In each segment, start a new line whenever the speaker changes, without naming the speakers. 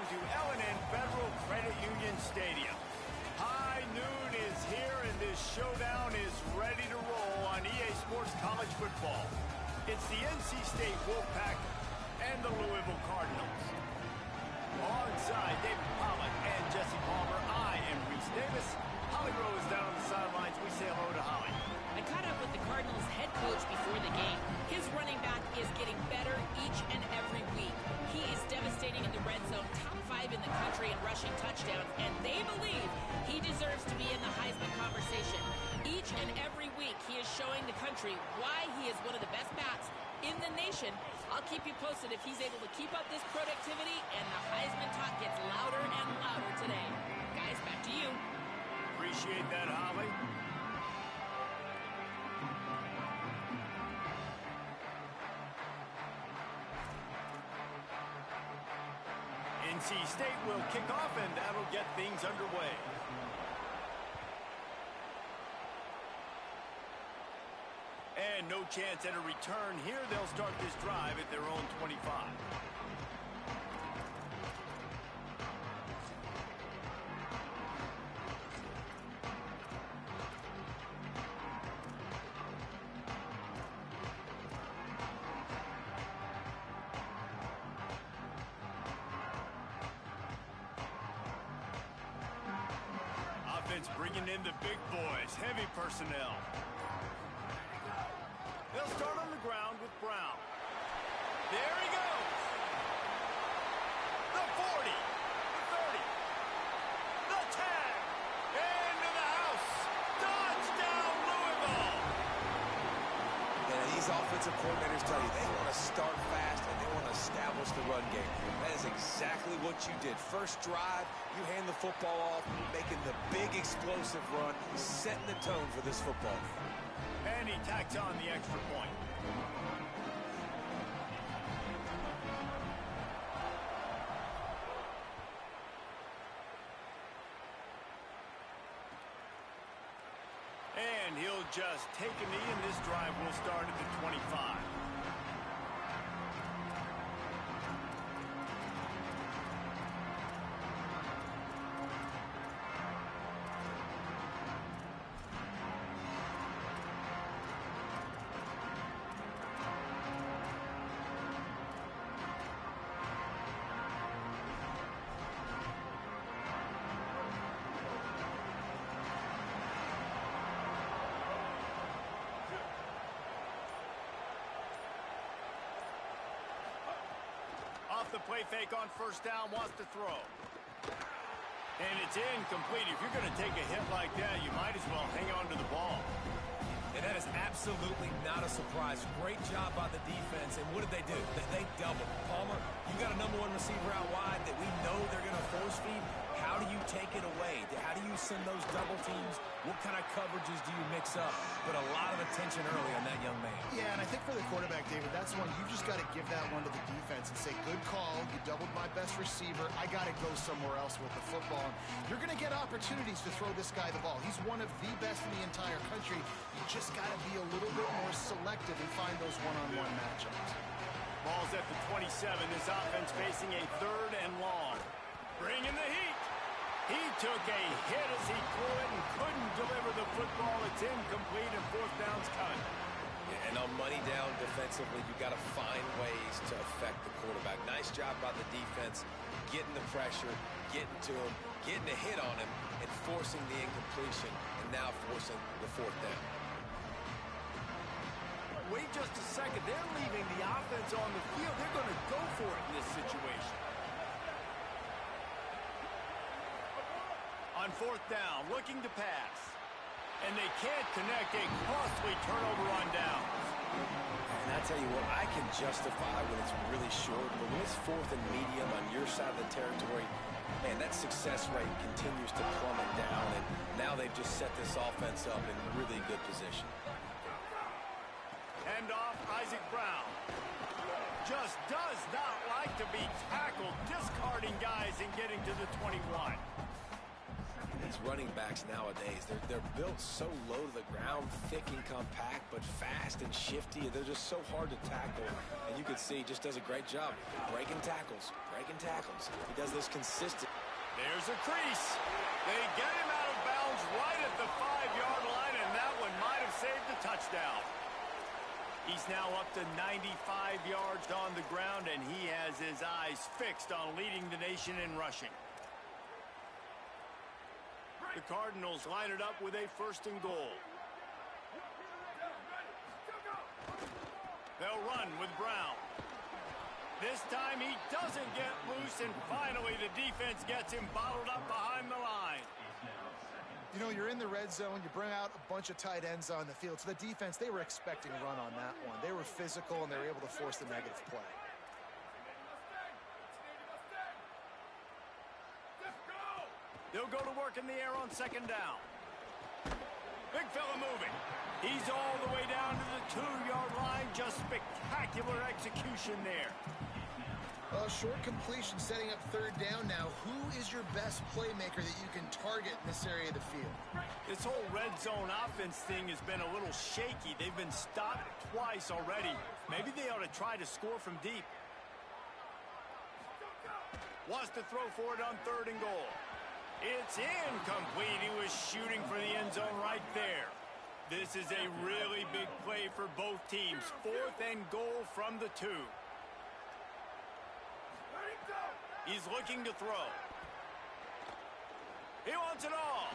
to L&N Federal Credit Union Stadium. High noon is here, and this showdown is ready to roll on EA Sports College Football. It's the NC State Wolfpack and the Louisville Cardinals. Alongside David Pollock and Jesse Palmer, I am Reese Davis. Holly Rowe is down on the sidelines. We say hello to Holly.
I caught up with the Cardinals head coach before the game. His running back is getting better each and every week. He is devastating in the red zone, top 5 in the country in rushing touchdowns, and they believe he deserves to be in the Heisman conversation. Each and every week, he is showing the country why he is one of the best backs in the nation. I'll keep you posted if he's able to keep up this productivity, and the Heisman talk gets louder and louder today. Guys, back to you.
Appreciate that, Holly. NC State will kick off, and that'll get things underway. And no chance at a return here. They'll start this drive at their own 25. Offense bringing in the big boys, heavy personnel. They'll start on the ground with Brown. There he goes. The 40, the 30, the 10, into the house. Touchdown, Louisville.
Yeah, these offensive coordinators tell you they want to start fast and they want to establish the run game. That is exactly what you did. First drive, you hand the football off, making the big explosive run, setting the tone for this football game.
And he tacks on the extra point. And he'll just take a knee, and this drive will start at the 25. Off the play fake on first down, wants to throw. And it's incomplete. If you're going to take a hit like that, you might as well hang on to the ball.
And that is absolutely not a surprise. Great job by the defense. And what did they do? They doubled. Palmer, you got a number 1 receiver out wide that we know they're going to force feed. How do you take it away? How do you send those double teams? What kind of coverages do you mix up? But a lot of attention early on that young man.
Yeah, and I think for the quarterback, David, that's one you just got to give that one to the defense and say, good call. You doubled my best receiver. I got to go somewhere else with the football. You're going to get opportunities to throw this guy the ball. He's one of the best in the entire country. You just got to be a little bit more selective and find those one-on-one matchups.
Ball's at the 27. This offense facing a 3rd and long. Bringing the heat. He took a hit as he threw it and couldn't deliver the football. It's incomplete, and 4th down's coming.
And on money down defensively, you got to find ways to affect the quarterback. Nice job by the defense, getting the pressure, getting to him, getting a hit on him, and forcing the incompletion, and now forcing the 4th down.
Wait just a second. They're leaving the offense on the field. They're going to go for it in this situation. On 4th down, looking to pass. And they can't connect. A costly turnover on downs.
And I tell you what, I can justify when it's really short, but when it's 4th and medium on your side of the territory, man, that success rate continues to plummet down, and now they've just set this offense up in really good position.
Hand off, Isaac Brown. Just does not like to be tackled, discarding guys and getting to the 21.
these running backs nowadays. They're built so low to the ground, thick and compact, but fast and shifty. They're just so hard to tackle. And you can see he just does a great job breaking tackles, breaking tackles. He does this consistent.
There's a crease. They get him out of bounds right at the 5-yard line, and that one might have saved the touchdown. He's now up to 95 yards on the ground, and he has his eyes fixed on leading the nation in rushing. The Cardinals line it up with a 1st and goal. They'll run with Brown. This time he doesn't get loose, and finally the defense gets him bottled up behind the line.
You know, you're in the red zone, you bring out a bunch of tight ends on the field. So the defense, they were expecting a run on that one. They were physical, and they were able to force the negative play.
They'll go to work in the air on 2nd down. Big fella moving. He's all the way down to the 2-yard line. Just spectacular execution there.
A short completion setting up 3rd down now. Who is your best playmaker that you can target in this area of the field?
This whole red zone offense thing has been a little shaky. They've been stopped twice already. Maybe they ought to try to score from deep. Wants to throw for it on 3rd and goal. It's incomplete. He was shooting for the end zone right there. This is a really big play for both teams. 4th and goal from the 2. He's looking to throw. He wants it all.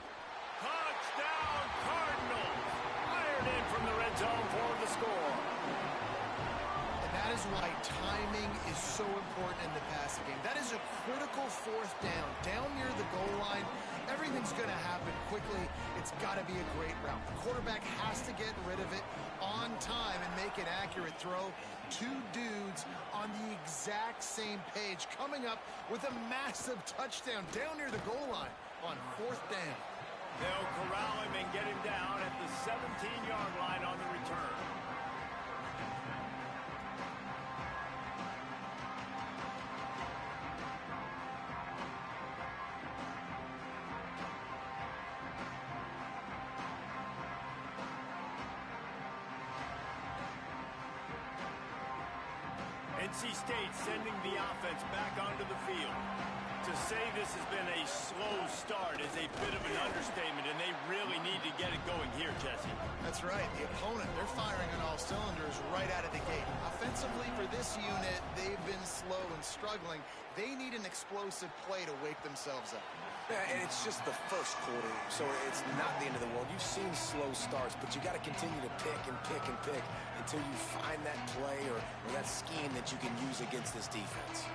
Touchdown, Cardinals. Fired in from the red zone for the score.
And that is why timing is so important in the passing game. That is a critical 4th down. Down near the goal line, everything's going to happen quickly. It's got to be a great route. The quarterback has to get rid of it on time and make an accurate throw. 2 dudes on the exact same page, coming up with a massive touchdown down near the goal line on 4th down.
They'll corral him and get him down at the 17-yard line on the return. NC State sending the offense back onto the field. To say this has been a slow start is a bit of an understatement, and they really need to get it going here, Jesse.
That's right. The opponent, they're firing on all cylinders right out of the gate. Offensively for this unit, they've been slow and struggling. They need an explosive play to wake themselves up.
Yeah, and it's just the 1st quarter, so it's not the end of the world. You've seen slow starts, but you got to continue to pick and pick and pick until you find that play or that scheme that you can use against this defense.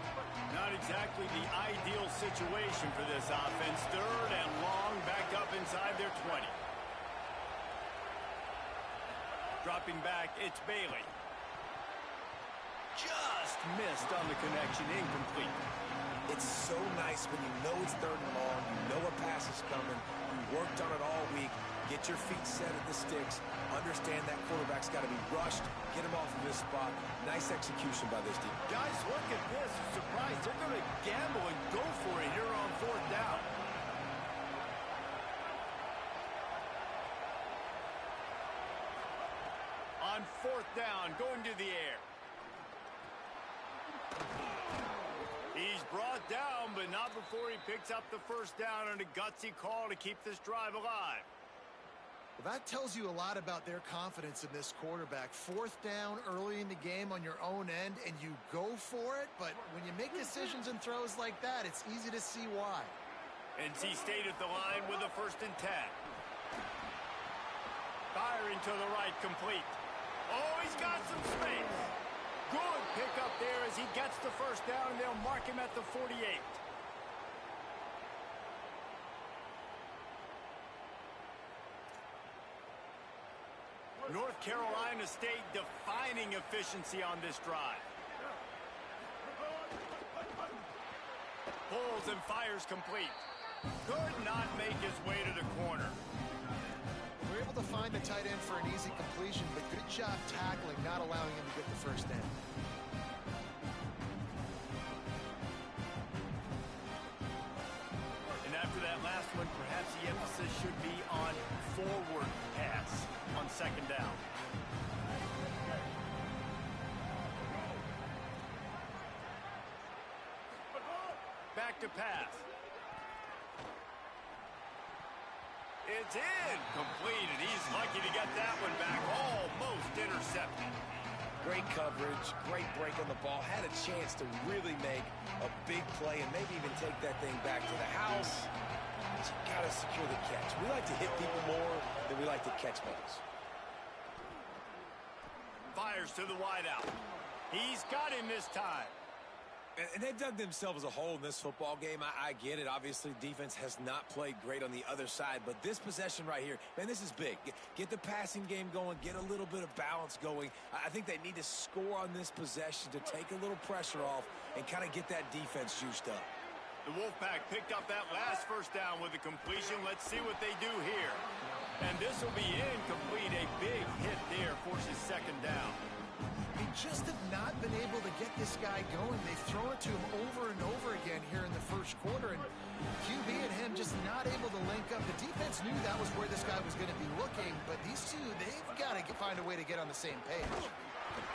Not exactly the ideal situation for this offense. 3rd and long, back up inside their 20. Dropping back, it's Bailey. Just missed on the connection, incomplete.
It's so nice when you know it's 3rd and long, you know a pass is coming, you worked on it all week, get your feet set at the sticks, understand that quarterback's got to be rushed, get him off of his spot. Nice execution by this team.
Guys, look at this. Surprised. They're going to gamble and go for it here on 4th down. On 4th down, going to the air. He's brought down, but not before he picks up the 1st down and a gutsy call to keep this drive alive.
Well, that tells you a lot about their confidence in this quarterback. 4th down early in the game on your own end, and you go for it. But when you make decisions and throws like that, it's easy to see why.
NC State at the line with a 1st and 10. Firing to the right, complete. Oh, he's got some space. Good pickup there as he gets the 1st down, and they'll mark him at the 48. North Carolina State defining efficiency on this drive. Pulls and fires complete. Could not make his way to the corner.
We're able to find the tight end for an easy completion, but good job tackling, not allowing him to get the 1st down.
And after that last one, perhaps the emphasis should be on forward pass on second down. Back to pass. It's in. Completed. He's lucky to get that one back. Almost intercepted.
Great coverage, great break on the ball. Had a chance to really make a big play and maybe even take that thing back to the house. But you got to secure the catch. We like to hit people more than we like to catch balls.
Fires to the wideout. He's got him this time.
And they dug themselves a hole in this football game. I get it. Obviously, defense has not played great on the other side. But this possession right here, man, this is big. Get the passing game going. Get a little bit of balance going. I think they need to score on this possession to take a little pressure off and kind of get that defense juiced up.
The Wolfpack picked up that last first down with a completion. Let's see what they do here. And this will be incomplete. A big hit there forces second down.
They just have not been able to get this guy going. They've thrown it to him over and over again here in the first quarter, and QB and him just not able to link up. The defense knew that was where this guy was going to be looking, but these two, they've got to find a way to get on the same page.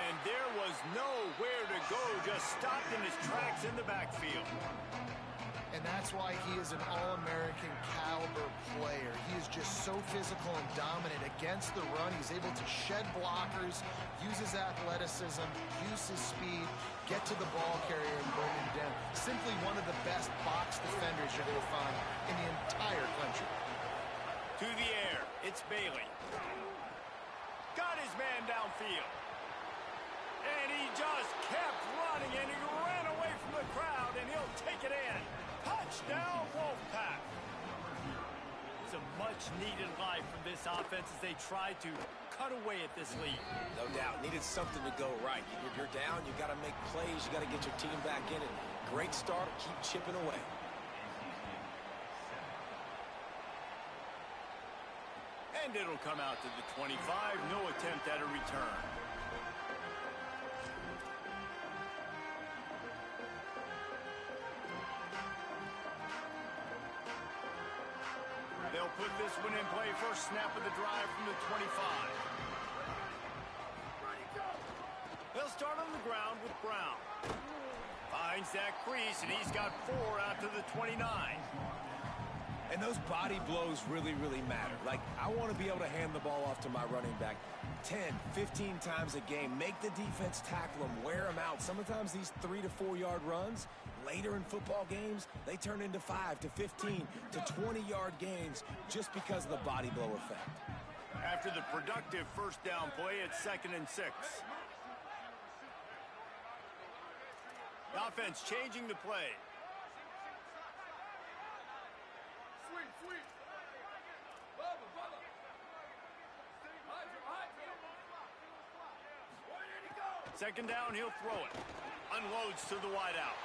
And there was nowhere to go, just stopped in his tracks in the backfield.
And that's why he is an All-American caliber player. He is just so physical and dominant against the run. He's able to shed blockers, use his athleticism, use his speed, get to the ball carrier and bring him down. Simply one of the best box defenders you're going to find in the entire country.
To the air, it's Bailey. Got his man downfield. And he just kept running, and he ran away from the crowd, and he'll take it in. Touchdown, Wolfpack. It's a much-needed life from this offense as they try to cut away at this lead.
No doubt. Needed something to go right. You're down. You got to make plays. You got to get your team back in it. Great start. Keep chipping away.
And it'll come out to the 25. No attempt at a return. They'll put this one in play. First snap of the drive from the 25. They'll start on the ground with Brown. Finds that crease, and he's got 4 out to the 29.
And those body blows really, really matter. Like, I want to be able to hand the ball off to my running back 10, 15 times a game. Make the defense tackle them, wear them out. Sometimes these 3 to 4 yard runs, later in football games, they turn into 5 to 15 to 20-yard gains just because of the body blow effect.
After the productive first down play, it's 2nd and 6. The offense changing the play. Second down, he'll throw it. Unloads to the wideout.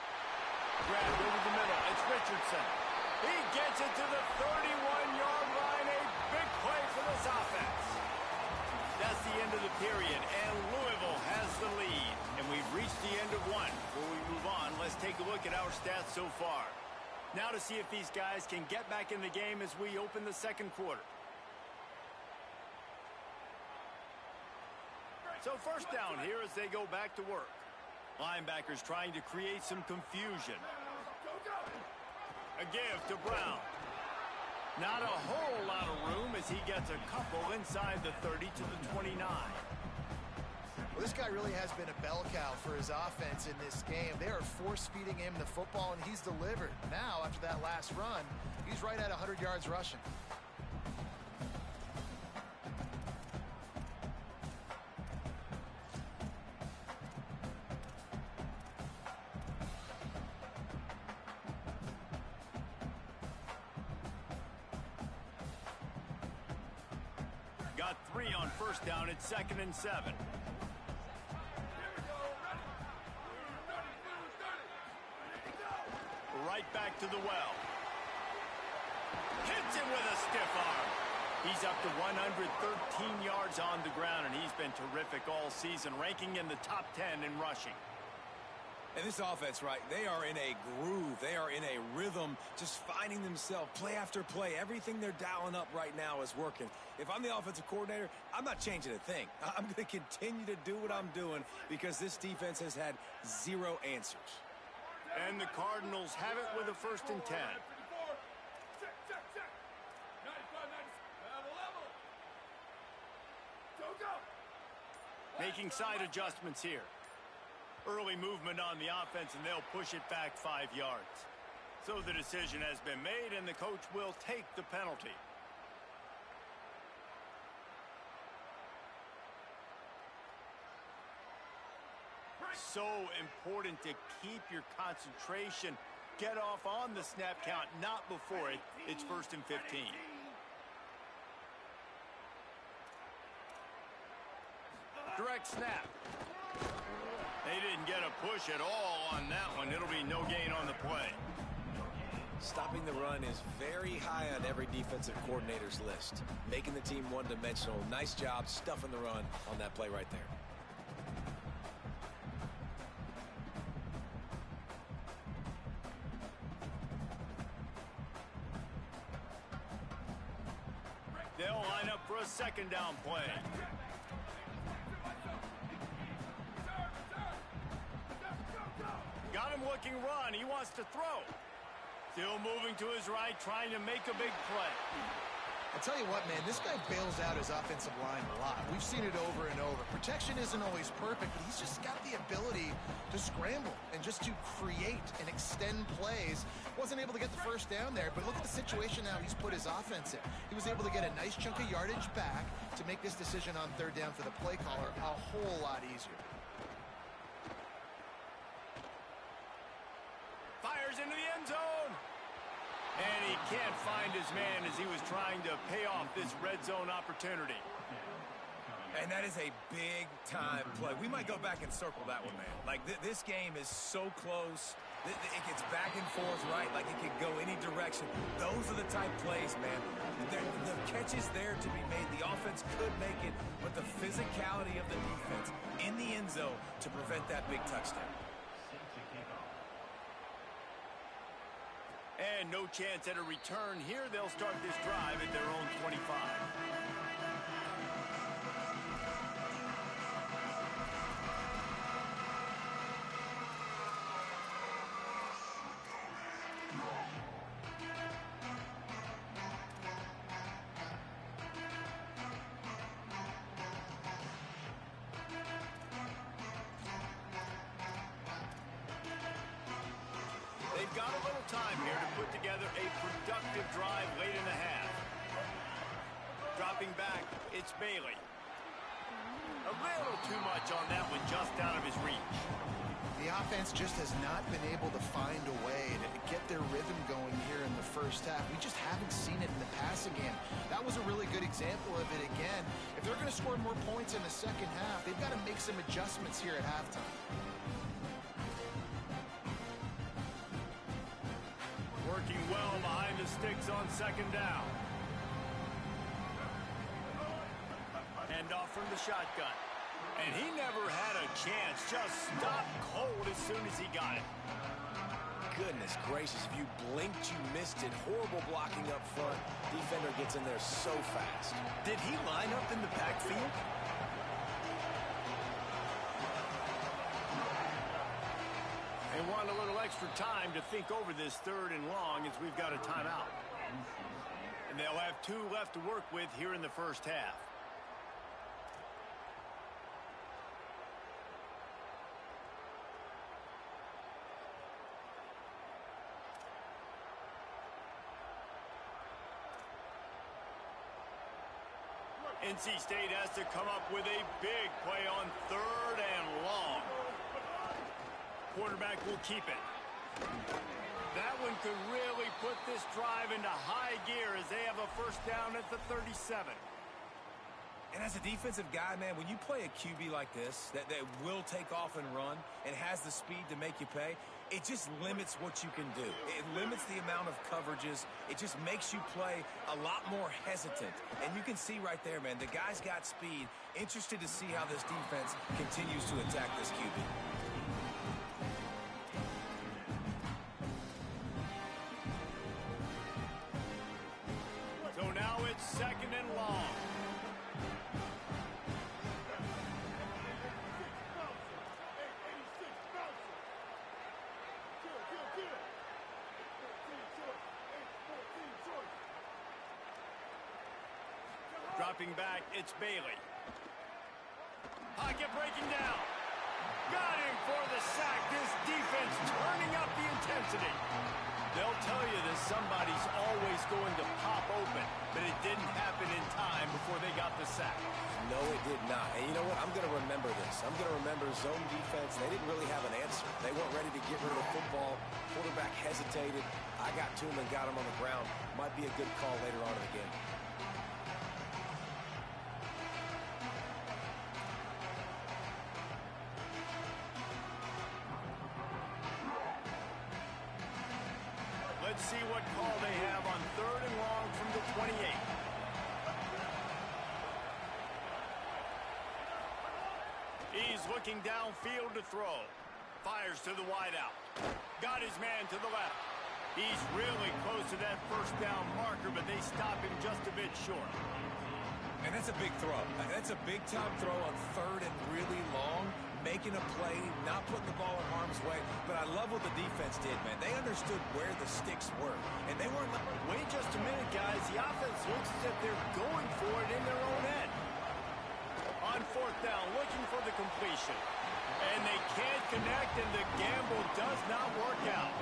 Grabbed over the middle. It's Richardson. He gets it to the 31-yard line. A big play for this offense. That's the end of the period, and Louisville has the lead. And we've reached the end of one. Before we move on, let's take a look at our stats so far. Now to see if these guys can get back in the game as we open the second quarter. So first down here as they go back to work. Linebackers trying to create some confusion. A give to Brown. Not a whole lot of room as he gets a couple inside the 30 to the 29.
Well, this guy really has been a bell cow for his offense in this game. They are force-feeding him the football, and he's delivered. Now, after that last run, he's right at 100 yards rushing.
Got 3 on first down. It's 2nd and 7. Right back to the well. Hits him with a stiff arm. He's up to 113 yards on the ground, and he's been terrific all season, ranking in the top 10 in rushing.
And this offense, right, they are in a groove. They are in a rhythm, just finding themselves play after play. Everything they're dialing up right now is working. If I'm the offensive coordinator, I'm not changing a thing. I'm going to continue to do what I'm doing because this defense has had zero answers.
And the Cardinals have it with a 1st and 10. Making side adjustments here. Early movement on the offense, and they'll push it back 5 yards. So the decision has been made, and the coach will take the penalty. So important to keep your concentration. Get off on the snap count, not before it. It's 1st and 15. Direct snap. They didn't get a push at all on that one. It'll be no gain on the play.
Stopping the run is very high on every defensive coordinator's list. Making the team one-dimensional. Nice job stuffing the run on that play right there.
They'll line up for a 2nd down play. Got him looking run. He wants to throw. Still moving to his right, trying to make a big play.
I'll tell you what, man, this guy bails out his offensive line a lot. We've seen it over and over. Protection isn't always perfect, but he's just got the ability to scramble and just to create and extend plays. Wasn't able to get the 1st down there, but look at the situation now he's put his offense in. He was able to get a nice chunk of yardage back to make this decision on 3rd down for the play caller a whole lot easier.
Fires into the end zone. And he can't find his man as he was trying to pay off this red zone opportunity.
And that is a big-time play. We might go back and circle that one, man. Like, this game is so close. It gets back and forth, right? Like, it could go any direction. Those are the type plays, man. The catch is there to be made. The offense could make it, but the physicality of the defense in the end zone to prevent that big touchdown.
And no chance at a return here. They'll start this drive at their own 25. They've got a little time here to put together a productive drive late in the half. Dropping back, it's Bailey. A little too much on that one, just out of his reach.
The offense just has not been able to find a way to get their rhythm going here in the 1st half. We just haven't seen it in the passing game. That was a really good example of it again. If they're going to score more points in the 2nd half, they've got to make some adjustments here at halftime.
Working well behind the sticks on 2nd down. Hand off from the shotgun. And he never had a chance. Just stopped cold as soon as he got it.
Goodness gracious, if you blinked, you missed it. Horrible blocking up front. Defender gets in there so fast.
Did he line up in the backfield? They want a little extra time to think over this 3rd and long as we've got a timeout. And they'll have 2 left to work with here in the 1st half. NC State has to come up with a big play on 3rd and long. Quarterback will keep it. That one could really put this drive into high gear as they have a 1st down at the 37.
And as a defensive guy, man, when you play a QB like this that will take off and run and has the speed to make you pay, it just limits what you can do. It limits the amount of coverages. It just makes you play a lot more hesitant. And you can see right there, man, the guy's got speed. Interested to see how this defense continues to attack this QB.
Dropping back, it's Bailey. Pocket breaking down. Got him for the sack. This defense turning up the intensity. They'll tell you that somebody's always going to pop open, but it didn't happen in time before they got the sack.
No, it did not. And you know what? I'm going to remember this. I'm going to remember zone defense. They didn't really have an answer. They weren't ready to get rid of the football. Quarterback hesitated. I got to him and got him on the ground. Might be a good call later on in the game.
Let's see what call they have on 3rd and long from the 28. He's looking downfield to throw. Fires to the wideout. Got his man to the left. He's really close to that first down marker, but they stop him just a bit short.
And that's a big throw. That's a big-time throw on 3rd and really long. Making a play, not putting the ball in harm's way. But I love what the defense did, man. They understood where the sticks were. And they weren't...
Wait just a minute, guys. The offense looks as if they're going for it in their own end. On 4th down, looking for the completion. And they can't connect, and the gamble does not work out.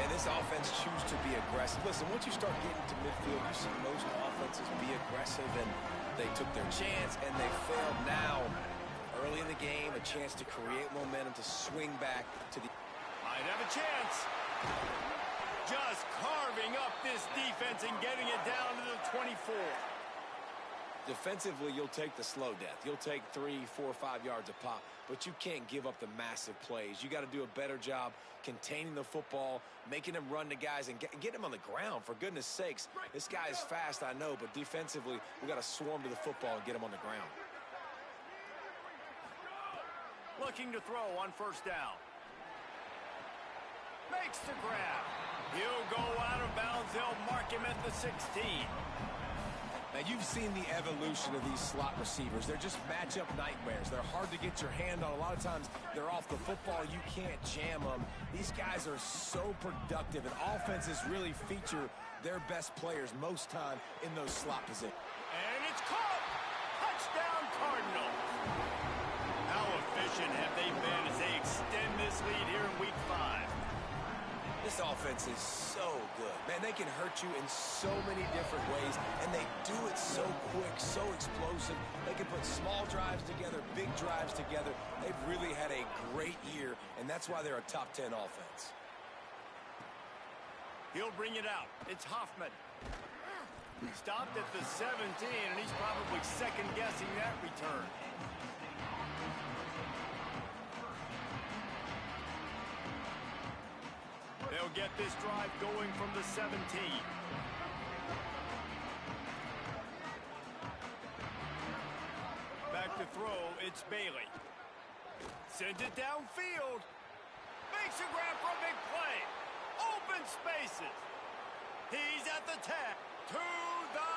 And this offense chooses to be aggressive. Listen, once you start getting to midfield, you see most offenses be aggressive, and they took their chance, and they failed. Now, early in the game, a chance to create momentum, to swing back to the...
Might have a chance. Just carving up this defense and getting it down to the 24.
Defensively, you'll take the slow death. You'll take 3, 4, 5 yards a pop, but you can't give up the massive plays. You got to do a better job containing the football, making them run to guys, and get him on the ground, for goodness sakes. This guy is fast, I know, but defensively, we got to swarm to the football and get him on the ground.
Looking to throw on 1st down. Makes the grab. He'll go out of bounds. They'll mark him at the 16.
Now, you've seen the evolution of these slot receivers. They're just matchup nightmares. They're hard to get your hand on. A lot of times, they're off the football. You can't jam them. These guys are so productive, and offenses really feature their best players most time in those slot positions.
And it's caught. Touchdown, Cardinals. How efficient have they been as they extend this lead here in Week 5?
This offense is so good. Man, they can hurt you in so many different ways, and they do it so quick, so explosive. They can put small drives together, big drives together. They've really had a great year, and that's why they're a top 10 offense.
He'll bring it out. It's Hoffman. Stopped at the 17, and he's probably second-guessing that return. They'll get this drive going from the 17. Back to throw, it's Bailey. Sends it downfield. Makes a grab for a big play. Open spaces. He's at the 10. To the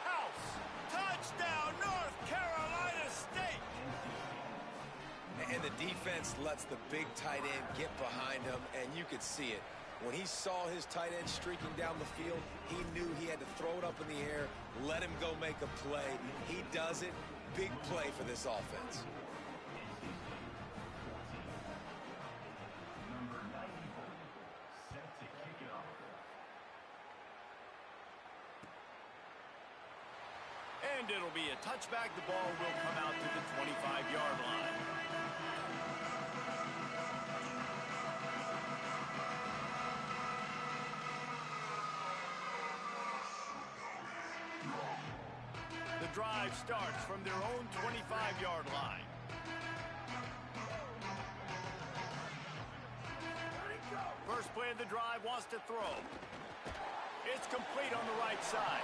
house. Touchdown, North Carolina State.
And the defense lets the big tight end get behind him, and you could see it. When he saw his tight end streaking down the field, he knew he had to throw it up in the air, let him go make a play. He does it. Big play for this offense.
And it'll be a touchback. The ball will come out to the 25-yard line. The drive starts from their own 25-yard line. First play of the drive, wants to throw. It's complete on the right side.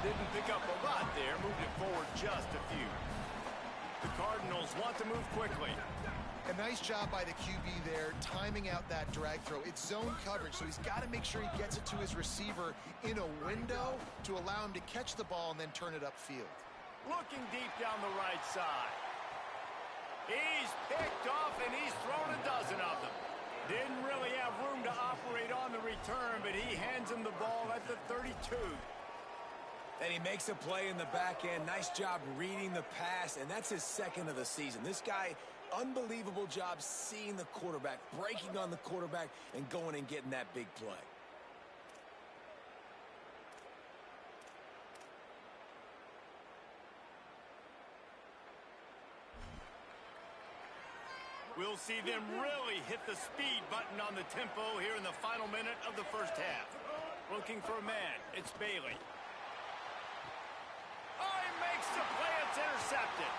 Didn't pick up a lot there, moved it forward just a few. The Cardinals want to move quickly.
A nice job by the QB there, timing out that drag throw. It's zone coverage, so he's got to make sure he gets it to his receiver in a window to allow him to catch the ball and then turn it upfield.
Looking deep down the right side. He's picked off, and he's thrown a dozen of them. Didn't really have room to operate on the return, but he hands him the ball at the 32.
And he makes a play in the back end. Nice job reading the pass, and that's his second of the season. This guy, unbelievable job seeing the quarterback, breaking on the quarterback, and going and getting that big play.
We'll see them really hit the speed button on the tempo here in the final minute of the first half. Looking for a man. It's Bailey. Oh, he makes the play. It's intercepted.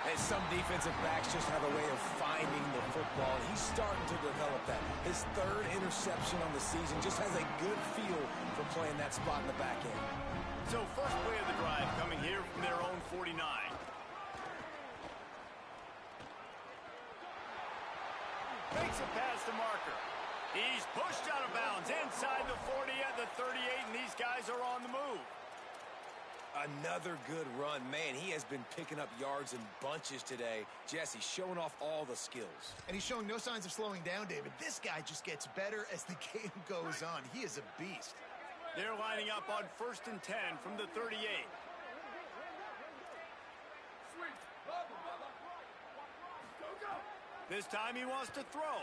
And some defensive backs just have a way of finding the football, and he's starting to develop that. His third interception on the season, just has a good feel for playing that spot in the back end.
So first play of the drive coming here from their own 49. Makes a pass to Marker. He's pushed out of bounds inside the 40 at the 38, and these guys are on the move.
Another good run. Man, he has been picking up yards in bunches today. Jesse showing off all the skills.
And he's showing no signs of slowing down, David. This guy just gets better as the game goes on. He is a beast.
They're lining up on 1st and 10 from the 38. This time he wants to throw.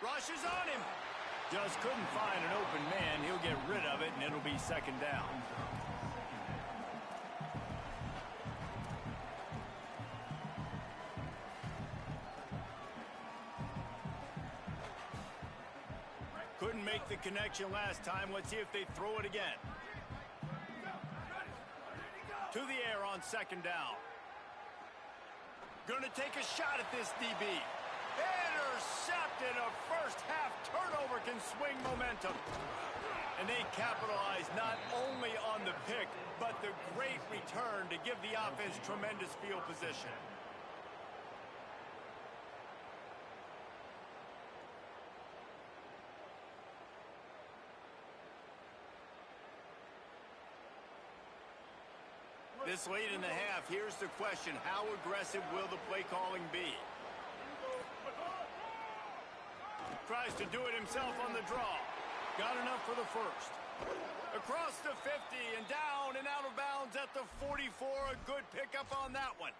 Rushes on him. Just couldn't find an open man. He'll get rid of it, and it'll be second down. Couldn't make the connection last time. Let's see if they throw it again. To the air on second down. Going to take a shot at this DB. Intercepted. A first half turnover can swing momentum. And they capitalize not only on the pick, but the great return to give the offense tremendous field position. This late in the half, here's the question. How aggressive will the play calling be? Tries to do it himself on the draw. Got enough for the first. Across the 50 and down and out of bounds at the 44. A good pickup on that one.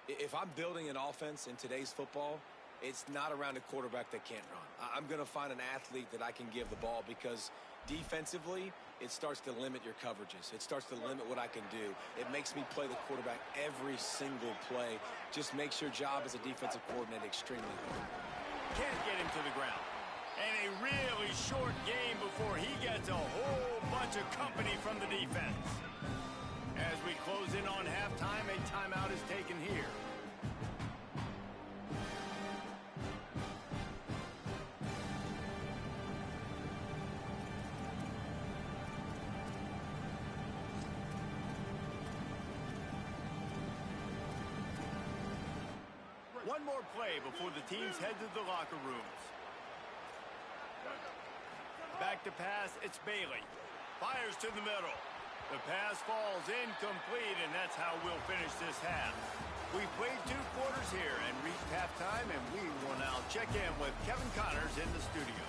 If I'm building an offense in today's football, it's not around a quarterback that can't run. I'm going to find an athlete that I can give the ball because defensively, it starts to limit your coverages. It starts to limit what I can do. It makes me play the quarterback every single play. Just makes your job as a defensive coordinator extremely hard.
Can't get him to the ground. And a really short game before he gets a whole bunch of company from the defense. As we close in on halftime, a timeout is taken here. One more play before the teams head to the locker rooms. Back to pass, it's Bailey. Fires to the middle. The pass falls incomplete, and that's how we'll finish this half. We've played 2 quarters here and reached halftime, and we will now check in with Kevin Connors in the studio.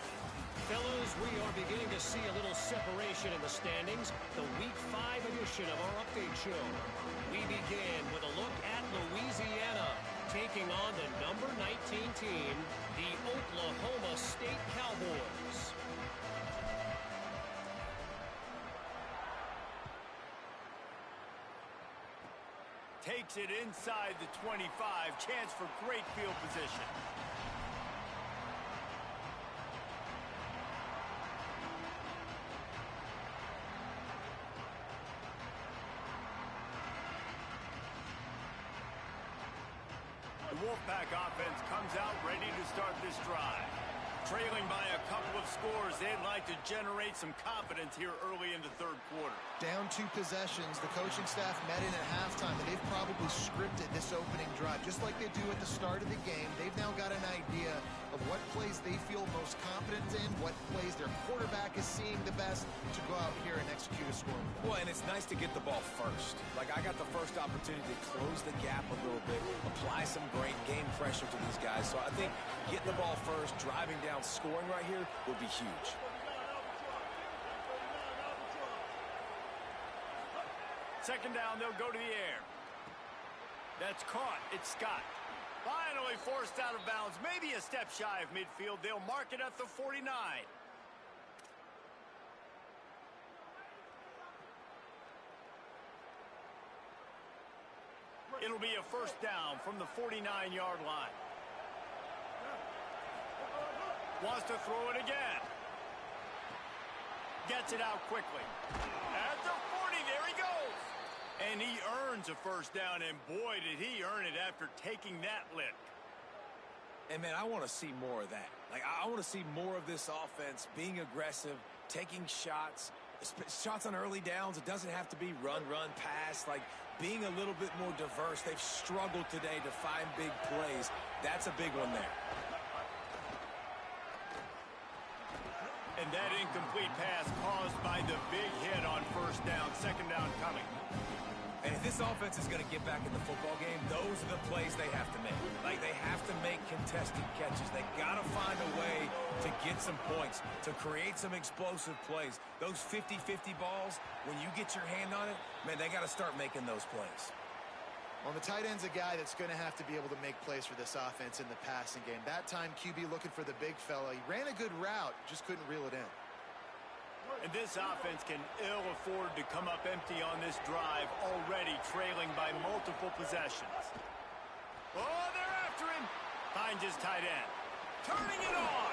Fellas, we are beginning to see a little separation in the standings. The Week 5 edition of our update show. We begin with a look at Louisiana, taking on the number 19 team, the Oklahoma State Cowboys.
Takes it inside the 25. Chance for great field position. The Wolfpack offense comes out ready to start this drive. Trailing by a couple of scores, they'd like to generate some confidence here early in the third quarter.
Down 2 possessions, the coaching staff met in at halftime, and they've probably scripted this opening drive. Just like they do at the start of the game, they've now got an idea of what plays they feel most confident in, what plays their quarterback is seeing the best to go out here and execute a score.
Well, and it's nice to get the ball first. Like, I got the first opportunity to close the gap a little bit, apply some great game pressure to these guys. So I think getting the ball first, driving down, scoring right here will be huge.
Second down, they'll go to the air. That's caught. It's Scott. Finally forced out of bounds. Maybe a step shy of midfield. They'll mark it at the 49. It'll be a first down from the 49-yard line. Wants to throw it again. Gets it out quickly. At the 40, there he goes. And he earns a first down, and boy, did he earn it after taking that lick.
And, man, I want to see more of that. Like, I want to see more of this offense being aggressive, taking shots on early downs. It doesn't have to be run, pass. Like, being a little bit more diverse. They've struggled today to find big plays. That's a big one there.
And that incomplete pass caused by the big hit on first down. Second down coming.
And if this offense is going to get back in the football game, those are the plays they have to make. Like, they have to make contested catches. They got to find a way to get some points, to create some explosive plays. Those 50-50 balls, when you get your hand on it, man, they got to start making those plays.
On the tight end's a guy that's going to have to be able to make plays for this offense in the passing game. That time, QB looking for the big fella. He ran a good route, just couldn't reel it in.
And this offense can ill afford to come up empty on this drive, already trailing by multiple possessions. Oh, they're after him. Finds his tight end. Turning it on.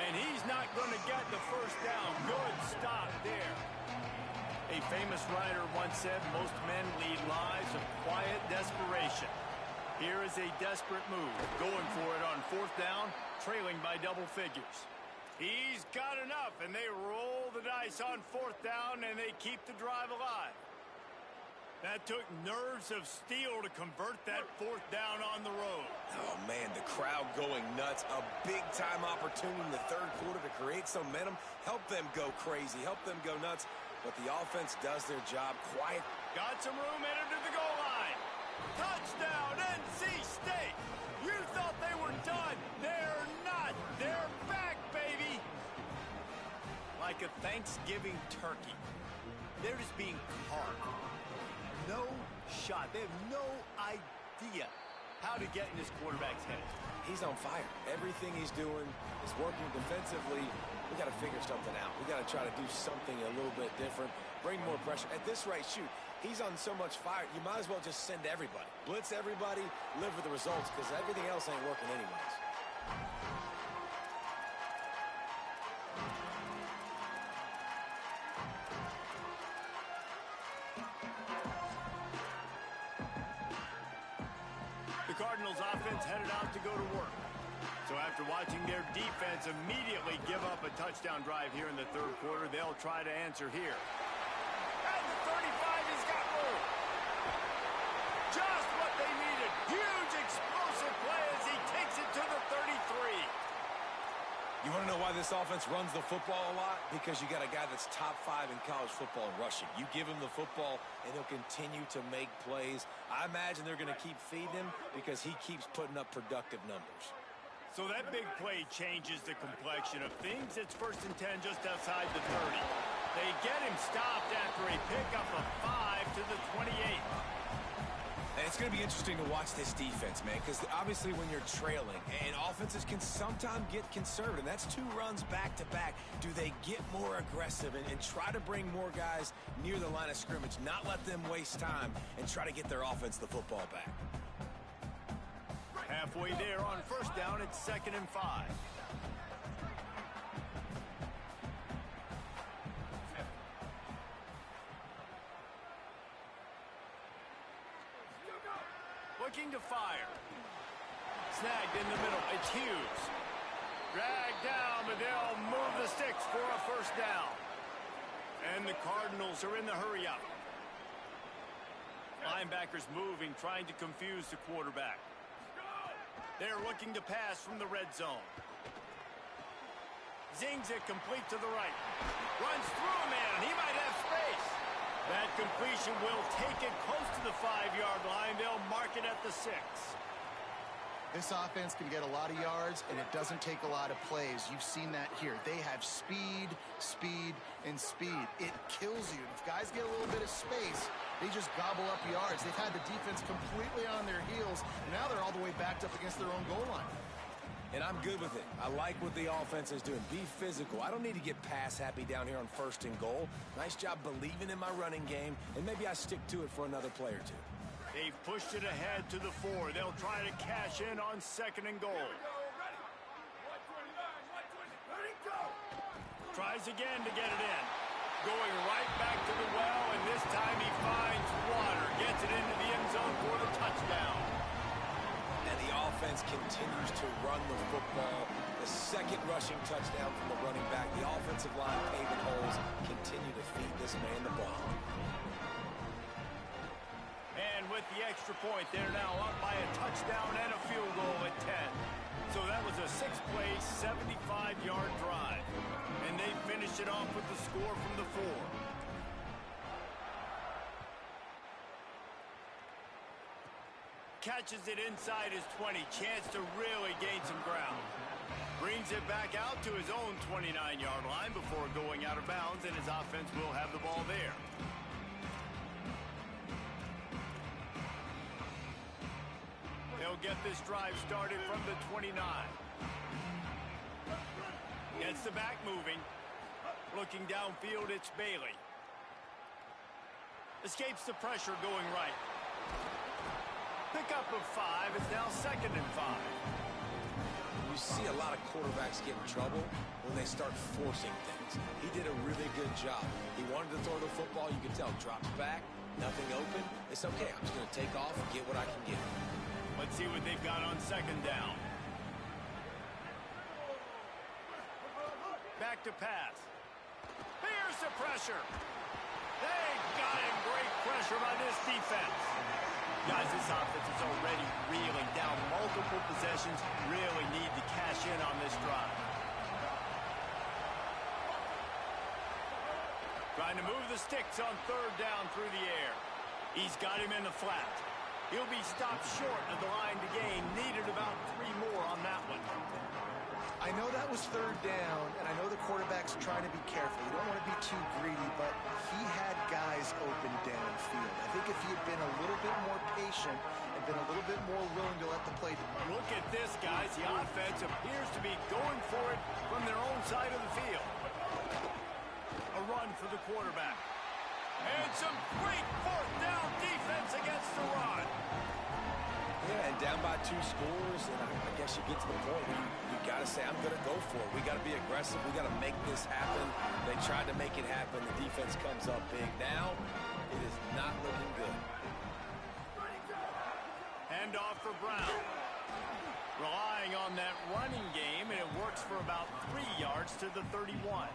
And he's not going to get the first down. Good stop there. A famous writer once said, most men lead lives of quiet desperation. Here is a desperate move. Going for it on fourth down, trailing by double figures. He's got enough, and they roll the dice on fourth down, and they keep the drive alive. That took nerves of steel to convert that fourth down on the road.
Oh, man, the crowd going nuts. A big-time opportunity in the third quarter to create some momentum, help them go crazy, help them go nuts. But the offense does their job quiet.
Got some room headed to the goal line. Touchdown, NC State. You thought they were done. They're not. They're back, baby. Like a Thanksgiving turkey. They're just being carved. No shot. They have no idea how to get in this quarterback's head.
He's on fire. Everything he's doing is working defensively. We got to figure something out. We got to try to do something a little bit different, bring more pressure. At this rate, shoot, he's on so much fire, you might as well just send everybody. Blitz everybody, live with the results, because everything else ain't working anyways.
The Cardinals offense headed out to go to work. So after watching their defense immediately give up a touchdown drive here in the third quarter, they'll try to answer here. And the 35 has got room. Just what they needed. Huge explosive play as he takes it to the 33.
You want to know why this offense runs the football a lot? Because you got a guy that's top 5 in college football in rushing. You give him the football, and he'll continue to make plays. I imagine they're going to keep feeding him because he keeps putting up productive numbers.
So that big play changes the complexion of things. It's 1st and 10 just outside the 30. They get him stopped after a pickup of 5 to the 28.
And it's going to be interesting to watch this defense, man, because obviously when you're trailing, and offenses can sometimes get conservative, and that's 2 runs back-to-back. Do they get more aggressive and try to bring more guys near the line of scrimmage, not let them waste time, and try to get their offense the football back?
Halfway there on first down, it's 2nd and 5. Looking to fire. Snagged in the middle. It's Hughes. Dragged down, but they'll move the sticks for a first down. And the Cardinals are in the hurry-up. Linebackers moving, trying to confuse the quarterback. They're looking to pass from the red zone. Zings it complete to the right. Runs through a man. He might have space. That completion will take it close to the 5-yard line. They'll mark it at the 6.
This offense can get a lot of yards, and it doesn't take a lot of plays. You've seen that here. They have speed, speed, and speed. It kills you. If guys get a little bit of space, they just gobble up yards. They've had the defense completely on their heels, and now they're all the way backed up against their own goal line.
And I'm good with it. I like what the offense is doing. Be physical. I don't need to get pass happy down here on 1st and goal. Nice job believing in my running game, and maybe I stick to it for another play or two.
They've pushed it ahead to the 4. They'll try to cash in on 2nd and goal. Tries again to get it in. Going right back to the well, and this time he finds water. Gets it into the end zone for the touchdown.
And the offense continues to run the football. The 2nd rushing touchdown from the running back. The offensive line paving holes continue to feed this man the ball.
And with the extra point, they're now up by a touchdown and a field goal at 10. So that was a 6-play, 75-yard drive. And they finished it off with the score from the 4. Catches it inside his 20. Chance to really gain some ground. Brings it back out to his own 29-yard line before going out of bounds, and his offense will have the ball there. They'll get this drive started from the 29. Gets the back moving. Looking downfield, it's Bailey. Escapes the pressure going right. Pickup of 5 is now 2nd and 5.
You see a lot of quarterbacks get in trouble when they start forcing things. He did a really good job. He wanted to throw the football. You can tell, drops back, nothing open. It's okay. I'm just going to take off and get what I can get.
Let's see what they've got on 2nd down. Back to pass. Here's the pressure. They got him. Great pressure by this defense. Guys, this offense is already reeling down multiple possessions. Really need to cash in on this drive. Trying to move the sticks on 3rd down through the air. He's got him in the flat. He'll be stopped short of the line to gain. Needed about 3 more on that one.
I know that was 3rd down, and I know the quarterback's trying to be careful. You don't want to be too greedy, but he had guys open downfield. I think if he had been a little bit more patient and been a little bit more willing to let the play...
Look at this, guys. The offense appears to be going for it from their own side of the field. A run for the quarterback. And some great 4th down defense against the run.
Yeah, and down by 2 scores, and I guess you get to the point where you got to say, I'm going to go for it. We got to be aggressive. We got to make this happen. They tried to make it happen. The defense comes up big. Now, it is not looking good.
Hand off for Brown. Relying on that running game, and it works for about 3 yards to the 31.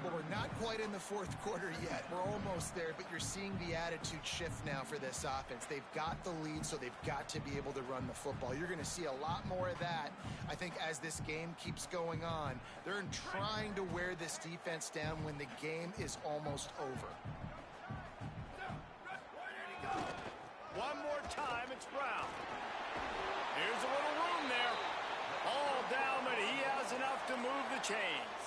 Well, we're not quite in the 4th quarter yet. We're almost there, but you're seeing the attitude shift now for this offense. They've got the lead, so they've got to be able to run the football. You're going to see a lot more of that, I think, as this game keeps going on. They're trying to wear this defense down when the game is almost over.
One more time, it's Brown. Here's a little room there. All down, but he has enough to move the chains.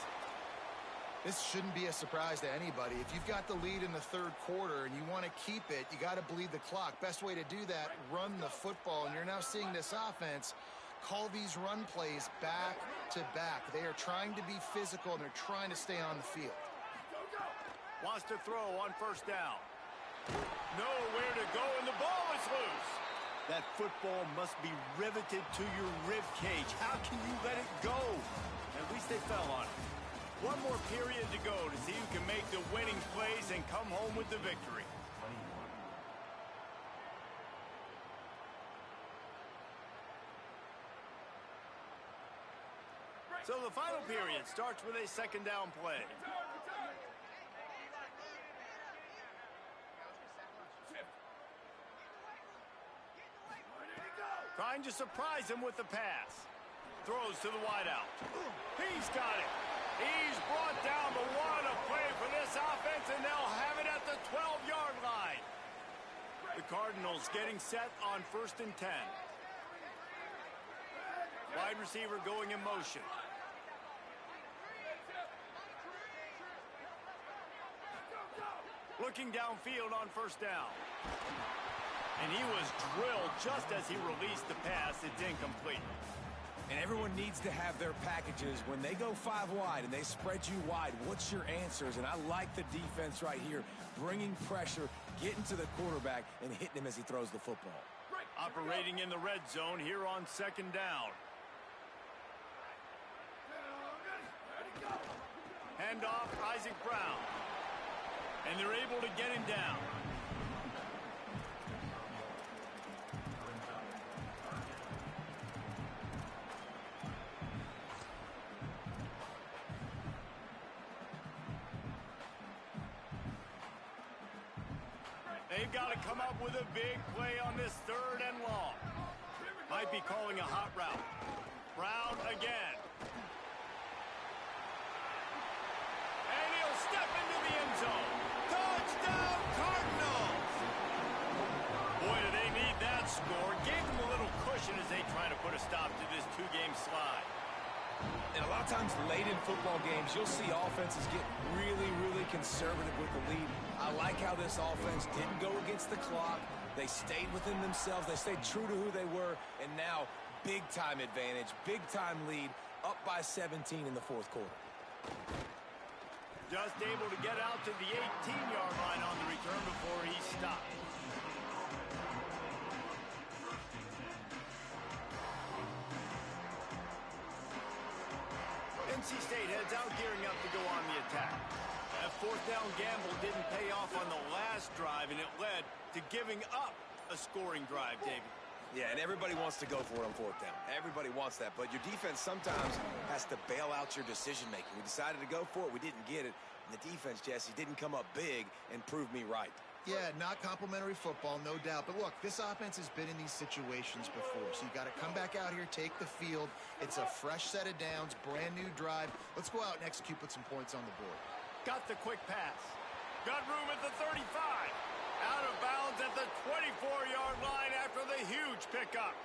This shouldn't be a surprise to anybody. If you've got the lead in the 3rd quarter and you want to keep it, you got to bleed the clock. Best way to do that, run the football. And you're now seeing this offense call these run plays back to back. They are trying to be physical, and they're trying to stay on the field.
Wants to throw on 1st down. Nowhere to go, and the ball is loose. That football must be riveted to your rib cage. How can you let it go? At least they fell on it. One more period to go to see who can make the winning plays and come home with the victory. So the final period starts with a 2nd down play. Trying to surprise him with the pass. Throws to the wideout. He's got it. He's brought down the one. A play for this offense, and they'll have it at the 12-yard line. The Cardinals getting set on 1st and 10. wide receiver going in motion. Looking downfield on first down. And he was drilled just as he released the pass. It's incomplete.
And everyone needs to have their packages. When they go 5 wide and they spread you wide, what's your answers? And I like the defense right here, bringing pressure, getting to the quarterback, and hitting him as he throws the football.
Operating in the red zone here on second down. Handoff, Isaac Brown. And they're able to get him down. They've got to come up with a big play on this 3rd and long. Might be calling a hot route. Brown again. And he'll step into the end zone. Touchdown, Cardinals! Boy, do they need that score. Gave them a little cushion as they try to put a stop to this 2-game slide.
And a lot of times late in football games, you'll see offenses get really, really conservative with the lead. I like how this offense didn't go against the clock. They stayed within themselves. They stayed true to who they were. And now, big-time advantage, big-time lead, up by 17 in the 4th quarter.
Just able to get out to the 18-yard line on the return before he stopped. NC State heads out gearing up to go on the attack. That 4th down gamble didn't pay off on the last drive, and it led to giving up a scoring drive, David.
Yeah, and everybody wants to go for it on 4th down. Everybody wants that, but your defense sometimes has to bail out your decision-making. We decided to go for it. We didn't get it. And the defense, Jesse, didn't come up big and prove me right.
Yeah, not complimentary football, no doubt. But look, this offense has been in these situations before. So you got to come back out here, take the field. It's a fresh set of downs, brand new drive. Let's go out and execute, put some points on the board.
Got the quick pass. Got room at the 35. Out of bounds at the 24-yard line after the huge pickup.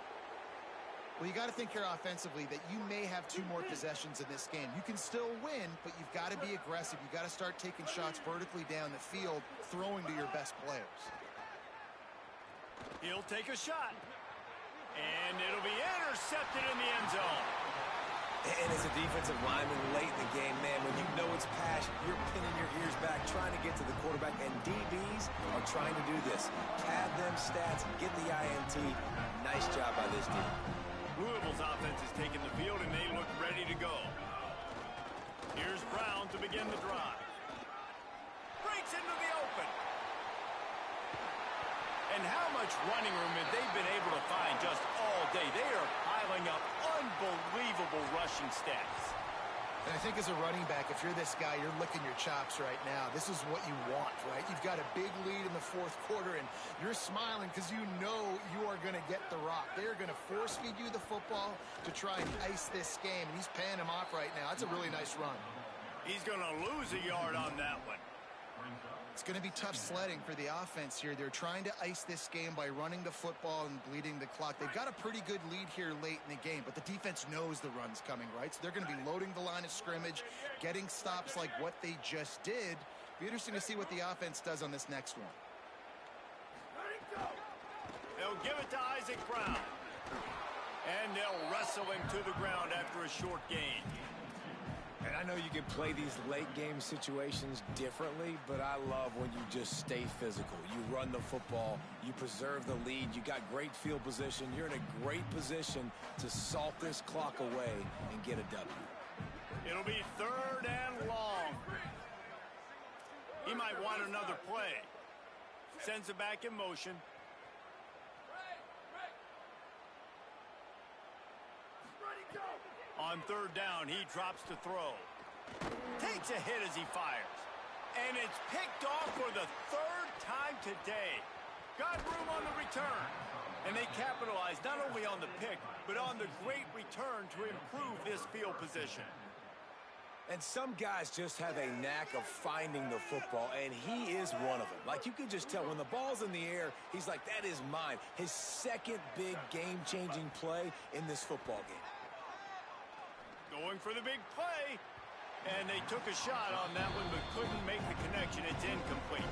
Well, you got to think here offensively that you may have 2 more possessions in this game. You can still win, but you've got to be aggressive. You've got to start taking shots vertically down the field, throwing to your best players.
He'll take a shot. And it'll be intercepted in the end zone.
And as a defensive lineman late in the game, man, when you know it's pass, you're pinning your ears back, trying to get to the quarterback, and DBs are trying to do this. Pad them stats, get the INT. Nice job by this team.
Louisville's offense is taking the field, and they look ready to go. Here's Brown to begin the drive. Breaks into the open. And how much running room have they been able to find just all day? They are piling up unbelievable rushing stats.
And I think as a running back, if you're this guy, you're licking your chops right now. This is what you want, right? You've got a big lead in the 4th quarter, and you're smiling because you know you are going to get the rock. They're going to force feed you the football to try and ice this game, and he's paying him off right now. That's a really nice run.
He's going to lose a yard on that one.
It's going to be tough sledding for the offense here. They're trying to ice this game by running the football and bleeding the clock. They've got a pretty good lead here late in the game, but the defense knows the run's coming, right? So they're going to be loading the line of scrimmage, getting stops like what they just did. Be interesting to see what the offense does on this next one.
They'll give it to Isaac Brown. And they'll wrestle him to the ground after a short gain.
And I know you can play these late-game situations differently, but I love when you just stay physical. You run the football, you preserve the lead, you got great field position, you're in a great position to salt this clock away and get a W.
It'll be 3rd and long. He might want another play. Sends it back in motion. On 3rd down, he drops to throw. Takes a hit as he fires. And it's picked off for the 3rd time today. Got room on the return. And they capitalize not only on the pick, but on the great return to improve this field position.
And some guys just have a knack of finding the football, and he is one of them. Like, you can just tell when the ball's in the air, he's like, that is mine. His 2nd big game-changing play in this football game.
Going for the big play. And they took a shot on that one, but couldn't make the connection. It's incomplete.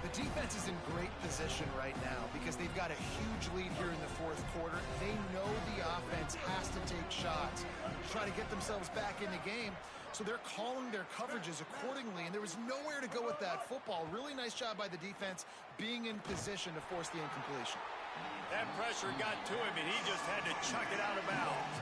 The defense is in great position right now because they've got a huge lead here in the fourth quarter. They know the offense has to take shots to try to get themselves back in the game. So they're calling their coverages accordingly, and there was nowhere to go with that football. Really nice job by the defense being in position to force the incompletion.
That pressure got to him, and he just had to chuck it out of bounds.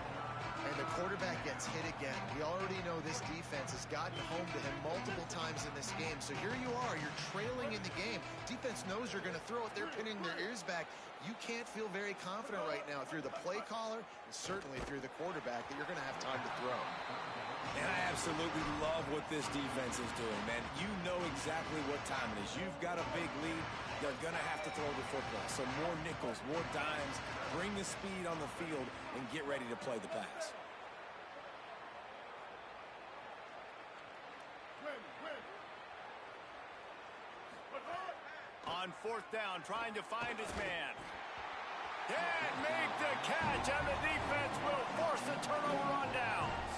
And the quarterback gets hit again. We already know this defense has gotten home to him multiple times in this game. So here you are, you're trailing in the game. Defense knows you're going to throw it. They're pinning their ears back. You can't feel very confident right now if you're the play caller, and certainly if you're the quarterback, that you're going to have time to throw.
And I absolutely love what this defense is doing, man. You know exactly what time it is. You've got a big lead. They're going to have to throw the football. So more nickels, more dimes, bring the speed on the field, and get ready to play the pass.
On fourth down, trying to find his man. Can't make the catch, and the defense will force the turnover on downs.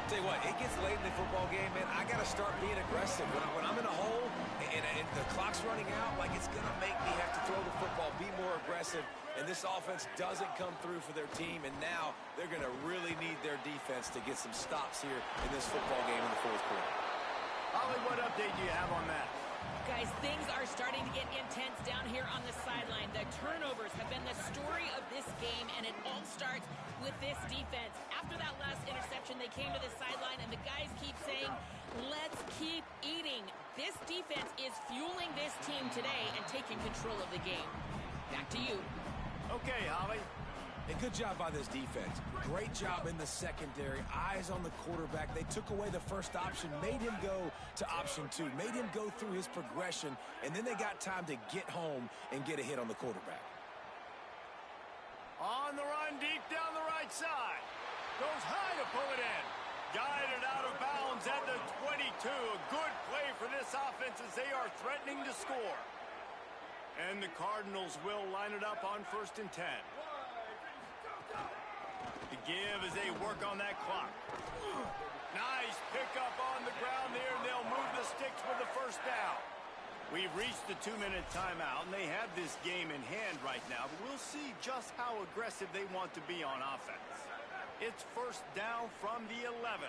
Tell you what, it gets late in the football game, man. I got to start being aggressive. When I'm in a hole and the clock's running out, like, it's going to make me have to throw the football, be more aggressive. And this offense doesn't come through for their team, and now they're going to really need their defense to get some stops here in this football game in the fourth quarter.
Holly, what update do you have on that?
Guys, things are starting to get intense down here on the sideline. The turnovers have been the story of this game, and it all starts with this defense. After that last interception, they came to the sideline, and the guys keep saying, let's keep eating. This defense is fueling this team today and taking control of the game. Back to you.
Okay, Holly.
And good job by this defense. Great job in the secondary. Eyes on the quarterback. They took away the first option, made him go to option 2, made him go through his progression, and then they got time to get home and get a hit on the quarterback.
On the run, deep down the right side. Goes high to pull it in. Guided out of bounds at the 22. A good play for this offense as they are threatening to score. And the Cardinals will line it up on 1st and 10. To give as they work on that clock. Nice pickup on the ground there, and they'll move the sticks for the first down. We've reached the 2-minute timeout, and they have this game in hand right now, but we'll see just how aggressive they want to be on offense. It's 1st down from the 11.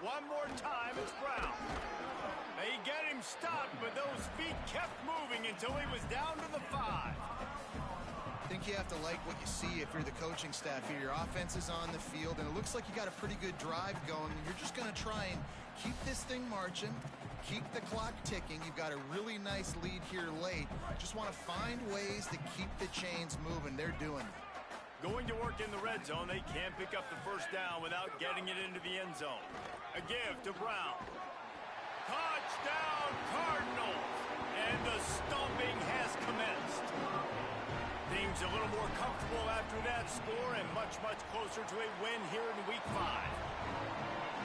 One more time, it's Brown. They get him stopped, but those feet kept moving until he was down to the 5.
I think you have to like what you see if you're the coaching staff here. Your offense is on the field, and it looks like you got a pretty good drive going. You're just going to try and keep this thing marching, keep the clock ticking. You've got a really nice lead here late. Just want to find ways to keep the chains moving. They're doing it.
Going to work in the red zone. They can't pick up the first down without getting it into the end zone. A give to Brown. Touchdown, Cardinals! And the stomping has commenced. Things a little more comfortable after that score and much, much closer to a win here in Week 5.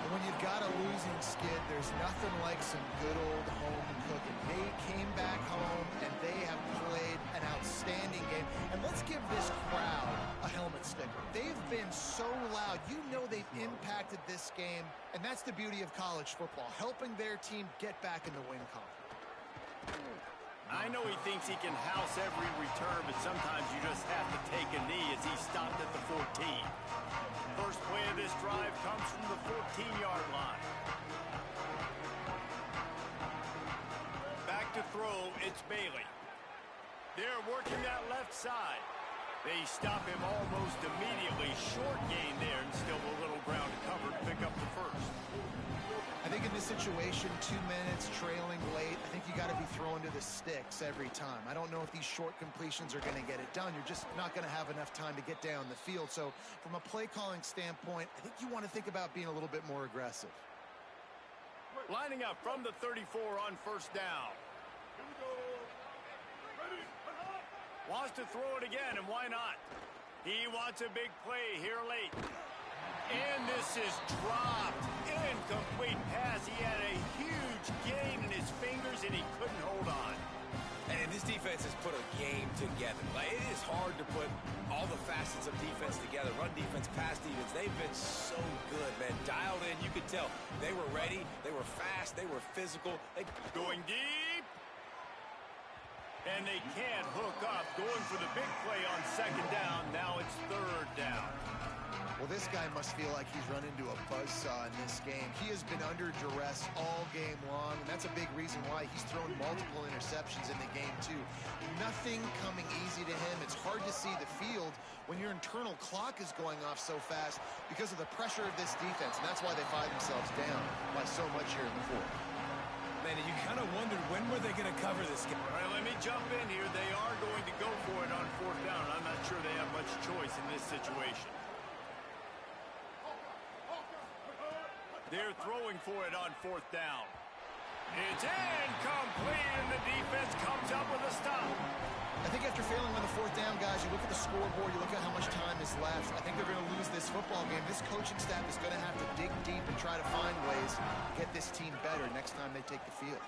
When you've got a losing skid, there's nothing like some good old home cooking. They came back home, and they have played an outstanding game. And let's give this crowd a helmet sticker. They've been so loud. You know they've impacted this game, and that's the beauty of college football, helping their team get back in the win column.
I know he thinks he can house every return, but sometimes you just have to take a knee as he stopped at the 14. First play of this drive comes from the 14-yard line. Back to throw, it's Bailey. They're working that left side. They stop him almost immediately. Short gain there, and still a little ground to cover to pick up the first.
I think in this situation, 2 minutes trailing late, I think you got to be throwing to the sticks every time. I don't know if these short completions are going to get it done. You're just not going to have enough time to get down the field. So from a play calling standpoint, I think you want to think about being a little bit more aggressive.
Lining up from the 34 on first down. Wants to throw it again, and why not? He wants a big play here late. And this is dropped. Incomplete pass. He had a huge gain in his fingers, and he couldn't hold on.
And this defense has put a game together. Like, it is hard to put all the facets of defense together. Run defense, pass defense. They've been so good, man. Dialed in, you could tell. They were ready. They were fast. They were physical.
Going deep. And they can't hook up. Going for the big play on second down. Now it's third down.
Well, this guy must feel like he's run into a buzzsaw in this game. He has been under duress all game long, and that's a big reason why he's thrown multiple interceptions in the game, too. Nothing coming easy to him. It's hard to see the field when your internal clock is going off so fast because of the pressure of this defense, and that's why they find themselves down by so much here in the fourth.
Man, you kind of wondered when were they going to cover this game.
All right, let me jump in here. They are going to go for it on fourth down. I'm not sure they have much choice in this situation. They're throwing for it on fourth down. It's incomplete, and the defense comes up with a stop.
I think after failing on the fourth down, guys, you look at the scoreboard, you look at how much time is left. I think they're going to lose this football game. This coaching staff is going to have to dig deep and try to find ways to get this team better next time they take the field.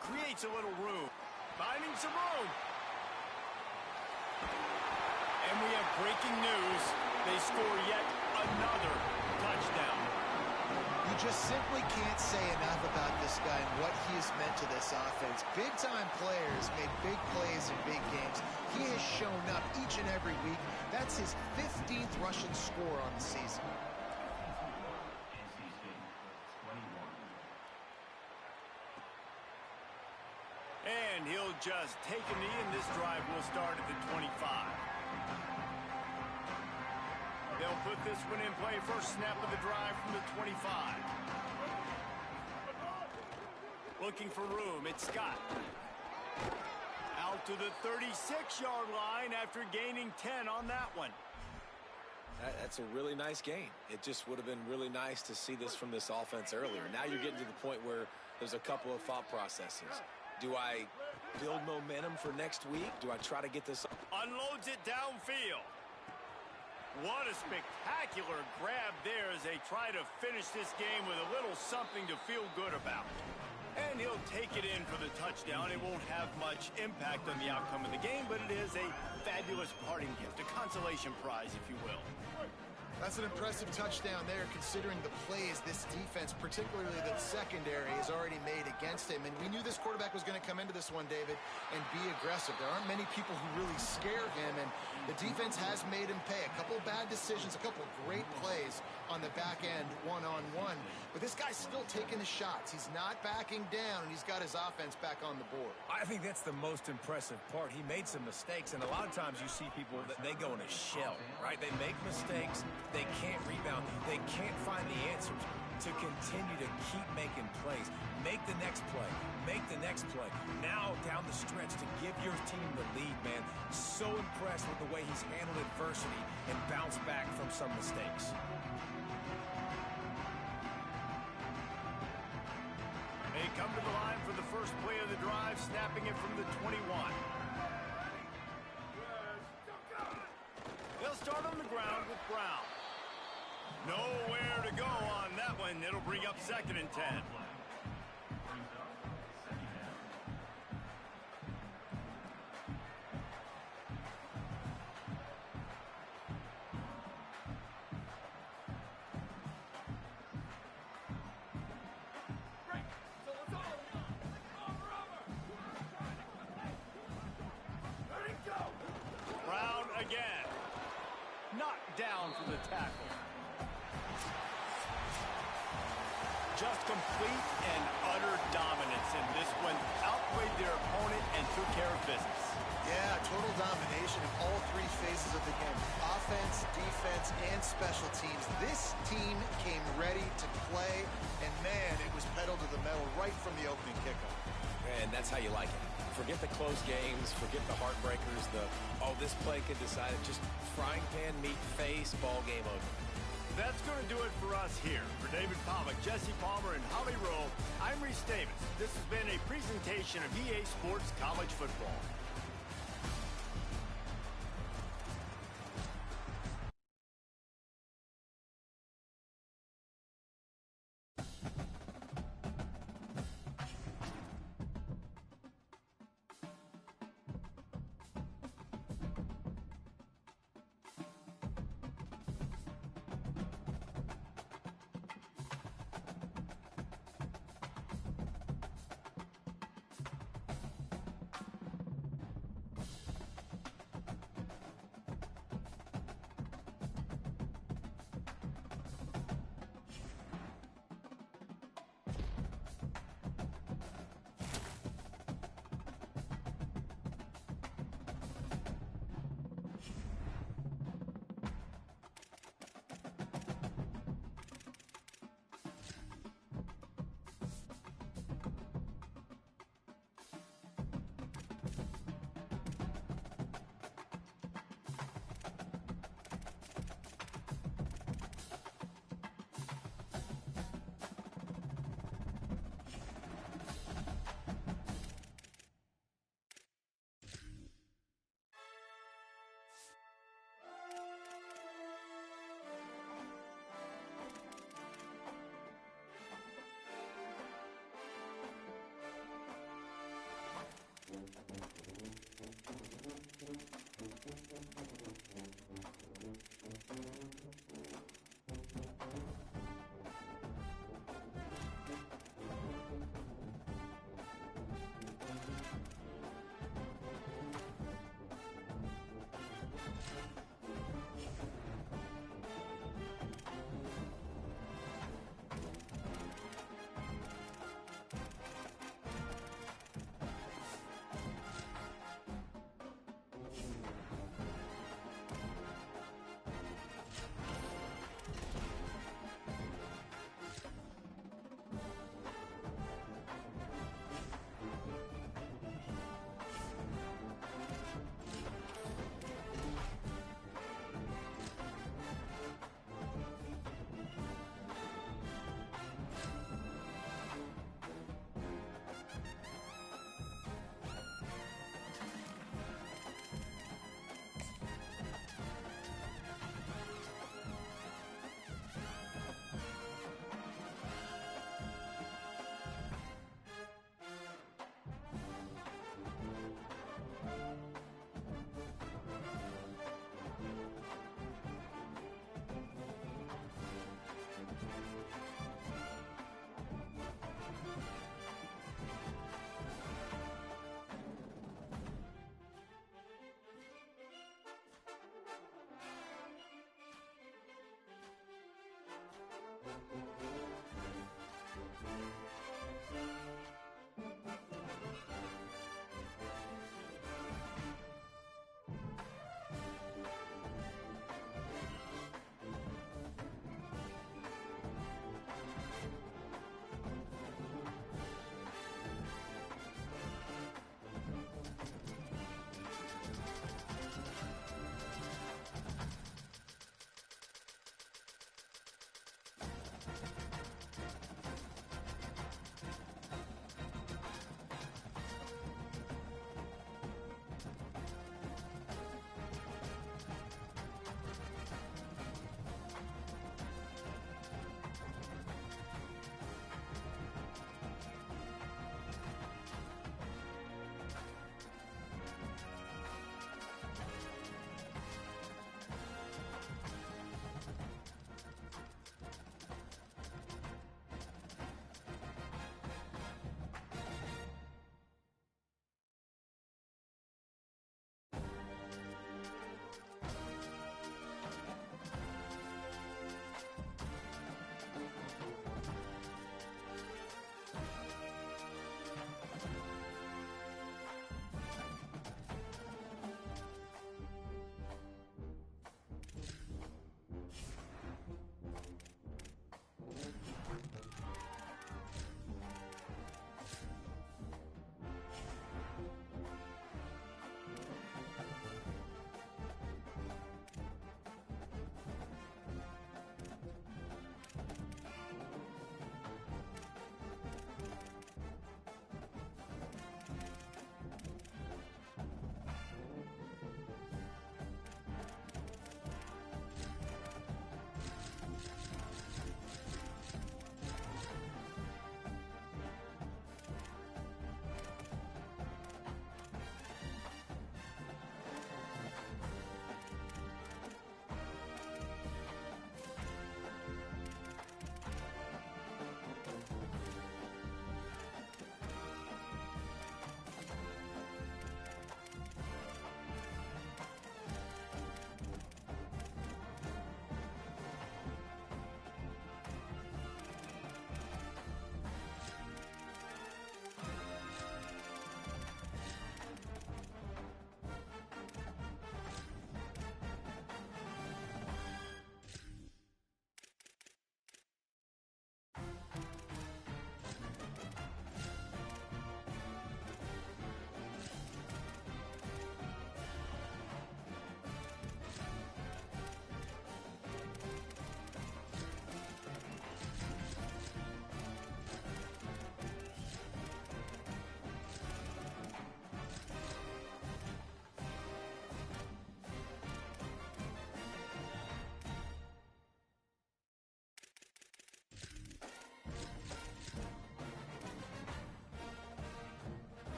Creates a little room. Finding some room. And we have breaking news. They score yet another touchdown.
You just simply can't say enough about this guy and what he has meant to this offense. Big-time players made big plays in big games. He has shown up each and every week. That's his 15th rushing score on the season.
And he'll just take a knee, and this drive will start at the 25. They'll put this one in play. First snap of the drive from the 25. Looking for room. It's Scott. Out to the 36-yard line after gaining 10 on that one.
That's a really nice game. It just would have been really nice to see this from this offense earlier. Now you're getting to the point where there's a couple of thought processes. Do I build momentum for next week? Do I try to get this?
Unloads it downfield. What a spectacular grab there as they try to finish this game with a little something to feel good about. And he'll take it in for the touchdown. It won't have much impact on the outcome of the game, but it is a fabulous parting gift, a consolation prize, if you will.
That's an impressive touchdown there, considering the plays this defense, particularly the secondary, has already made against him. And we knew this quarterback was going to come into this one, David, and be aggressive. There aren't many people who really scare him, and the defense has made him pay. A couple bad decisions, a couple great plays on the back end, one-on-one. But this guy's still taking the shots. He's not backing down, and he's got his offense back on the board.
I think that's the most impressive part. He made some mistakes, and a lot of times you see people that they go in a shell, right? They make mistakes. They can't rebound. They can't find the answers to continue to keep making plays. Make the next play. Make the next play. Now down the stretch to give your team the lead, man. So impressed with the way he's handled adversity and bounced back from some mistakes.
They come to the line for the first play of the drive, snapping it from the 21. They'll start on the ground with Brown. Nowhere to go on that one. It'll bring up second and 10. Brown again. Knocked down for the tackle. Just complete and utter dominance in this one. Outplayed their opponent and took care of business.
Yeah, total domination in all three phases of the game. Offense, defense, and special teams. This team came ready to play, and man, it was pedal to the metal right from the opening kickoff.
And that's how you like it. Forget the close games, forget the heartbreakers, this play could decide it. Just frying pan meat face, ball game over.
That's going to do it for us here. For David Pollack, Jesse Palmer, and Holly Rowe, I'm Reese Davis. This has been a presentation of EA Sports College Football.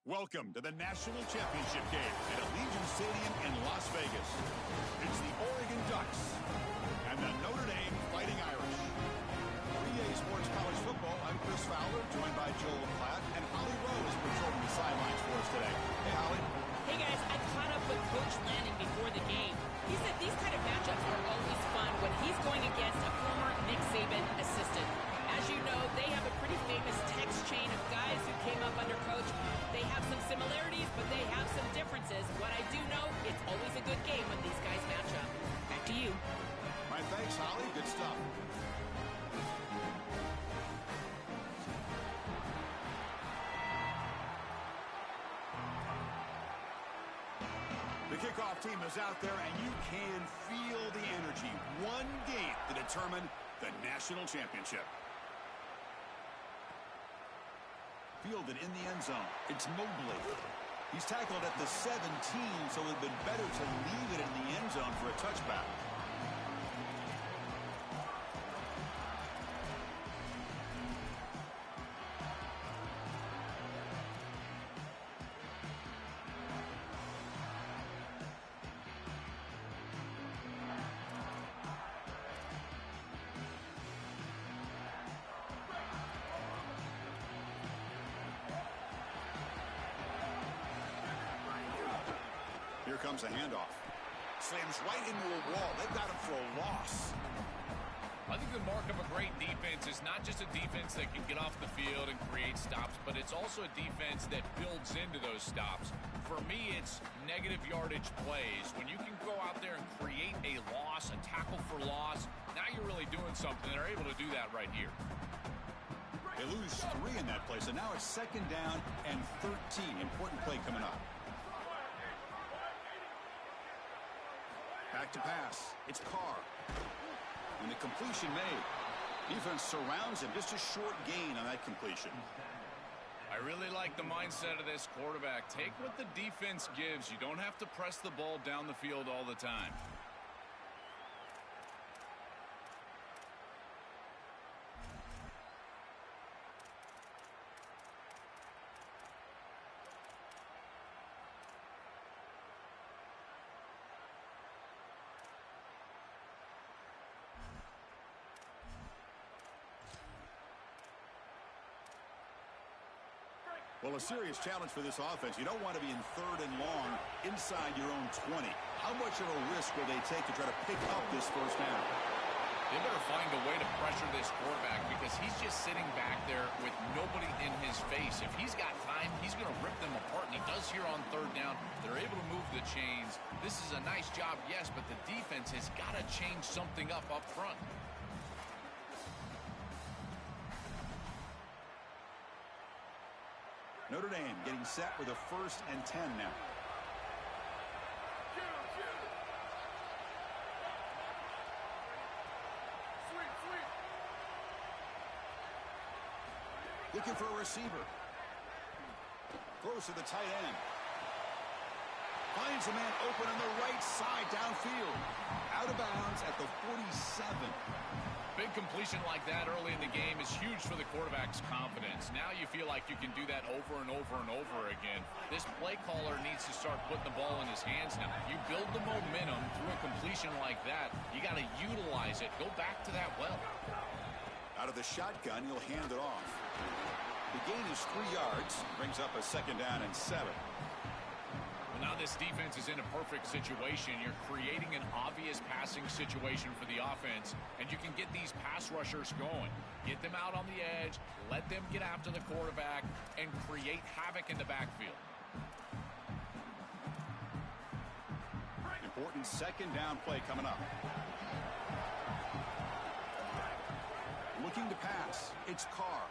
Welcome to the National Championship game at Allegiant Stadium in Las Vegas. It's the Oregon Ducks and the Notre Dame Fighting Irish. For EA Sports College Football, I'm Chris Fowler, joined by Joel Platt and Holly Rose patrolling the sidelines for us today. Hey, Holly.
Hey, guys, I caught up with Coach Lanning before the game. He said these kind of matchups are always fun when he's going against a former Nick Saban assistant. As you know, they have a pretty famous text chain of guys who came up under Coach. They have some similarities, but they have some differences. What I do know, it's always a good game when these guys match up. Back to you.
My thanks, Holly. Good stuff. The kickoff team is out there, and you can feel the energy. One game to determine the national championship. Fielded in the end zone. It's Mobley. He's tackled at the 17, so it would have been better to leave it in the end zone for a touchback. Here comes a handoff. Slams right into a wall. They've got him for a loss.
I think the mark of a great defense is not just a defense that can get off the field and create stops, but it's also a defense that builds into those stops. For me, it's negative yardage plays. When you can go out there and create a loss, a tackle for loss, now you're really doing something. They're able to do that right here.
They lose 3 in that play, so now it's 2nd down and 13. Important play coming up. Back to pass. It's Carr. And the completion made. Defense surrounds him. Just a short gain on that completion.
I really like the mindset of this quarterback. Take what the defense gives. You don't have to press the ball down the field all the time.
Well, a serious challenge for this offense. You don't want to be in 3rd and long inside your own 20. How much of a risk will they take to try to pick up this 1st down?
They better find a way to pressure this quarterback because he's just sitting back there with nobody in his face. If he's got time, he's going to rip them apart, and he does here on 3rd down. They're able to move the chains. This is a nice job, yes, but the defense has got to change something up front.
Notre Dame getting set with a 1st and 10 now. Looking for a receiver. Close to the tight end. Finds a man open on the right side downfield. Out of bounds at the 47.
Big completion like that early in the game is huge for the quarterback's confidence. Now you feel like you can do that over and over and over again. This play caller needs to start putting the ball in his hands now. You build the momentum through a completion like that. You got to utilize it. Go back to that well.
Out of the shotgun, he'll hand it off. The gain is 3 yards. Brings up a 2nd down and 7.
Now this defense is in a perfect situation. You're creating an obvious passing situation for the offense, and you can get these pass rushers going. Get them out on the edge, let them get after the quarterback, and create havoc in the backfield.
Important 2nd down play coming up. Looking to pass. It's Carr.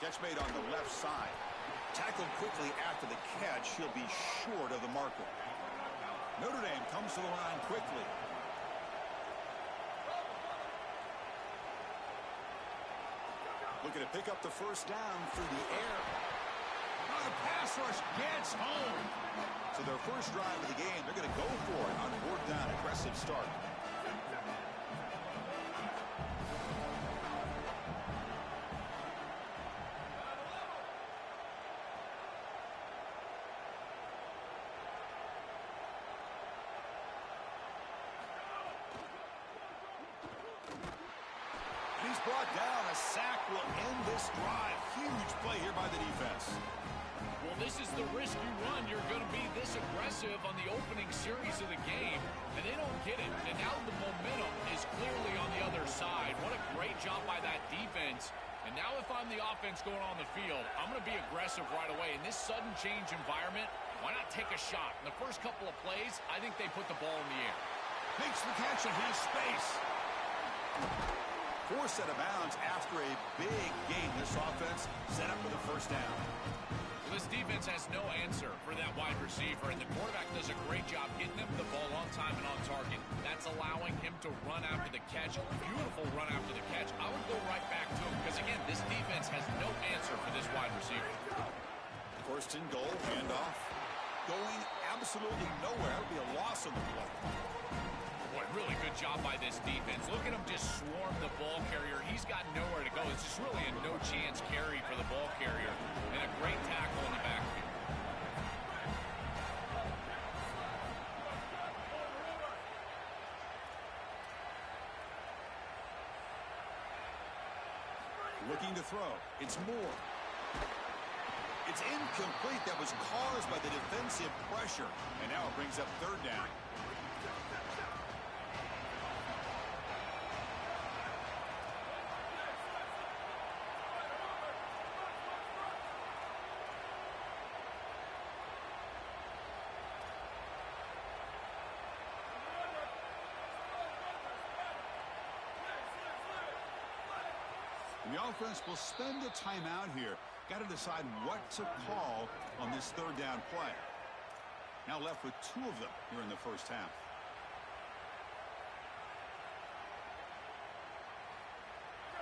Catch made on the left side. Tackled quickly after the catch. He'll be short of the marker. Notre Dame comes to the line quickly. Looking to pick up the 1st down through the air. Oh, the pass rush gets home. So their first drive of the game, they're going to go for it on 4th down. Aggressive start.
brought down. A sack will end this drive. Huge play here by the defense.
Well, this is the risk you run. You're going to be this aggressive on the opening series of the game, and they don't get it. And now the momentum is clearly on the other side. What a great job by that defense. And now if I'm the offense going on the field, I'm going to be aggressive right away. In this sudden change environment, why not take a shot? In the first couple of plays, I think they put the ball in the air.
Makes the catch, and here's space. Forced out of bounds after a big gain. This offense set up for the first down.
Well, this defense has no answer for that wide receiver, and the quarterback does a great job getting him the ball on time and on target. That's allowing him to run after the catch. Beautiful run after the catch. I would go right back to him because, again, this defense has no answer for this wide receiver.
First and goal, handoff. Going absolutely nowhere. It would be a loss on the play.
Boy, really good job by this defense. Look at him just swarm the ball carrier. He's got nowhere to go. It's just really a no-chance carry for the ball carrier. And a great tackle in the backfield.
Looking to throw. It's Moore. It's incomplete. That was caused by the defensive pressure. And now it brings up third down. The offense will spend a timeout here. Got to decide what to call on this third down play. Now left with 2 of them here in the first half.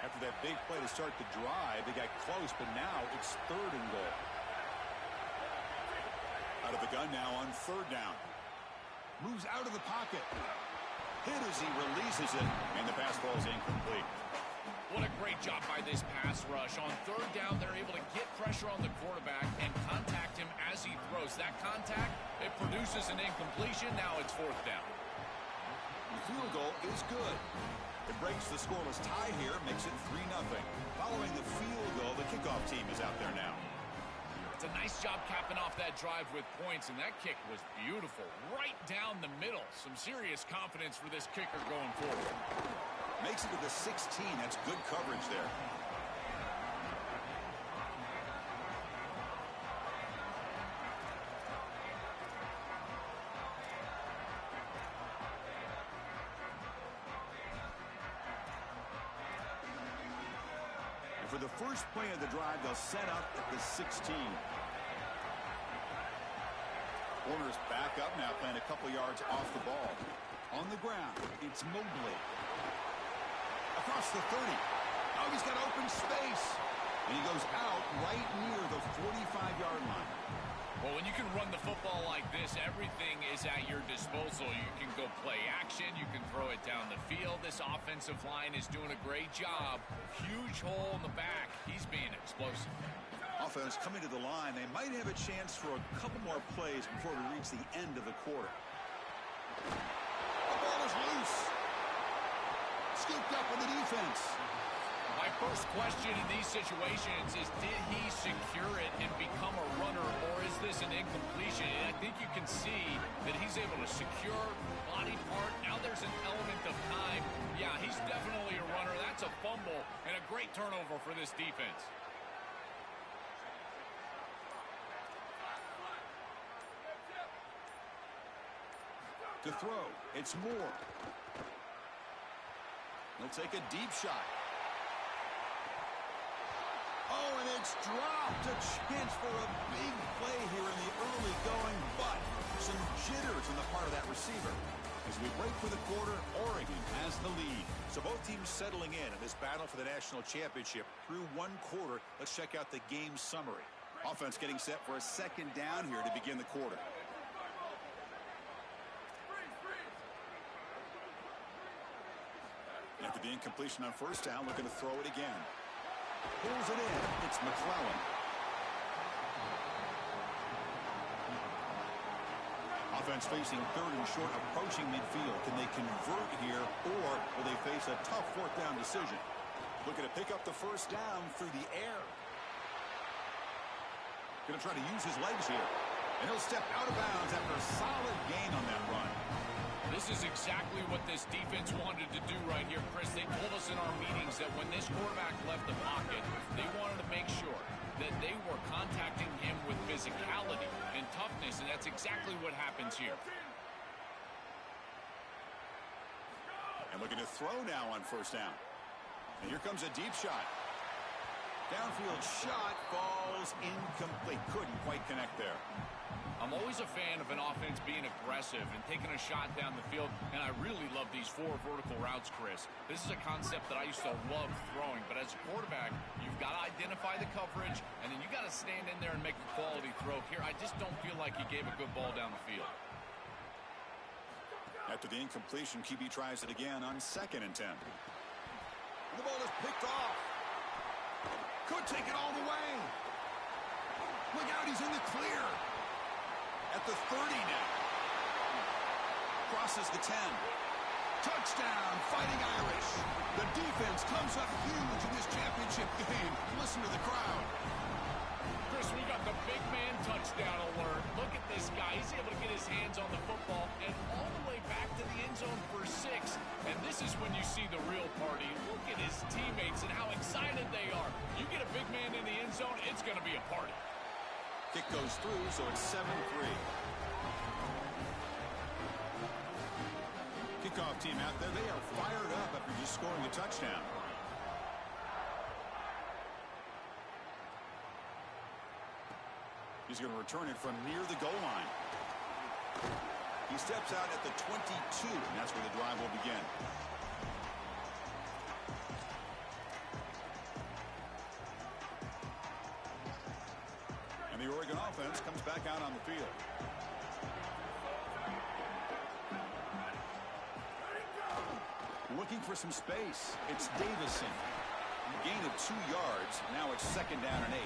After that big play to start the drive, they got close, but now it's third and goal. Out of the gun now on third down. Moves out of the pocket. Hit as he releases it, and the pass ball is incomplete.
What a great job by this pass rush. On third down, they're able to get pressure on the quarterback and contact him as he throws. That contact, it produces an incompletion. Now it's fourth down.
The field goal is good. It breaks the scoreless tie here, makes it 3-0. Following the field goal, the kickoff team is out there now.
It's a nice job capping off that drive with points, and that kick was beautiful. Right down the middle. Some serious confidence for this kicker going forward.
Makes it to the 16. That's good coverage there. And for the first play of the drive, they'll set up at the 16. Warner's back up now, playing a couple yards off the ball. On the ground, it's Mobley. Across the 30. Oh, he's got open space. And he goes out right near the 45-yard line.
Well, when you can run the football like this, everything is at your disposal. You can go play action. You can throw it down the field. This offensive line is doing a great job. Huge hole in the back. He's being explosive.
Offense coming to the line. They might have a chance for a couple more plays before we reach the end of the quarter. The ball is loose. Scooped up on the defense.
My first question in these situations is, did he secure it and become a runner, or is this an incompletion? And I think you can see that he's able to secure body part. Now there's an element of time. Yeah, he's definitely a runner. That's a fumble and a great turnover for this defense.
To throw, it's Moore. He'll take a deep shot. Oh, and it's dropped. A chance for a big play here in the early going, but some jitters on the part of that receiver. As we break for the quarter, Oregon has the lead. So both teams settling in this battle for the national championship through one quarter. Let's check out the game summary. Offense getting set for a second down here to begin the quarter. After the incompletion on first down, looking to throw it again. Pulls it in. It's McClellan. Offense facing third and short, approaching midfield. Can they convert here, or will they face a tough fourth down decision? Looking to pick up the first down through the air. Going to try to use his legs here. And he'll step out of bounds after a solid gain on that run.
This is exactly what this defense wanted to do right here, Chris. They told us in our meetings that when this quarterback left the pocket, they wanted to make sure that they were contacting him with physicality and toughness, and that's exactly what happens here.
And looking to throw now on first down. And here comes a deep shot. Downfield shot falls incomplete. Couldn't quite connect there.
I'm always a fan of an offense being aggressive and taking a shot down the field, and I really love these 4 vertical routes, Chris. This is a concept that I used to love throwing, but as a quarterback, you've got to identify the coverage, and then you got to stand in there and make a quality throw. Here, I just don't feel like he gave a good ball down the field.
After the incompletion, QB tries it again on 2nd and 10. And the ball is picked off. Could take it all the way. Look out, he's in the clear. At the 30 now. Crosses the 10. Touchdown, Fighting Irish. The defense comes up huge in this championship game. Listen to the crowd.
Chris, we got the big man touchdown alert. Look at this guy. He's able to get his hands on the football and all the way back to the end zone for 6. And this is when you see the real party. Look at his teammates and how excited they are. You get a big man in the end zone, it's going to be a party.
Kick goes through, so it's 7-3. Kickoff team out there. They are fired up after just scoring a touchdown. He's going to return it from near the goal line. He steps out at the 22, and that's where the drive will begin. And the Oregon offense comes back out on the field. Looking for some space. It's Davison. Gain of 2 yards. Now it's 2nd down and 8.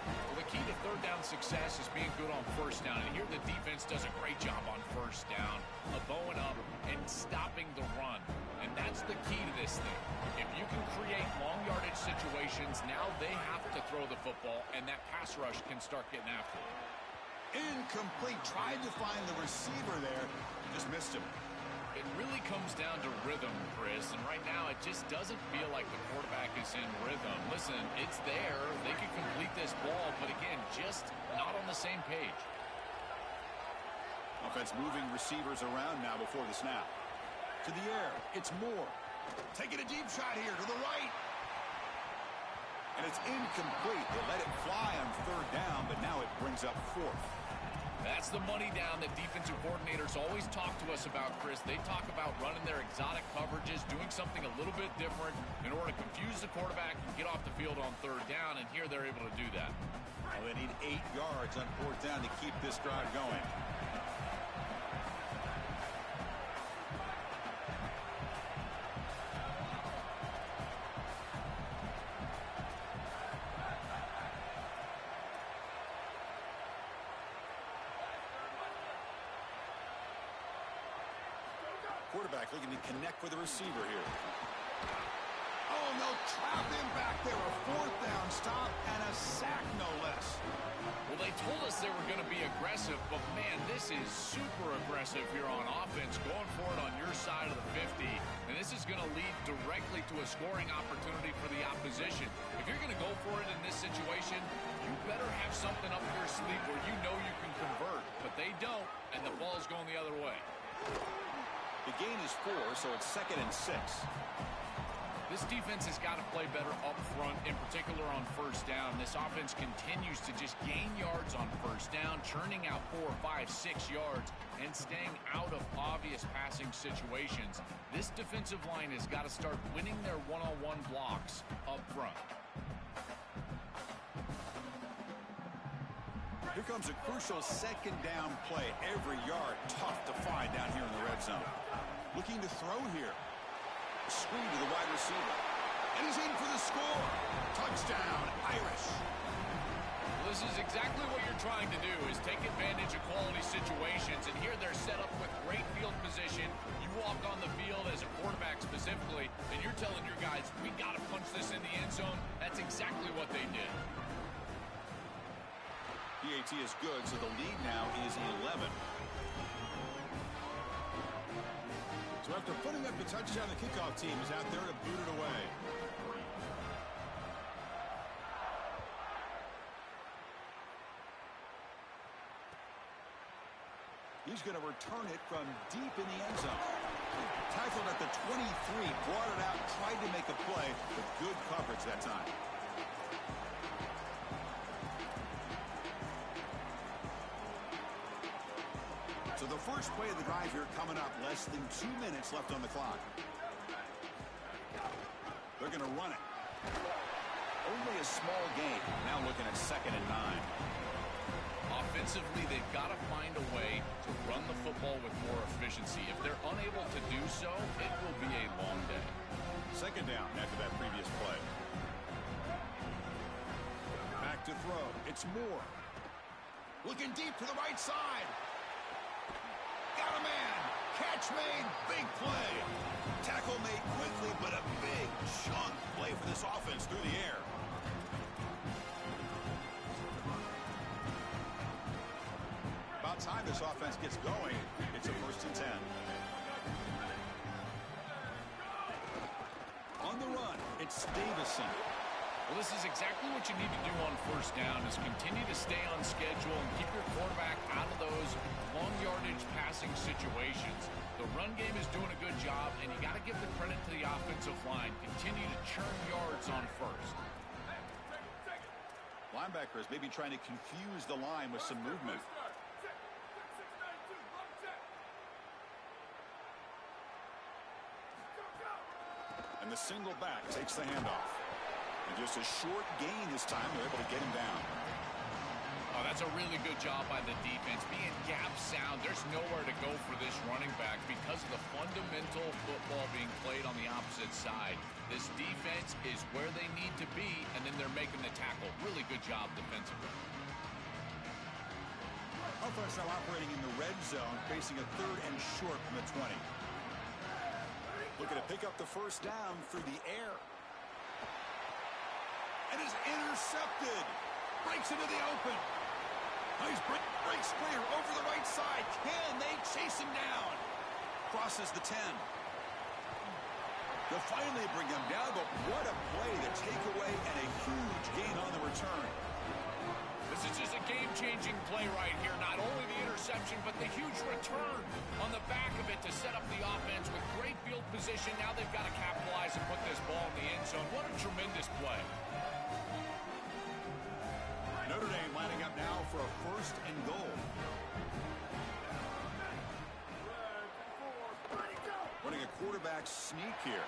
Well, the key to 3rd down success is being good on first down. And here the defense does a great job on first down of bowing up and stopping the run. And that's the key to this thing. If you can create long yardage situations, now they have to throw the football, and that pass rush can start getting after it.
Incomplete. Tried to find the receiver there. Just missed him.
It really comes down to rhythm, Chris, and right now it just doesn't feel like the quarterback is in rhythm. Listen, it's there. They could complete this ball, but again, just not on the same page.
Offense moving receivers around now before the snap. To the air. It's Moore. Taking a deep shot here to the right. And it's incomplete. They let it fly on 3rd down, but now it brings up 4th.
That's the money down that defensive coordinators always talk to us about, Chris. They talk about running their exotic coverages, doing something a little bit different in order to confuse the quarterback and get off the field on 3rd down, and here they're able to do that.
Well, they need 8 yards on 4th down to keep this drive going. Quarterback looking to connect with the receiver here. Oh, no, trap him back there. A 4th down stop and a sack, no less.
Well, they told us they were going to be aggressive, but, man, this is super aggressive here on offense, going for it on your side of the 50, and this is going to lead directly to a scoring opportunity for the opposition. If you're going to go for it in this situation, you better have something up your sleeve where you know you can convert, but they don't, and the ball's going the other way.
The gain is 4, so it's 2nd and 6.
This defense has got to play better up front, in particular on first down. This offense continues to just gain yards on first down, churning out 4, 5, 6 yards, and staying out of obvious passing situations. This defensive line has got to start winning their one-on-one blocks up front.
Here comes a crucial 2nd down play. Every yard tough to find down here in the red zone. Looking to throw here. Screen to the wide receiver. And he's in for the score. Touchdown, Irish.
this is exactly what you're trying to do, is take advantage of quality situations. And here they're set up with great field position. You walk on the field as a quarterback specifically, and you're telling your guys, we got to punch this in the end zone. That's exactly what they did.
PAT is good, so the lead now is 11. So after putting up the touchdown, the kickoff team is out there to boot it away. He's going to return it from deep in the end zone. Tackled at the 23, brought it out, tried to make a play, but good coverage that time. So the first play of the drive here coming up, less than 2 minutes left on the clock. They're going to run it. Only a small gain. Now looking at 2nd and 9.
Offensively, they've got to find a way to run the football with more efficiency. If they're unable to do so, it will be a long day.
2nd down after that previous play. Back to throw. It's Moore. Looking deep to the right side. Got a man. Catch made. Big play. Tackle made quickly, but a big chunk play for this offense through the air. About time this offense gets going. It's a 1st and 10. On the run, it's Davison.
Well, this is exactly what you need to do on 1st down, is continue to stay on schedule and keep your quarterback out of those long yardage passing situations. The run game is doing a good job, and you got to give the credit to the offensive line. Continue to churn yards on 1st.
Linebackers maybe trying to confuse the line with some movement. And the single back takes the handoff. And just a short gain this time. They're able to get him down.
Oh, that's a really good job by the defense. Being gap sound, there's nowhere to go for this running back because of the fundamental football being played on the opposite side. This defense is where they need to be, and then they're making the tackle. Really good job defensively.
Offense now operating in the red zone, facing a 3rd and short from the 20. Looking to pick up the 1st down through the air. And is intercepted. Breaks into the open. Nice breaks clear over the right side. Can they chase him down? Crosses the 10. They'll finally bring him down, but what a play, the takeaway, and a huge gain on the return.
This is just a game-changing play right here. Not only the interception, but the huge return on the back of it to set up the offense with great field position. Now they've got to capitalize and put this ball in the end zone. What a tremendous play.
Notre Dame lining up now for a 1st and goal. Running a quarterback sneak here.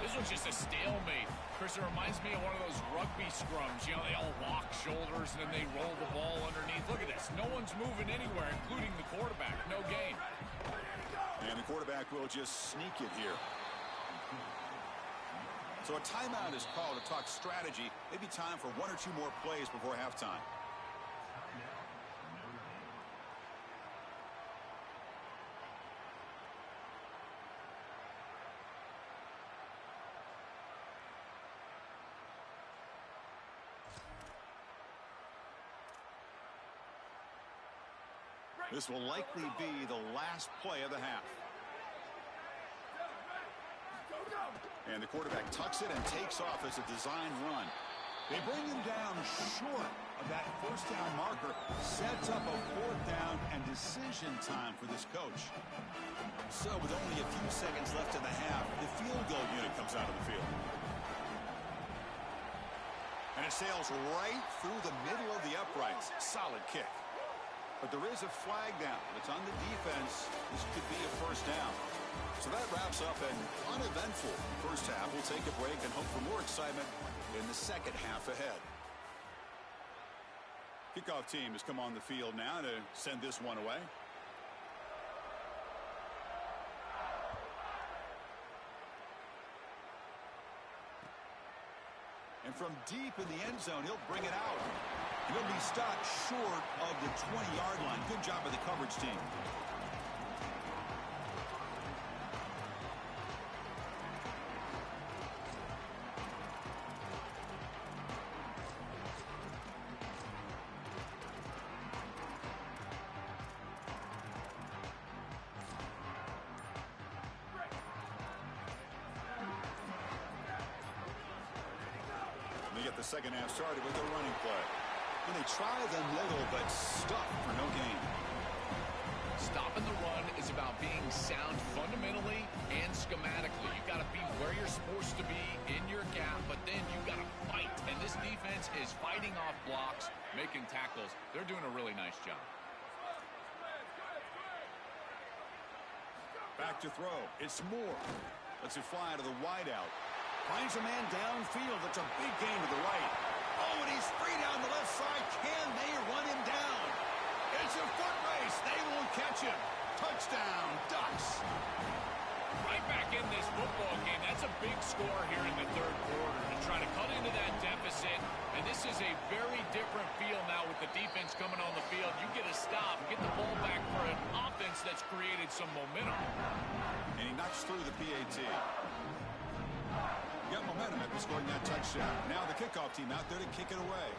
This was just a stalemate. Chris, it reminds me of one of those rugby scrums. You know, they all lock shoulders and then they roll the ball underneath. Look at this. No one's moving anywhere, including the quarterback. No gain.
And the quarterback will just sneak it here. So a timeout is called to talk strategy. Maybe time for 1 or 2 more plays before halftime. This will likely be the last play of the half. And the quarterback tucks it and takes off as a design run. They bring him down short of that 1st down marker. Sets up a 4th down and decision time for this coach. So with only a few seconds left in the half, the field goal unit comes out of the field. And it sails right through the middle of the uprights. Solid kick. But there is a flag down. It's on the defense. This could be a 1st down. So that wraps up an uneventful 1st half. We'll take a break and hope for more excitement in the 2nd half ahead. Kickoff team has come on the field now to send this one away. And from deep in the end zone, he'll bring it out. He'll be stopped short of the 20-yard line. Good job by the coverage team. Get the second half started with a running play. And they try the middle, but stuck for no gain.
Stopping the run is about being sound fundamentally and schematically. You got to be where you're supposed to be in your gap, but then you got to fight. And this defense is fighting off blocks, making tackles. They're doing a really nice job.
Back to throw. It's Moore. Lets it fly to the wideout. Finds a man downfield. That's a big gain to the right. Oh, and he's free down the left side. Can they run him down? It's a foot race. They won't catch him. Touchdown, Ducks.
Right back in this football game. That's a big score here in the third quarter to try to cut into that deficit. And this is a very different feel now with the defense coming on the field. You get a stop, get the ball back for an offense that's created some momentum.
And he knocks through the PAT. Got momentum after scoring that touchdown. Now the kickoff team out there to kick it away.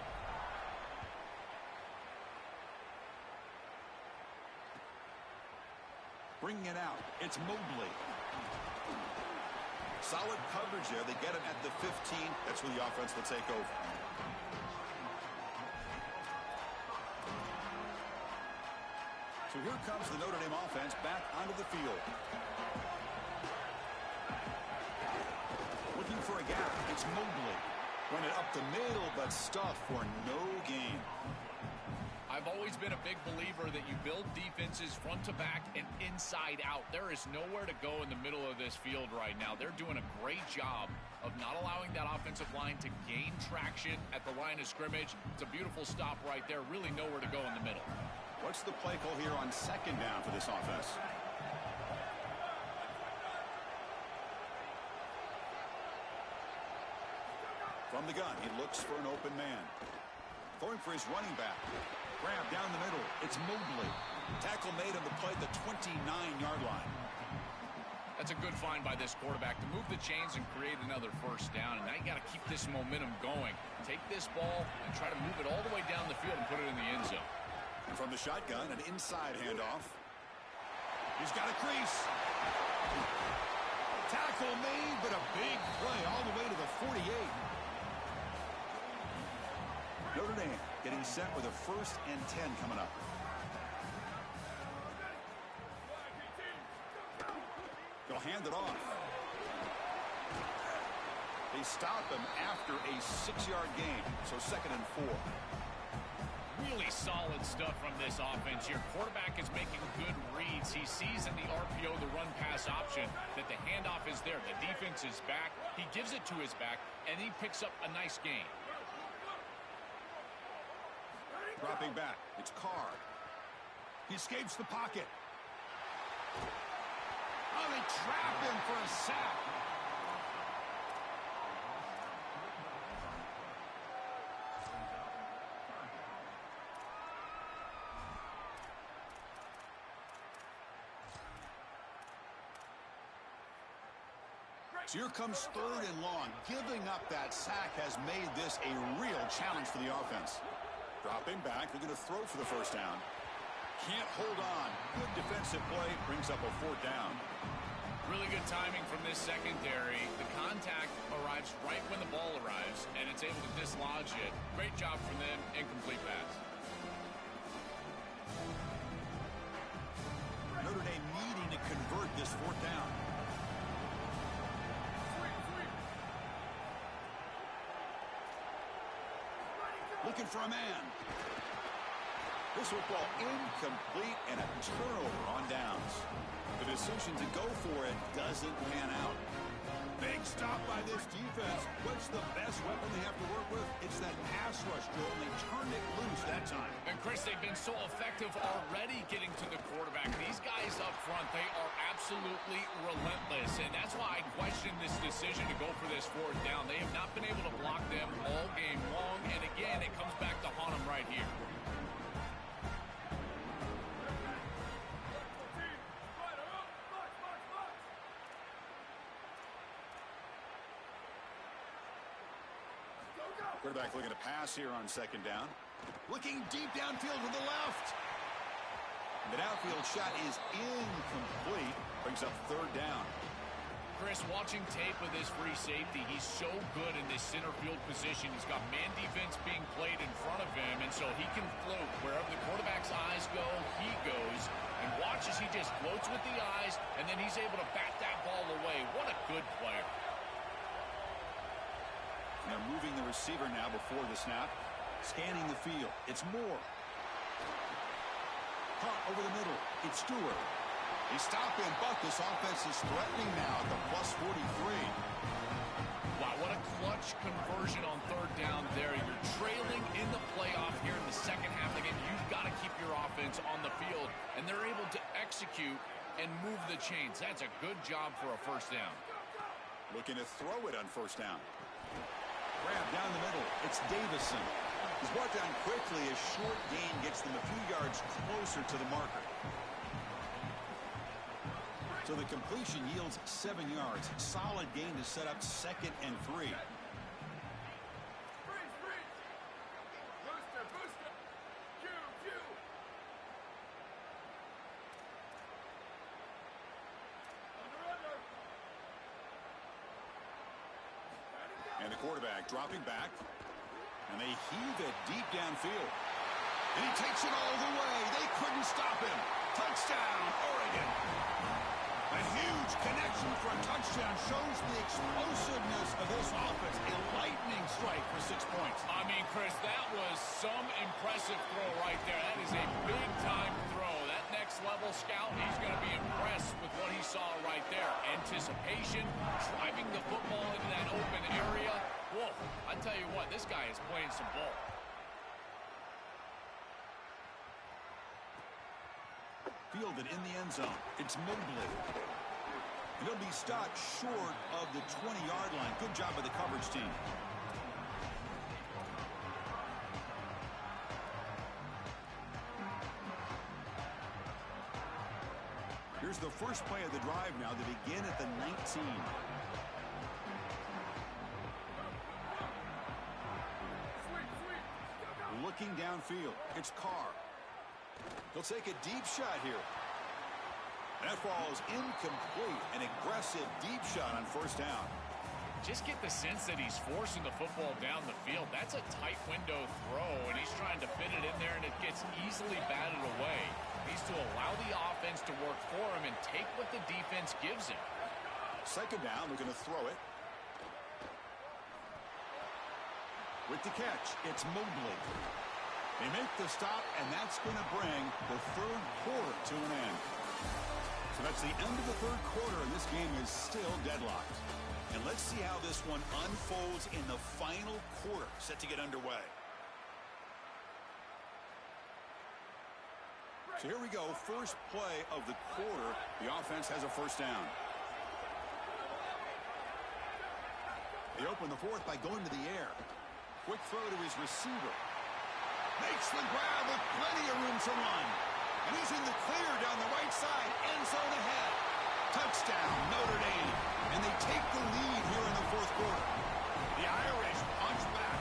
Bringing it out. It's Mobley. Solid coverage there. They get him at the 15. That's where the offense will take over. So here comes the Notre Dame offense back onto the field. Looking for a gap. It's Mobley. Run it up the middle, but stuffed for no gain.
I've always been a big believer that you build defenses front to back and inside out. There is nowhere to go in the middle of this field right now. They're doing a great job of not allowing that offensive line to gain traction at the line of scrimmage. It's a beautiful stop right there. Really nowhere to go in the middle.
What's the play call here on second down for this offense? From the gun, he looks for an open man. Throwing for his running back. Grab down the middle. It's Mobley. Tackle made on the play at the 29-yard line.
That's a good find by this quarterback to move the chains and create another first down. And now you got to keep this momentum going. Take this ball and try to move it all the way down the field and put it in the end zone.
And from the shotgun, an inside handoff. He's got a crease. Tackle made, but a big play all the way to the 48. Notre Dame getting set with a 1st and 10 coming up. They'll hand it off. They stop him after a 6-yard gain, so 2nd and 4.
Really solid stuff from this offense here. Quarterback is making good reads. He sees in the RPO, the run-pass option, that the handoff is there. The defense is back. He gives it to his back, and he picks up a nice gain.
Dropping back. It's Carr. He escapes the pocket. Oh, they trap him for a sack. So here comes 3rd and long. Giving up that sack has made this a real challenge for the offense. Dropping back, they're going to throw for the first down. Can't hold on. Good defensive play, brings up a 4th down.
Really good timing from this secondary. The contact arrives right when the ball arrives, and it's able to dislodge it. Great job from them, incomplete pass.
Notre Dame needing to convert this 4th down. Looking for a man. This football incomplete and a turnover on downs. The decision to go for it doesn't pan out. Big stop by this defense. What's the best weapon they have to work with? It's that pass rush, Joel, and they turned it loose that time.
And, Chris, they've been so effective already getting to the quarterback. These guys up front, they are absolutely relentless, and that's why I question this decision to go for this 4th down. They have not been able to block them all game long, and again, it comes back to haunt them right here.
Quarterback looking to pass here on second down. Looking deep downfield to the left. The downfield shot is incomplete. Brings up third down.
Chris, watching tape of this free safety, he's so good in this center field position. He's got man defense being played in front of him, and so he can float. Wherever the quarterback's eyes go, he goes. And watch as he just floats with the eyes, and then he's able to bat that ball away. What a good player.
They're moving the receiver now before the snap. Scanning the field. It's Moore. Caught over the middle. It's Stewart. He stopped in, but this offense is threatening now at the +43.
Wow, what a clutch conversion on third down there. You're trailing in the playoff here in the second half of the game. You've got to keep your offense on the field, and they're able to execute and move the chains. That's a good job for a first down.
Looking to throw it on first down. Grab down the middle. It's Davison. He's brought down quickly. A short gain gets them a few yards closer to the marker. So the completion yields 7 yards. Solid gain to set up 2nd and 3. And the quarterback dropping back. And they heave it deep downfield. And he takes it all the way. They couldn't stop him. Touchdown, Oregon. A huge connection for a touchdown shows the explosiveness of this offense. A lightning strike for 6 points.
I mean, Chris, that was some impressive throw right there. That is a big-time throw. That next-level scout, he's going to be impressed with what he saw right there. Anticipation, driving the football into that open area. Whoa, I tell you what, this guy is playing some ball.
Fielded in the end zone. It's Mobley. And he'll be stopped short of the 20-yard line. Good job by the coverage team. Here's the first play of the drive now. They begin at the 19. Looking downfield. It's Carr. He'll take a deep shot here. That falls incomplete. An aggressive deep shot on first down.
Just get the sense that he's forcing the football down the field. That's a tight window throw, and he's trying to fit it in there, and it gets easily batted away. He needs to allow the offense to work for him and take what the defense gives him.
Second down, they're going to throw it. With the catch, it's Mobley. They make the stop, and that's going to bring the third quarter to an end. So that's the end of the third quarter, and this game is still deadlocked. And let's see how this one unfolds in the final quarter, set to get underway. So here we go, first play of the quarter. The offense has a first down. They open the fourth by going to the air. Quick throw to his receiver. Makes the grab with plenty of room to run. And he's in the clear down the right side. End zone ahead. Touchdown, Notre Dame. And they take the lead here in the fourth quarter. The Irish punch back.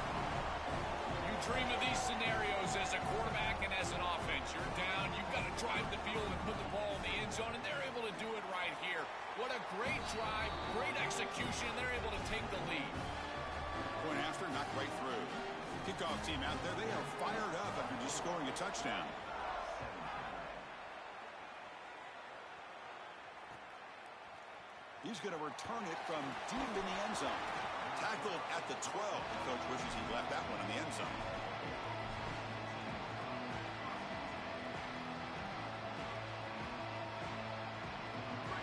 You dream of these scenarios as a quarterback and as an offense. You're down. You've got to drive the field and put the ball in the end zone. And they're able to do it right here. What a great drive, great execution. And they're able to take the lead.
Point after, knocked right through. Kickoff team out there, they are fired up after just scoring a touchdown. He's going to return it from deep in the end zone. Tackled at the 12. Coach wishes he left that one in the end zone.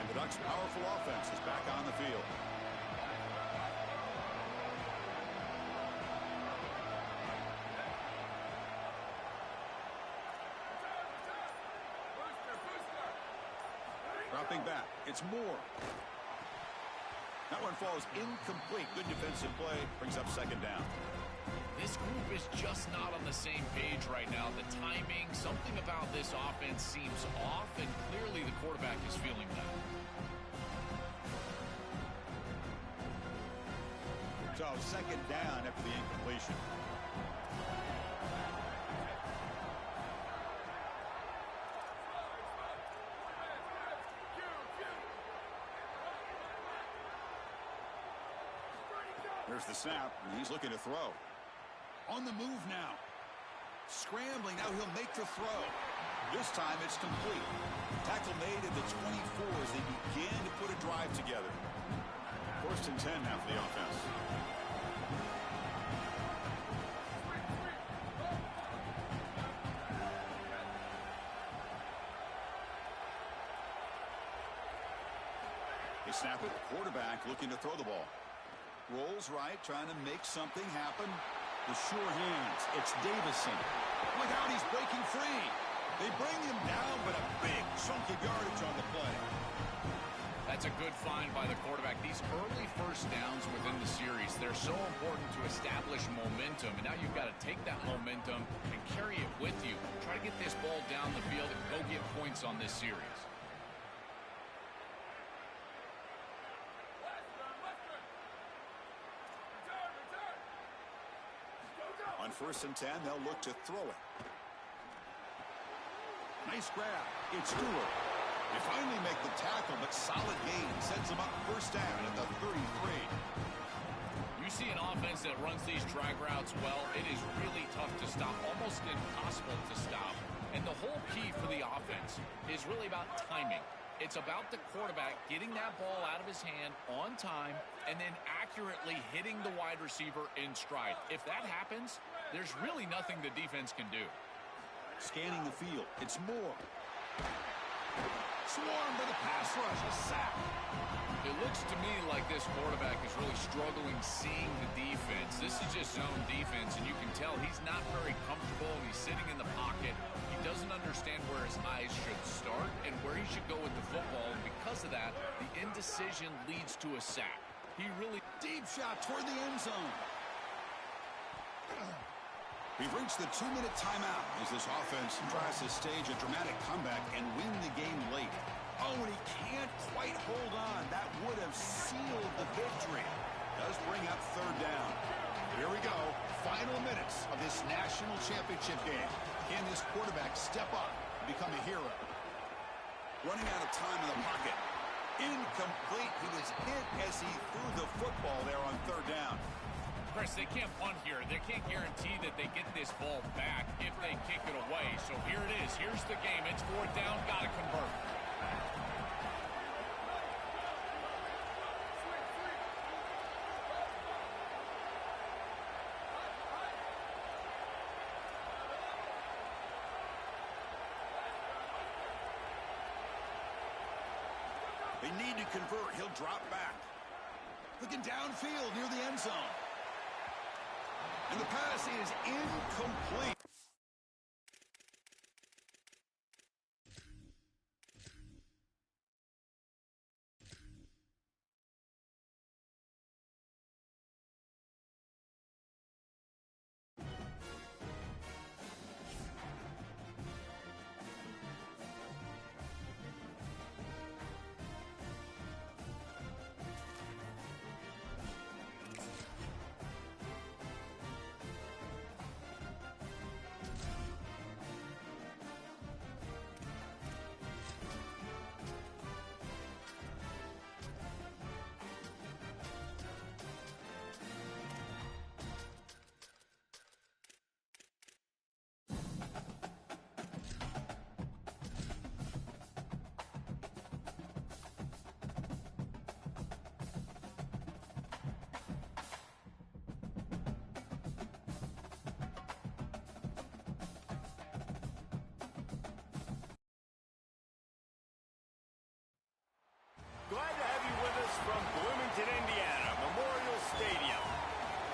And the Ducks' powerful offense is back on the field. Dropping back, it's Moore. That one falls incomplete. Good defensive play, brings up second down.
This group is just not on the same page right now. The timing, something about this offense seems off, and clearly the quarterback is feeling that.
So second down after the incompletion. There's the snap, and he's looking to throw. On the move now. Scrambling, now he'll make the throw. This time it's complete. Tackle made at the 24 as they begin to put a drive together. 1st and 10 now for the offense. They snap it. Quarterback looking to throw the ball. Rolls right, trying to make something happen. The sure hands. It's Davison. Look out, he's breaking free. They bring him down, but a big chunk of yardage on the play.
That's a good find by the quarterback. These early first downs within the series, they're so important to establish momentum. And now you've got to take that momentum and carry it with you. Try to get this ball down the field and go get points on this series.
On 1st and 10, they'll look to throw it. Nice grab. It's Stewart. They finally make the tackle, but solid gain sets them up 1st down at the 33.
You see an offense that runs these drag routes well, it is really tough to stop, almost impossible to stop. And the whole key for the offense is really about timing. It's about the quarterback getting that ball out of his hand on time and then accurately hitting the wide receiver in stride. If that happens, there's really nothing the defense can do.
Scanning the field. It's Moore. Swarmed by the pass rush. A sack.
It looks to me like this quarterback is really struggling seeing the defense. This is just zone defense, and you can tell he's not very comfortable. He's sitting in the pocket. He doesn't understand where his eyes should start and where he should go with the football. And because of that, the indecision leads to a sack. He really...
Deep shot toward the end zone. We've reached the 2-minute timeout as this offense tries to stage a dramatic comeback and win the game late. Oh, and he can't quite hold on. That would have sealed the victory. Does bring up 3rd down. Here we go. Final minutes of this national championship game. Can this quarterback step up and become a hero? Running out of time in the pocket. Incomplete. He was hit as he threw the football there on 3rd down.
Chris, they can't punt here. They can't guarantee that they get this ball back if they kick it away. So here it is. Here's the game. It's 4th down. Got to convert.
They need to convert. He'll drop back. Looking downfield near the end zone. And the pass is incomplete.
Glad to have you with us from Bloomington, Indiana, Memorial Stadium.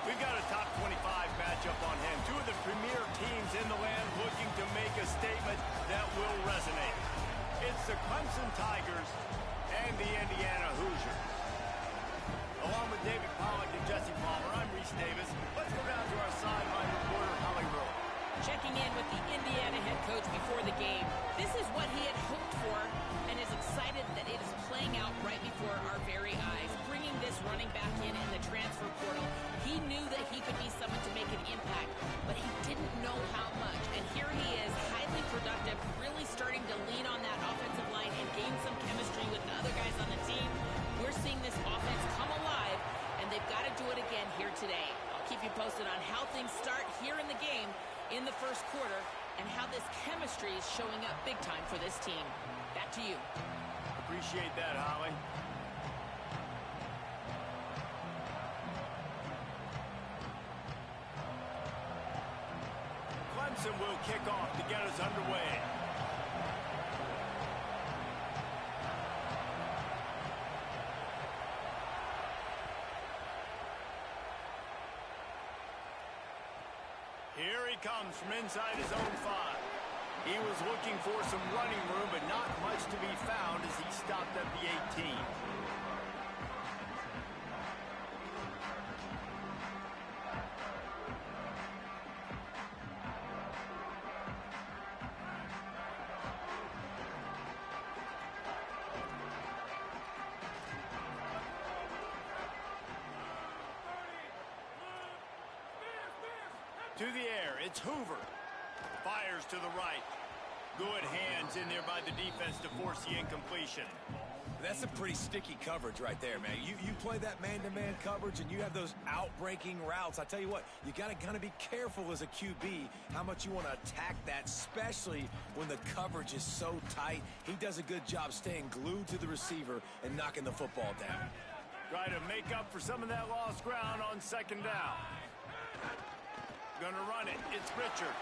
We've got a top 25 matchup on hand. Two of the premier teams in the land looking to make a statement that will resonate. It's the Clemson Tigers and the Indiana Hoosiers. Along with David Pollack and Jesse Palmer, I'm Reese Davis. Let's go down to our sideline reporter, Holly Rowe.
Checking in with the Indiana head coach before the game. This is what he had hoped for and is excited that it is playing out right before our very eyes. Bringing this running back in the transfer portal, he knew that he could be someone to make an impact, but he didn't know how much. And here he is, highly productive, really starting to lean on that offensive line and gain some chemistry with the other guys on the team. We're seeing this offense come alive, and they've got to do it again here today. I'll keep you posted on how things start here in the game in the first quarter and how this chemistry is showing up big time for this team. Back to you.
Appreciate that, Holly. Clemson will kick off to get us underway. Here he comes from inside his own 5. He was looking for some running room, but not much to be found as he stopped at the 18. To the air, it's Hoover. Fires to the right. Good hands in there by the defense to force the incompletion.
That's a pretty sticky coverage right there, man. You play that man-to-man coverage and you have those out-breaking routes. I tell you what, you got to kind of be careful as a QB how much you want to attack that, especially when the coverage is so tight. He does a good job staying glued to the receiver and knocking the football down.
Try to make up for some of that lost ground on second down. Gonna run it. It's Richard.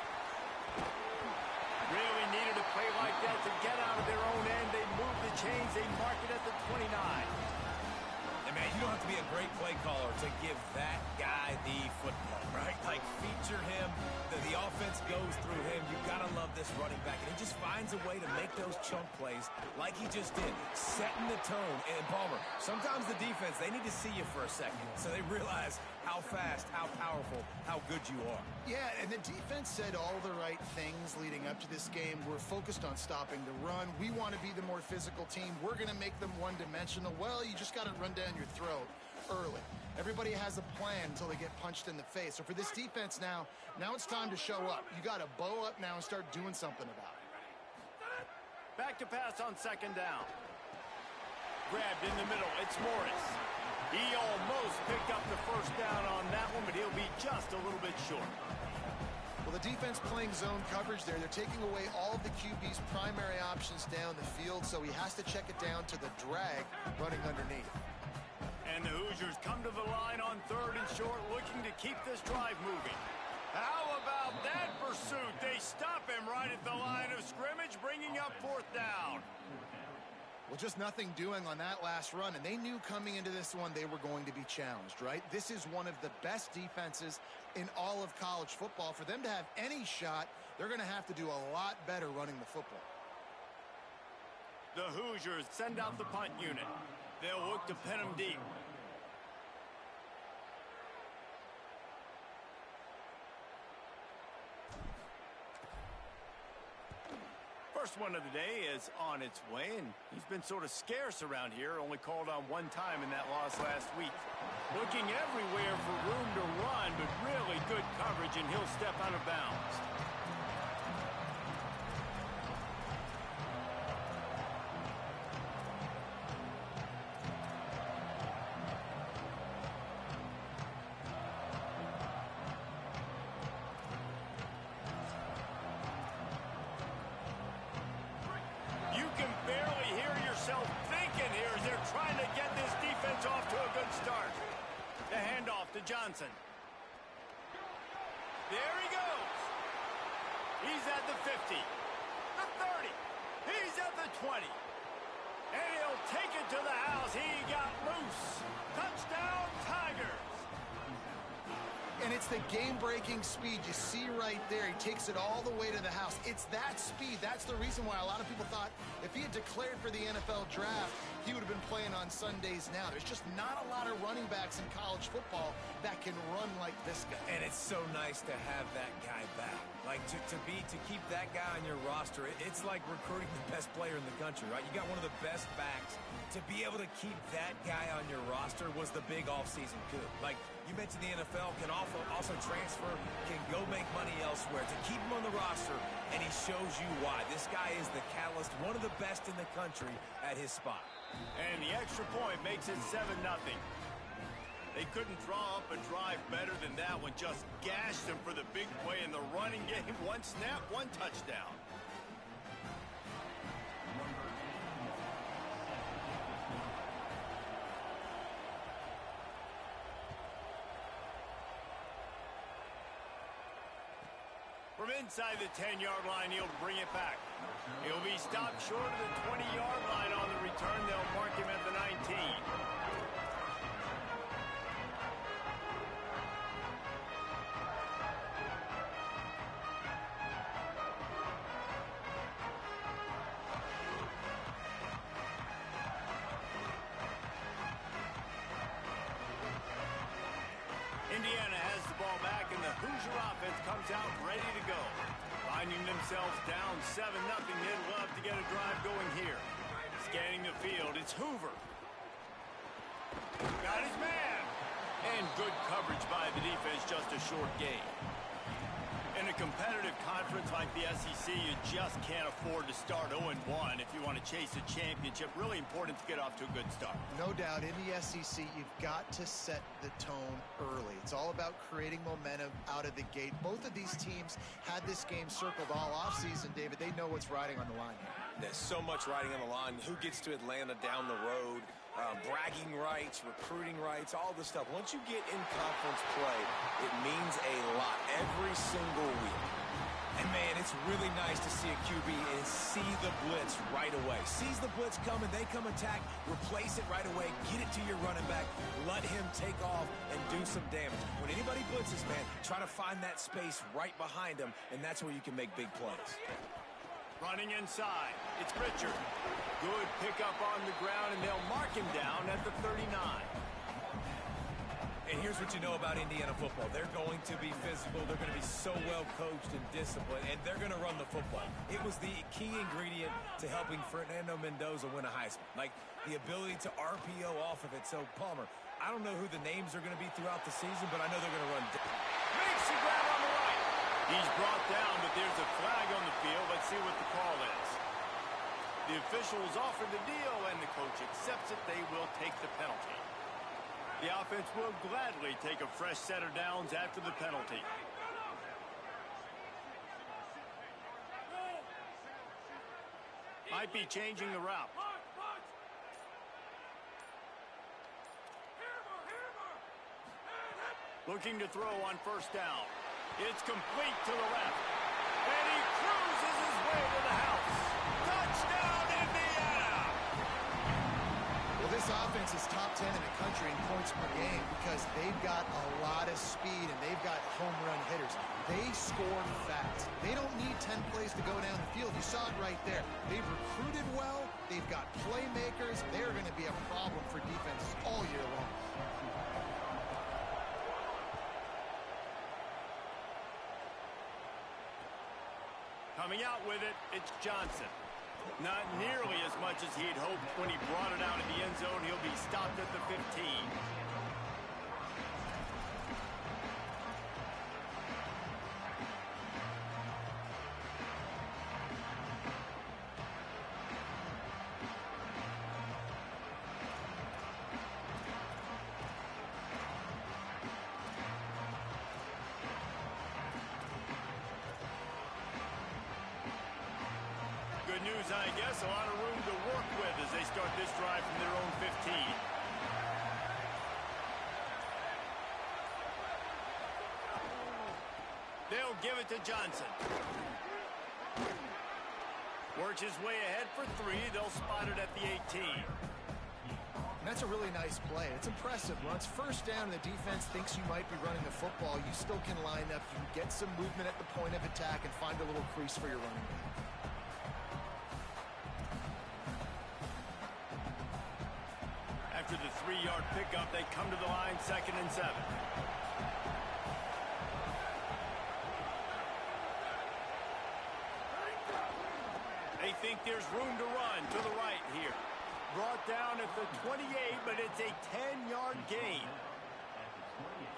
Really needed a play like that to get out of their own end. They move the chains. They mark it at the 29.
And, man, you don't have to be a great play caller to give that guy the football, right? Like, feature him. The offense goes through him. You've got to love this running back. And he just finds a way to make those chunk plays like he just did, setting the tone. And, Palmer, sometimes the defense, they need to see you for a second so they realize how fast, how powerful, how good you are.
Yeah, and the defense said all the right things leading up to this game. We're focused on stopping the run. We want to be the more physical team. We're going to make them one-dimensional. Well, you just got to run down your throat early. Everybody has a plan until they get punched in the face. So for this defense now it's time to show up. You got to bow up now and start doing something about it.
Back to pass on second down. Grabbed in the middle. It's Morris. He almost picked up the first down on that one, but he'll be just a little bit short.
Well, the defense playing zone coverage there. They're taking away all of the QB's primary options down the field, so he has to check it down to the drag running underneath.
And the Hoosiers come to the line on third and short, looking to keep this drive moving. How about that pursuit? They stop him right at the line of scrimmage, bringing up fourth down.
Well, just nothing doing on that last run, and they knew coming into this one they were going to be challenged, right? This is one of the best defenses in all of college football. For them to have any shot, they're going to have to do a lot better running the football.
The Hoosiers send out the punt unit. They'll look to pin them deep. First one of the day is on its way, and he's been sort of scarce around here, only called on one time in that loss last week. Looking everywhere for room to run, but really good coverage, and he'll step out of bounds. Johnson. There he goes. He's at the 50, the 30. He's at the 20. And he'll take it to the house. He got loose. Touchdown, Tigers.
And it's the game-breaking speed. You see right there, he takes it all the way to the house. It's that speed. That's the reason why a lot of people thought if he had declared for the NFL draft, he would have been playing on Sundays now. There's just not a lot of running backs in college football that can run like this guy.
And it's so nice to have that guy back. Like, to keep that guy on your roster, it's like recruiting the best player in the country, right? You got one of the best backs. To be able to keep that guy on your roster was the big offseason coup. Like, you mentioned the NFL can also transfer, can go make money elsewhere. To keep him on the roster, and he shows you why. This guy is the catalyst, one of the best in the country at his spot.
And the extra point makes it 7-0. They couldn't draw up a drive better than that one. Just gashed them for the big play in the running game. One snap, one touchdown. From inside the 10-yard line, he'll bring it back. He'll be stopped short of the 20-yard line on the return. They'll mark him at the 19. Indiana has the ball back, and the Hoosier offense comes out ready to go. Finding themselves down 7-0, they'd love to get a drive going here. Scanning the field, it's Hoover. Got his man. And good coverage by the defense, just a short gain. In a competitive conference like the SEC, you just can't afford to start 0-1 if you want to chase a championship. Really important to get off to a good start.
No doubt, in the SEC, you've got to set the tone early. It's all about creating momentum out of the gate. Both of these teams had this game circled all offseason, David. They know what's riding on the line here.
There's so much riding on the line. Who gets to Atlanta down the road? Bragging rights, recruiting rights, all this stuff. Once you get in conference play, it means a lot every single week. And, man, it's really nice to see a QB and see the blitz right away. Sees the blitz coming, they come attack, replace it right away, get it to your running back, let him take off and do some damage. When anybody blitzes, man, try to find that space right behind them, and that's where you can make big plays.
Running inside, it's Pritchard. Good pickup on the ground, and they'll mark him down at the 39.
And here's what you know about Indiana football. They're going to be physical. They're going to be so well coached and disciplined, and they're going to run the football. It was the key ingredient to helping Fernando Mendoza win a Heisman, like the ability to RPO off of it. So, Palmer, I don't know who the names are going to be throughout the season, but I know they're going to run.
Makes the grab on the right. He's brought down, but there's a flag on the field. Let's see what the call is. The officials offered the deal, and the coach accepts it. They will take the penalty. The offense will gladly take a fresh set of downs after the penalty. Might be changing the route. Looking to throw on first down. It's complete to the left. And he cruises his way to the house. Touchdown, Indiana!
Well, this offense is top 10 in the country in points per game because they've got a lot of speed and they've got home run hitters. They score fast. They don't need 10 plays to go down the field. You saw it right there. They've recruited well. They've got playmakers. They're going to be a problem for defenses all year long.
Coming out with it, it's Johnson. Not nearly as much as he'd hoped when he brought it out of the end zone. He'll be stopped at the 15. Good news, I guess. A lot of room to work with as they start this drive from their own 15. They'll give it to Johnson. Works his way ahead for 3. They'll spot it at the 18.
And that's a really nice play. It's impressive. Once first down and the defense thinks you might be running the football, you still can line up. You can get some movement at the point of attack and find a little crease for your running back.
After the 3-yard pickup, they come to the line, 2nd and 7. They think there's room to run to the right here. Brought down at the 28, but it's a 10-yard gain.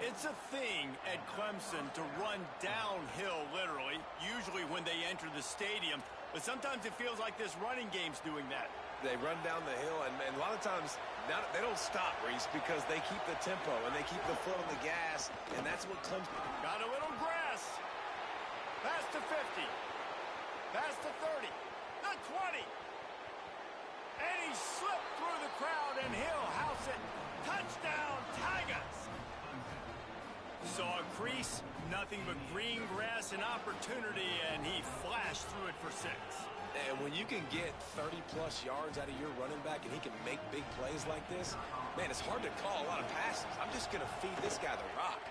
It's a thing at Clemson to run downhill, literally, usually when they enter the stadium. But sometimes it feels like this running game's doing that.
They run down the hill, and a lot of times they don't stop, Reese, because they keep the tempo and they keep the foot on the gas, and that's what Clemson...
Got a little grass. Pass to 50. Pass to 30. The 20. And he slipped through the crowd, and he'll house it. Touchdown, Tigers. Saw a crease, nothing but green grass and opportunity, and he flashed through it for 6.
And when you can get 30-plus yards out of your running back and he can make big plays like this, man, it's hard to call a lot of passes. I'm just going to feed this guy the rock.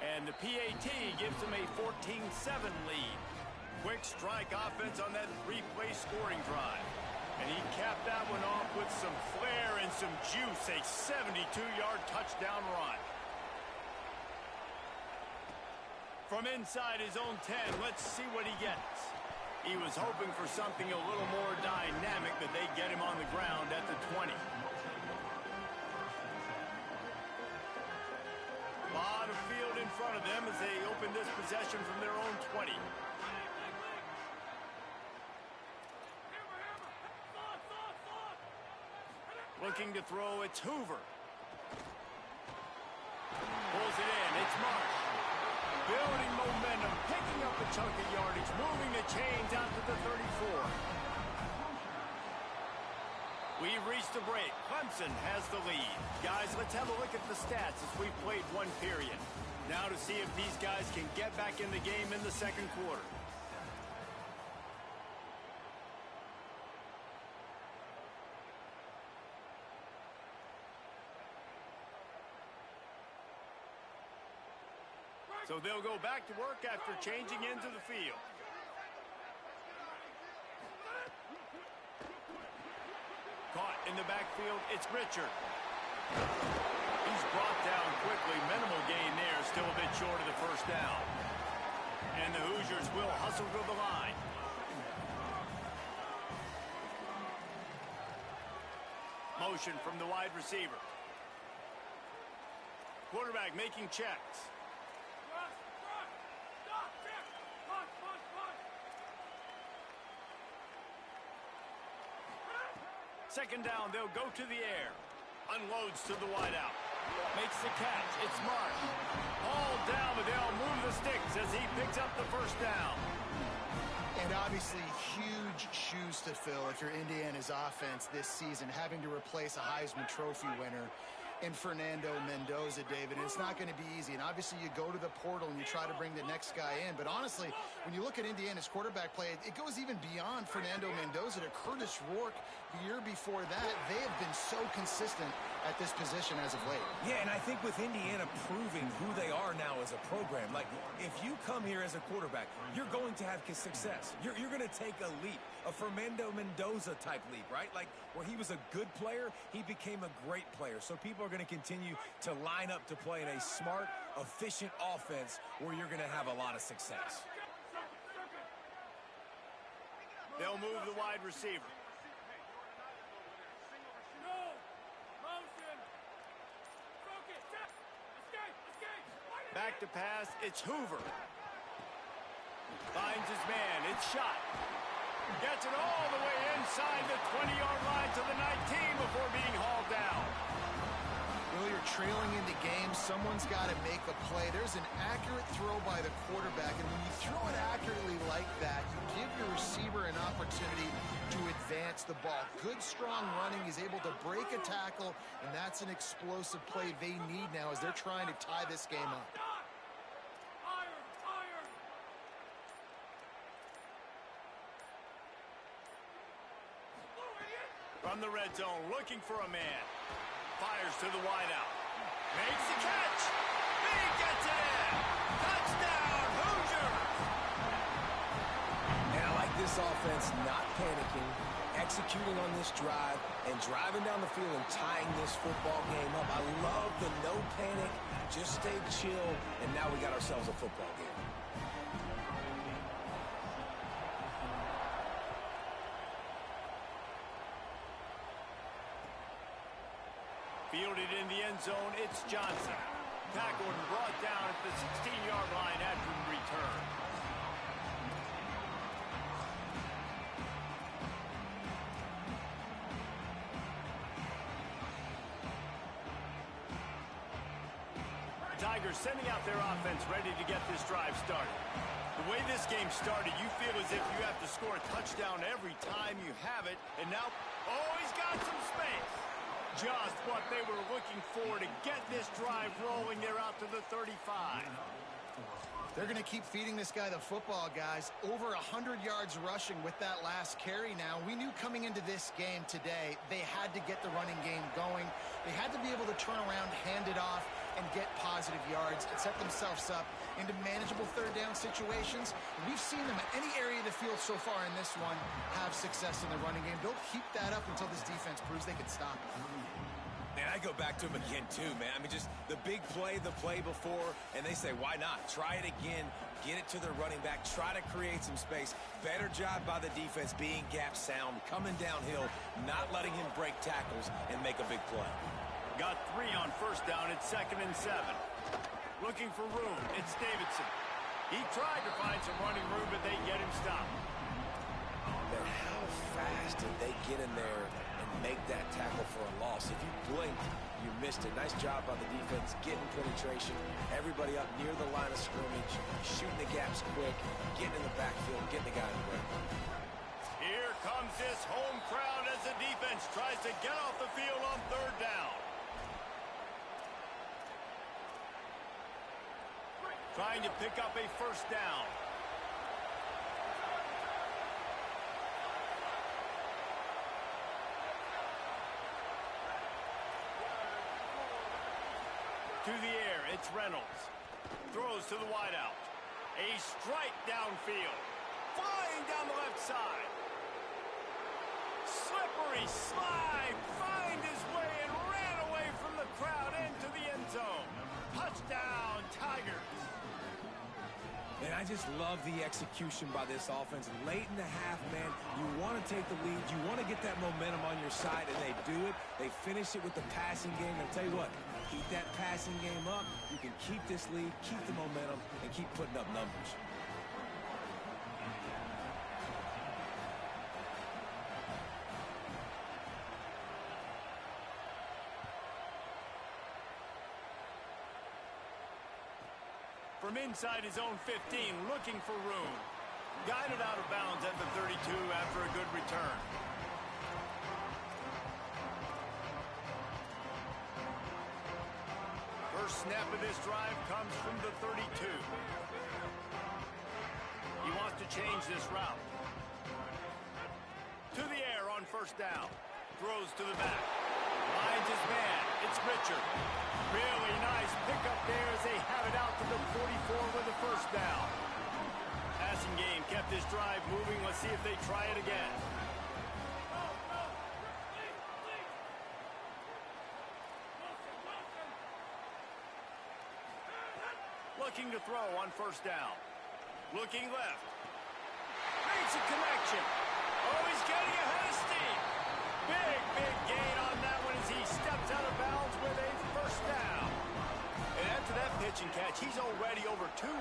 And the PAT gives him a 14-7 lead. Quick strike offense on that 3-play scoring drive. And he capped that one off with some flair and some juice, a 72-yard touchdown run. From inside his own 10, let's see what he gets. He was hoping for something a little more dynamic, but they get him on the ground at the 20. A lot of field in front of them as they open this possession from their own 20. Looking to throw, it's Hoover. Pulls it in, it's Marsh. Building momentum, picking up a chunk of yardage, moving the chains out to the 34. We've reached the break. Clemson has the lead. Guys, let's have a look at the stats as we've played one period. Now to see if these guys can get back in the game in the second quarter. So they'll go back to work after changing into the field. Caught in the backfield, it's Richard. He's brought down quickly. Minimal gain there, still a bit short of the first down. And the Hoosiers will hustle to the line. Motion from the wide receiver. Quarterback making checks. Second down, they'll go to the air. Unloads to the wideout. Makes the catch. It's Marsh. All down, but they'll move the sticks as he picks up the first down.
And obviously, huge shoes to fill if you're Indiana's offense this season, having to replace a Heisman Trophy winner in Fernando Mendoza, David. And it's not going to be easy. And obviously, you go to the portal and you try to bring the next guy in. But honestly, when you look at Indiana's quarterback play, it goes even beyond Fernando Mendoza to Curtis Rourke the year before that. They have been so consistent at this position as of late.
Yeah, and I think with Indiana proving who they are now as a program, like if you come here as a quarterback, you're going to have success. You're going to take a leap, a Fernando Mendoza type leap, right? Like where he was a good player, he became a great player. So people are going to continue to line up to play in a smart, efficient offense where you're going to have a lot of success.
They'll move the wide receiver. Back to pass, it's Hoover. Finds his man, it's shot. Gets it all the way inside the 20-yard line to the 19 before being hauled down.
Well, you're trailing in the game. Someone's got to make a play. There's an accurate throw by the quarterback, and when you throw it accurately like that, you give your receiver an opportunity to advance the ball. Good, strong running. He's able to break a tackle, and that's an explosive play they need now as they're trying to tie this game up. From the red zone, looking for a man.
fires to the wideout. Makes the catch. He gets it in. Touchdown, Hoosiers.
And I like this offense not panicking, executing on this drive, and driving down the field and tying this football game up. I love the no panic, just stay chill, and now we got ourselves a football game.
Fielded in the end zone, it's Johnson. Tackled and brought down at the 16-yard line after the return. Tigers sending out their offense ready to get this drive started. The way this game started, you feel as if you have to score a touchdown every time you have it. And now, oh, he's got some space. Just what they were looking for to get this drive rolling. They're out to the 35.
They're going to keep feeding this guy the football, guys. Over 100 yards rushing with that last carry now. We knew coming into this game today, they had to get the running game going. They had to be able to turn around, hand it off, and get positive yards and set themselves up into manageable third down situations. We've seen them at any area of the field so far in this one have success in the running game. They'll keep that up until this defense proves they can stop it.
Man, I go back to him again, too, man. I mean, just the big play, the play before, and they say, why not? Try it again, get it to their running back, try to create some space. Better job by the defense being gap sound, coming downhill, not letting him break tackles and make a big play.
Got 3 on first down. It's 2nd and 7. Looking for room. It's Davidson. He tried to find some running room, but they get him stopped.
Man, how fast did they get in there and make that tackle for a loss? If you blinked, you missed it. Nice job by the defense, getting penetration. Everybody up near the line of scrimmage, shooting the gaps quick, getting in the backfield, getting the guy in the way.
Here comes this home crowd as the defense tries to get off the field on 3rd down. Trying to pick up a first down. To the air, it's Reynolds. Throws to the wideout. A strike downfield. Flying down the left side. Slippery slide. Find his way and ran away from the crowd into the end zone. Touchdown, Tigers.
And I just love the execution by this offense. Late in the half, man, you want to take the lead. You want to get that momentum on your side, and they do it. They finish it with the passing game. And I'll tell you what, keep that passing game up. You can keep this lead, keep the momentum, and keep putting up numbers.
From inside his own 15, looking for room. Guided out of bounds at the 32 after a good return. First snap of this drive comes from the 32. He wants to change this route. To the air on first down. Throws to the back. Finds his man. It's Richard. Really nice pickup there as they have it out to the 44 with the first down. Passing game kept this drive moving. Let's see if they try it again. Looking to throw on first down. Looking left. Makes a connection. Oh, he's getting ahead of steam. Big gain on that one as he steps out of bounds with a first down. And after that pitch and catch, he's already over 200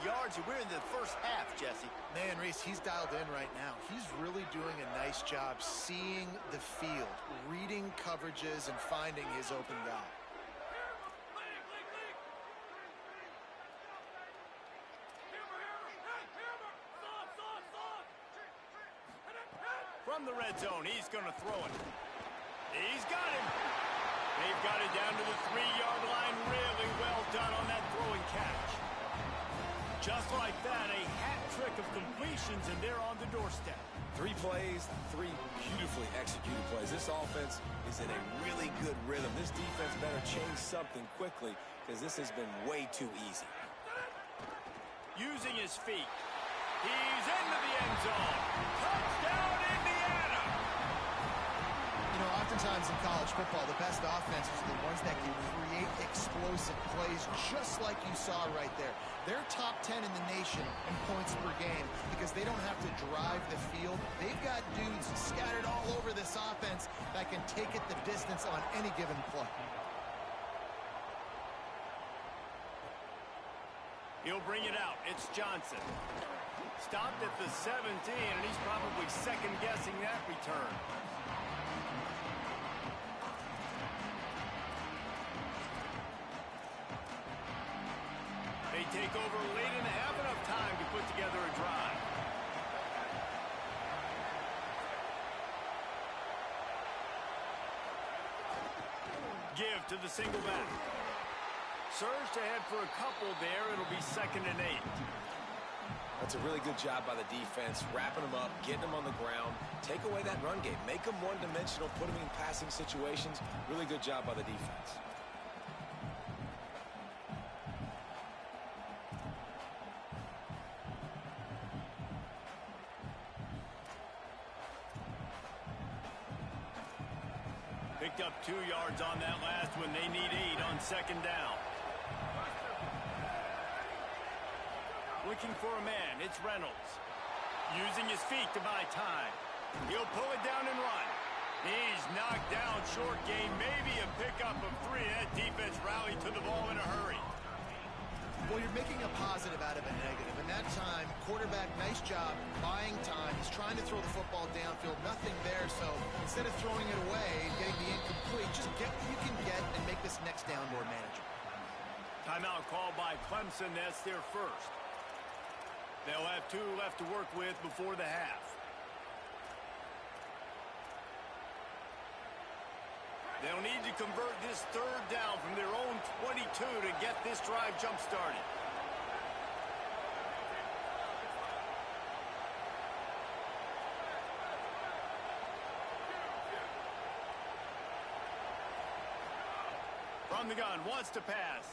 yards. And we're in the first half, Jesse.
Man, Reese, he's dialed in right now. He's really doing a nice job seeing the field, reading coverages, and finding his open guy.
From the red zone, he's going to throw it. He's got him. They've got it down to the 3-yard line. Really well done on that throw and catch. Just like that, a hat trick of completions, and they're on the doorstep.
3 plays, 3 beautifully executed plays. This offense is in a really good rhythm. This defense better change something quickly because this has been way too easy.
Using his feet. He's into the end zone. Touchdown, Indiana!
You know, oftentimes in college football, the best offenses are the ones that can create explosive plays just like you saw right there. They're top 10 in the nation in points per game because they don't have to drive the field. They've got dudes scattered all over this offense that can take it the distance on any given play.
He'll bring it out. It's Johnson. Stopped at the 17, and he's probably second-guessing that return. They take over late in the half, enough time to put together a drive. Give to the single back. Surged ahead for a couple there. It'll be 2nd and 8.
That's a really good job by the defense, wrapping them up, getting them on the ground, take away that run game, make them one-dimensional, put them in passing situations. Really good job by the defense.
Picked up 2 yards on that last one. They need 8 on 2nd down. Looking for a man. It's Reynolds. Using his feet to buy time. He'll pull it down and run. He's knocked down short gain. Maybe a pickup of 3. That defense rallied to the ball in a hurry.
Well, you're making a positive out of a negative. And that time, quarterback, nice job buying time. He's trying to throw the football downfield. Nothing there. So instead of throwing it away and getting the incomplete, just get what you can get and make this next down more manageable.
Timeout called by Clemson. That's their first. They'll have 2 left to work with before the half. They'll need to convert this 3rd down from their own 22 to get this drive jump-started. From the gun, wants to pass.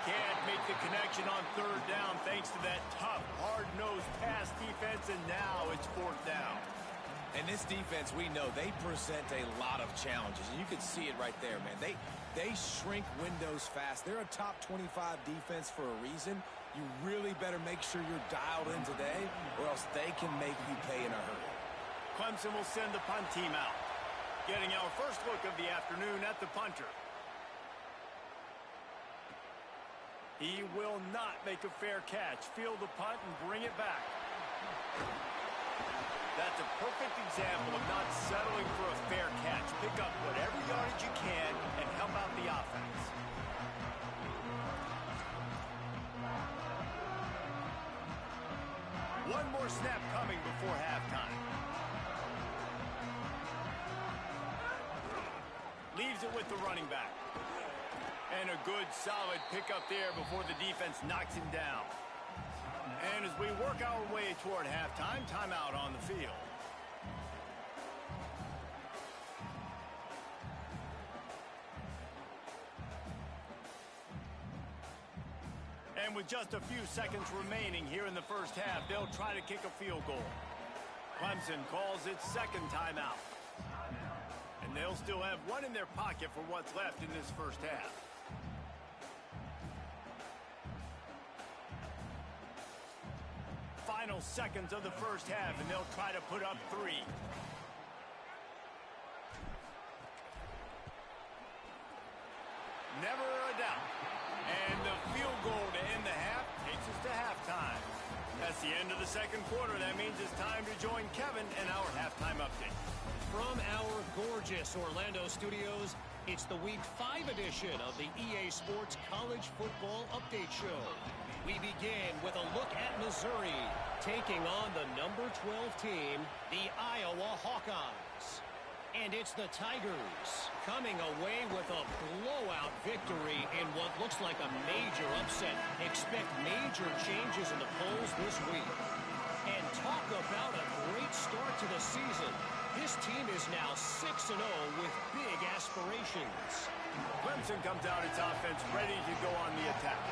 Can't make the connection on 3rd down thanks to that tough, hard-nosed pass defense, and now it's 4th down.
And this defense, we know, they present a lot of challenges. And you can see it right there, man. They shrink windows fast. They're a top 25 defense for a reason. You really better make sure you're dialed in today, or else they can make you pay in a hurry.
Clemson will send the punt team out. Getting our first look of the afternoon at the punter. He will not make a fair catch. Field the punt and bring it back. That's a perfect example of not settling for a fair catch. Pick up whatever yardage you can and help out the offense. One more snap coming before halftime. Leaves it with the running back. And a good, solid pickup there before the defense knocks him down. And as we work our way toward halftime, timeout on the field. And with just a few seconds remaining here in the first half, they'll try to kick a field goal. Clemson calls its 2nd timeout. And they'll still have 1 in their pocket for what's left in this first half. Final seconds of the first half, and they'll try to put up 3. Never a doubt. And the field goal to end the half takes us to halftime. That's the end of the 2nd quarter. That means it's time to join Kevin and our halftime update.
From our gorgeous Orlando studios, it's the Week 5 edition of the EA Sports College Football Update Show. We begin with a look at Missouri, taking on the number 12 team, the Iowa Hawkeyes. And it's the Tigers coming away with a blowout victory in what looks like a major upset. Expect major changes in the polls this week. And talk about a great start to the season. This team is now 6-0 with big aspirations.
Clemson comes out its offense ready to go on the attack.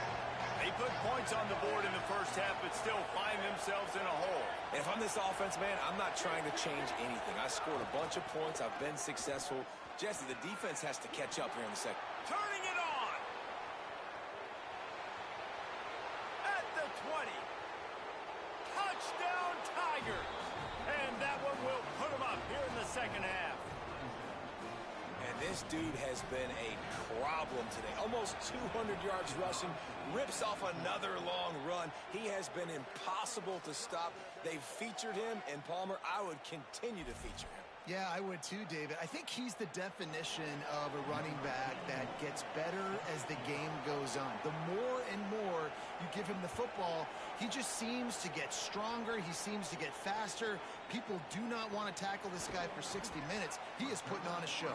They put points on the board in the first half, but still find themselves in a hole.
If I'm this offense, man, I'm not trying to change anything. I scored a bunch of points. I've been successful. Jesse, the defense has to catch up here in the second.
Turning it on. At the 20. Touchdown, Tigers. And that one will put them up here in the second half.
And this dude has been a problem today. Almost 200 yards rushing, rips off another long run. He has been impossible to stop. They've featured him, and Palmer, I would continue to feature him.
Yeah, I would too, David. I think he's the definition of a running back that gets better as the game goes on. The more and more you give him the football, he just seems to get stronger. He seems to get faster. People do not want to tackle this guy for 60 minutes. He is putting on a show.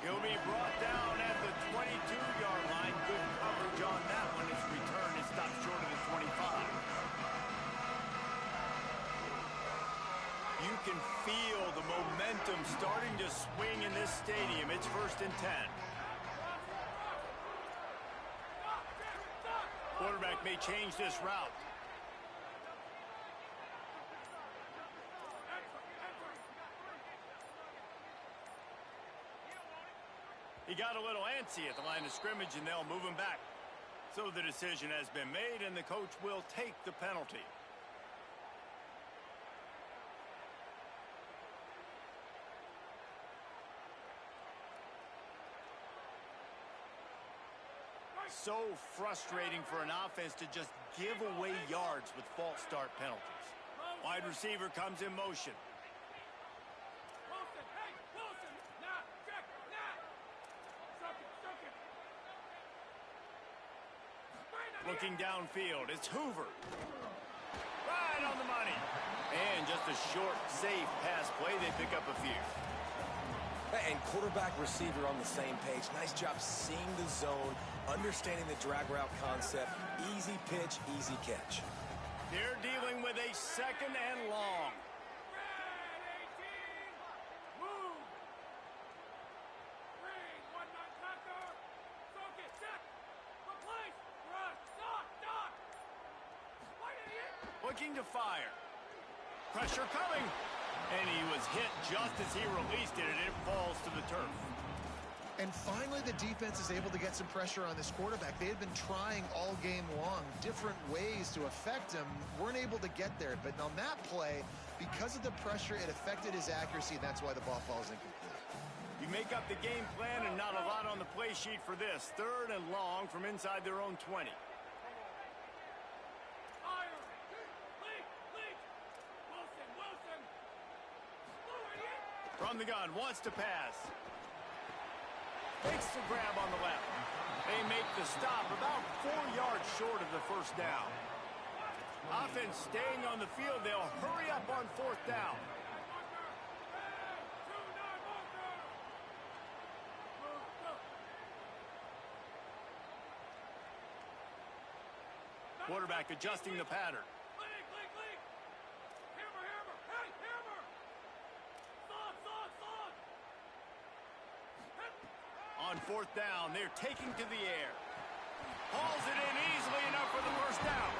He'll be brought down at the 22-yard line. Good coverage on that one. His return is stopped short of the 25. You can feel the momentum starting to swing in this stadium. It's 1st and 10. Quarterback may change this route. He got a little antsy at the line of scrimmage, and they'll move him back. So the decision has been made, and the coach will take the penalty. So frustrating for an offense to just give away yards with false start penalties. Wide receiver comes in motion. Looking downfield, it's Hoover. Right on the money. And just a short, safe pass play. They pick up a few.
And quarterback receiver on the same page. Nice job seeing the zone, understanding the drag route concept. Easy pitch, easy catch.
They're dealing with a 2nd and long. Looking to fire. Pressure coming. And he was hit just as he released it, and it falls to the turf.
And finally, the defense is able to get some pressure on this quarterback. They had been trying all game long different ways to affect him. Weren't able to get there. But on that play, because of the pressure, it affected his accuracy, and that's why the ball falls incomplete.
You make up the game plan, and not a lot on the play sheet for this. 3rd and long from inside their own 20. From the gun, wants to pass. Takes the grab on the left. They make the stop about 4 yards short of the 1st down. Offense staying on the field. They'll hurry up on 4th down. Quarterback adjusting the pattern. On 4th down, they're taking to the air. Hauls it in easily enough for the 1st down.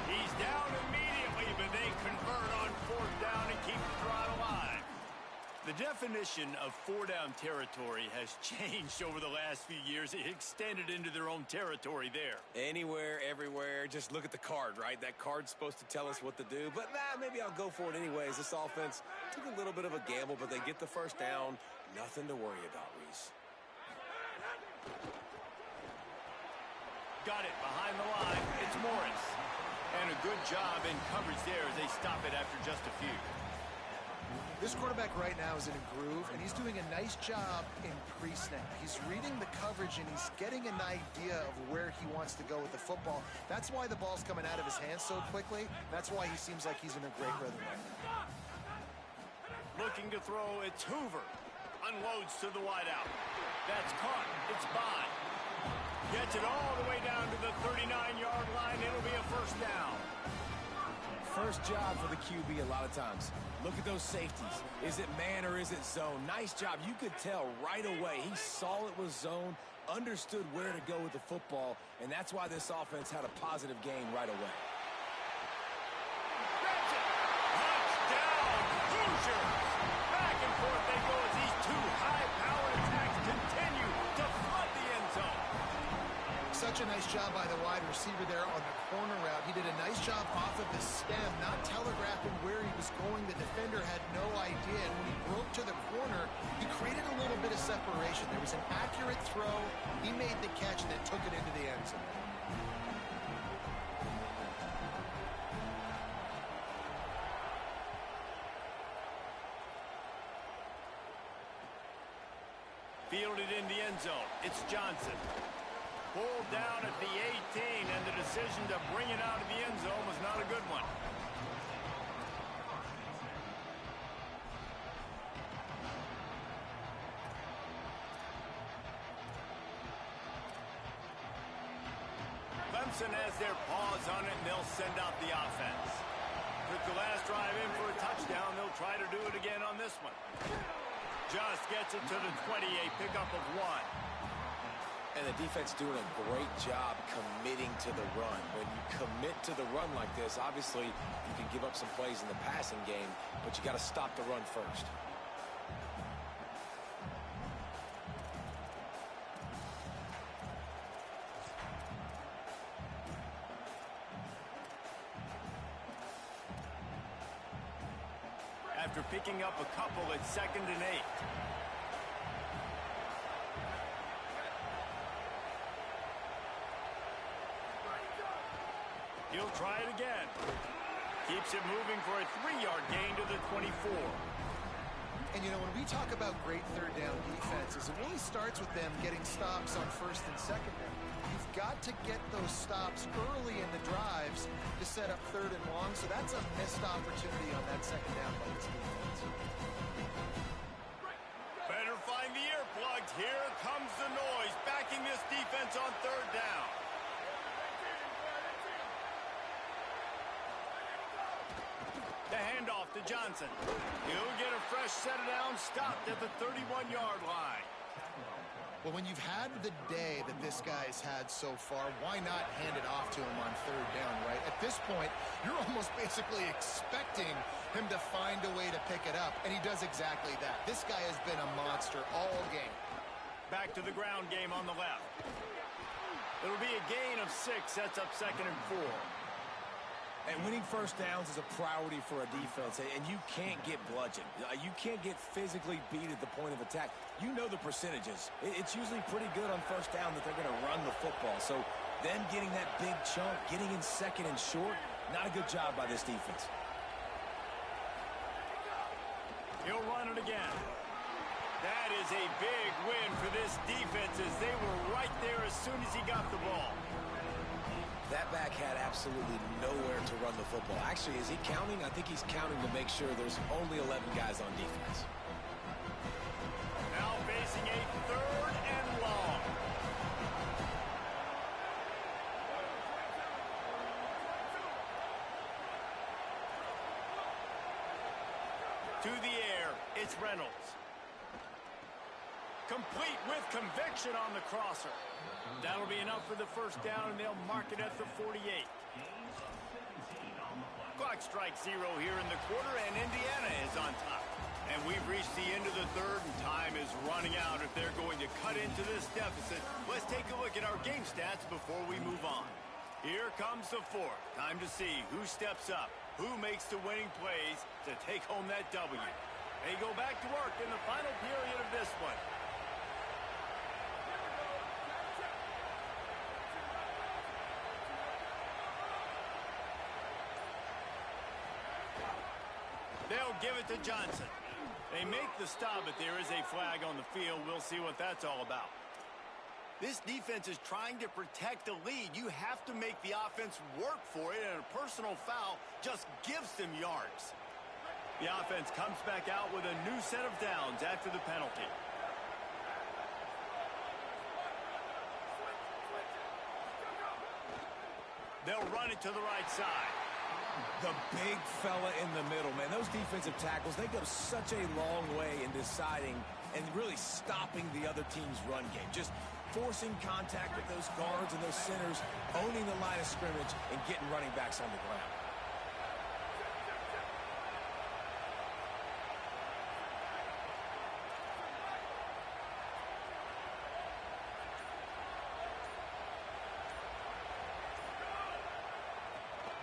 He's down immediately, but they convert on 4th down and keep the drive alive. The definition of 4-down territory has changed over the last few years. It extended into their own territory there.
Anywhere, everywhere, just look at the card, right? That card's supposed to tell us what to do, but maybe I'll go for it anyways. This offense took a little bit of a gamble, but they get the 1st down. Nothing to worry about, Reese.
Got it behind the line. It's Morris. And a good job in coverage there as they stop it after just a few.
This quarterback right now is in a groove, and he's doing a nice job in pre-snap. He's reading the coverage, and he's getting an idea of where he wants to go with the football. That's why the ball's coming out of his hands so quickly. That's why he seems like he's in a great rhythm right now.
Looking to throw, it's Hoover. Unloads to the wideout. That's caught. It's Bond. Gets it all the way down to the 39-yard line. It'll be a first down.
First job for the QB a lot of times. Look at those safeties. Is it man or is it zone? Nice job. You could tell right away. He saw it was zone, understood where to go with the football, and that's why this offense had a positive gain right away.
Touchdown, Hoosiers! Back and forth they go as these two high-powered attacks continue to flood the end zone.
Such a nice job by the wide receiver there on the corner route. He did a nice job off of the stem, not telegraphing where he was going. The defender had no idea, and when he broke to the corner, he created a little bit of separation. There was an accurate throw. He made the catch and then took it into the end zone.
Fielded in the end zone. It's Johnson. Pulled down at the 18, and the decision to bring it out of the end zone was not a good one. Clemson has their paws on it, and they'll send out the offense. Took the last drive in for a touchdown. They'll try to do it again on this one. Just gets it to the 28, pickup of 1.
And the defense doing a great job committing to the run. When you commit to the run like this, obviously you can give up some plays in the passing game, but you got to stop the run first.
After picking up a couple at 2nd and 8. He'll try it again. Keeps it moving for a 3-yard gain to the 24.
And, you know, when we talk about great third down defenses, it really starts with them getting stops on 1st and 2nd down. You've got to get those stops early in the drives to set up 3rd and long, so that's a missed opportunity on that 2nd down by this defense.
Better find the earplugs. Here comes the noise, backing this defense on 3rd down. The handoff to Johnson. He'll get a fresh set of down, stopped at the 31-yard line.
Well, when you've had the day that this guy's had so far, why not hand it off to him on 3rd down, right? At this point, you're almost basically expecting him to find a way to pick it up, and he does exactly that. This guy has been a monster all game.
Back to the ground game on the left. It'll be a gain of 6, sets up 2nd and 4.
And winning first downs is a priority for a defense, and you can't get bludgeoned. You can't get physically beat at the point of attack. You know the percentages. It's usually pretty good on 1st down that they're going to run the football. So them getting that big chunk, getting in 2nd and short, not a good job by this defense.
He'll run it again. That is a big win for this defense as they were right there as soon as he got the ball.
That back had absolutely nowhere to run the football. Actually, is he counting? I think he's counting to make sure there's only 11 guys on defense.
Now facing a 3rd and long. To the air, it's Reynolds. Complete with conviction on the crosser. That'll be enough for the first down, and they'll mark it at the 48. Clock strikes 0 here in the quarter, and Indiana is on top. And we've reached the end of the 3rd, and time is running out if they're going to cut into this deficit. Let's take a look at our game stats before we move on. Here comes the 4th. Time to see who steps up, who makes the winning plays to take home that W. They go back to work in the final period of this one. They'll give it to Johnson. They make the stop, but there is a flag on the field. We'll see what that's all about. This defense is trying to protect the lead. You have to make the offense work for it, and a personal foul just gives them yards. The offense comes back out with a new set of downs after the penalty. They'll run it to the right side.
The big fella in the middle, man. Those defensive tackles, they go such a long way in deciding and really stopping the other team's run game. Just forcing contact with those guards and those centers, owning the line of scrimmage, and getting running backs on the ground.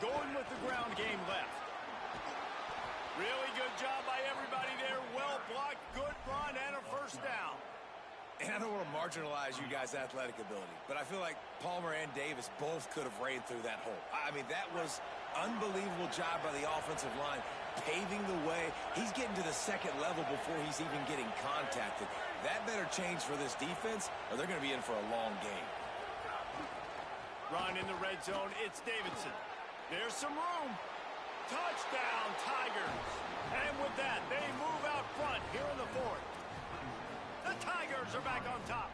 Going with the ground game left. Really good job by everybody there. Well blocked, good run, and a first down.
And I don't want to marginalize you guys' athletic ability, but I feel like Palmer and Davis both could have ran through that hole. I mean, that was unbelievable job by the offensive line, paving the way. He's getting to the second level before he's even getting contacted. That better change for this defense, or they're going to be in for a long game.
Run in the red zone. It's Davidson. There's some room. Touchdown, Tigers. And with that, they move out front here in the fourth. The Tigers are back on top.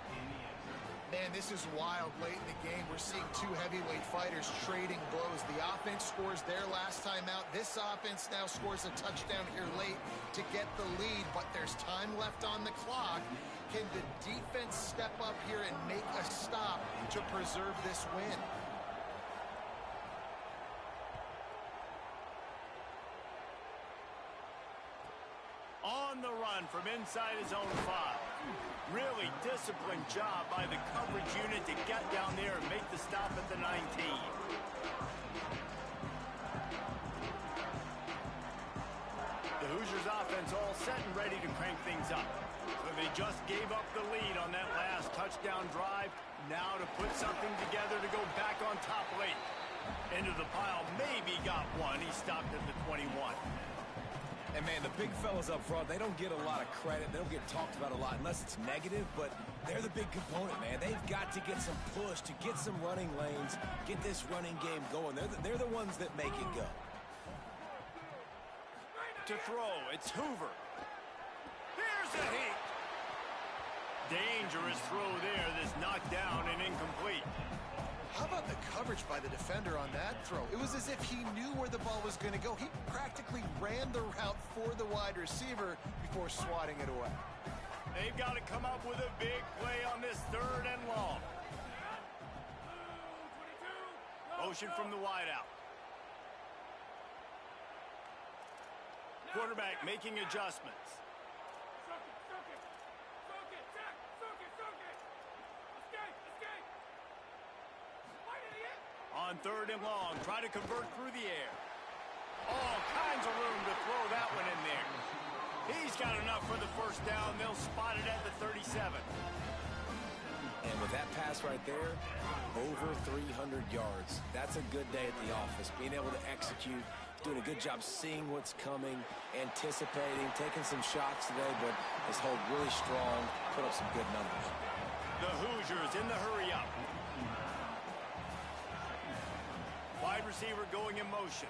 Man, this is wild late in the game. We're seeing two heavyweight fighters trading blows. The offense scores their last time out. This offense now scores a touchdown here late to get the lead, but there's time left on the clock. Can the defense step up here and make a stop to preserve this win?
On the run from inside his own 5. Really disciplined job by the coverage unit to get down there and make the stop at the 19. The Hoosiers offense all set and ready to crank things up. So they just gave up the lead on that last touchdown drive. Now to put something together to go back on top late. Into the pile, maybe got one. He stopped at the 21.
And, man, the big fellas up front, they don't get a lot of credit. They don't get talked about a lot unless it's negative, but they're the big component, man. They've got to get some push, to get some running lanes, get this running game going. They're the ones that make it go.
To throw, it's Hoover. Here's a hit. Dangerous throw there that's knocked down and incomplete.
How about the coverage by the defender on that throw? It was as if he knew where the ball was going to go. He practically ran the route for the wide receiver before swatting it away.
They've got to come up with a big play on this 3rd and long. Motion from the wideout. Quarterback making adjustments. On 3rd and long, try to convert through the air. All kinds of room to throw that one in there. He's got enough for the first down. They'll spot it at the 37.
And with that pass right there, over 300 yards. That's a good day at the office. Being able to execute, doing a good job seeing what's coming, anticipating, taking some shots today, but has held really strong, put up some good numbers.
The Hoosiers in the hurry up. Wide receiver going in motion.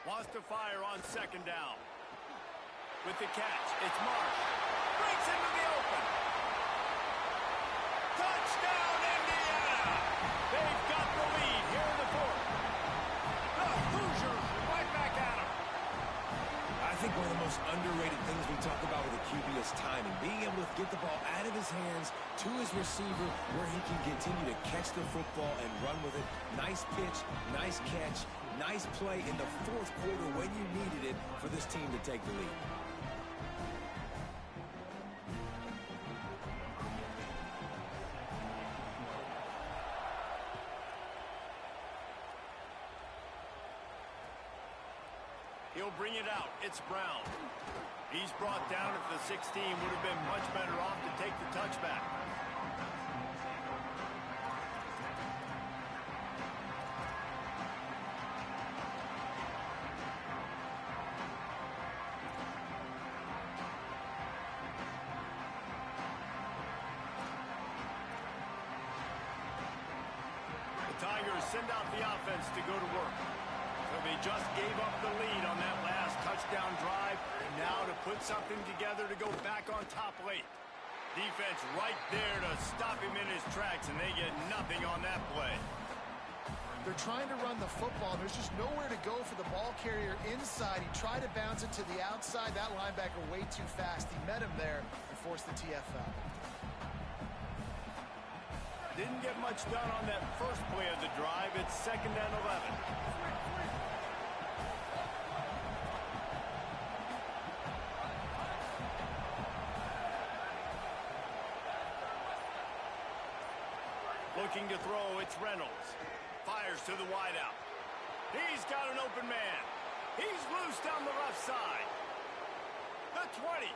Wants to fire on 2nd down. With the catch, it's Marsh. Breaks into the open. Touchdown, Indiana! They've got the lead here in the 4th. The Hoosiers right back at them.
I think one of the most underrated things we talk about with a QB is timing. Being able to get the ball out of his hands to his receiver where he can continue to catch the football and run with it. Nice pitch, nice catch, nice play in the 4th quarter when you needed it for this team to take the lead.
He'll bring it out. It's Brown. He's brought down at the 16. Would have been much better off to take the touchback. send out the offense to go to work. So they just gave up the lead on that last touchdown drive, and now to put something together to go back on top late. Defense right there to stop him in his tracks, and they get nothing on that play.
They're trying to run the football. There's just nowhere to go for the ball carrier inside. He tried to bounce it to the outside. That linebacker way too fast. He met him there and forced the TFL.
Didn't get much done on that first play of the drive. It's 2nd and 11. Looking to throw, it's Reynolds. Fires to the wideout. He's got an open man. He's loose down the left side. The 20.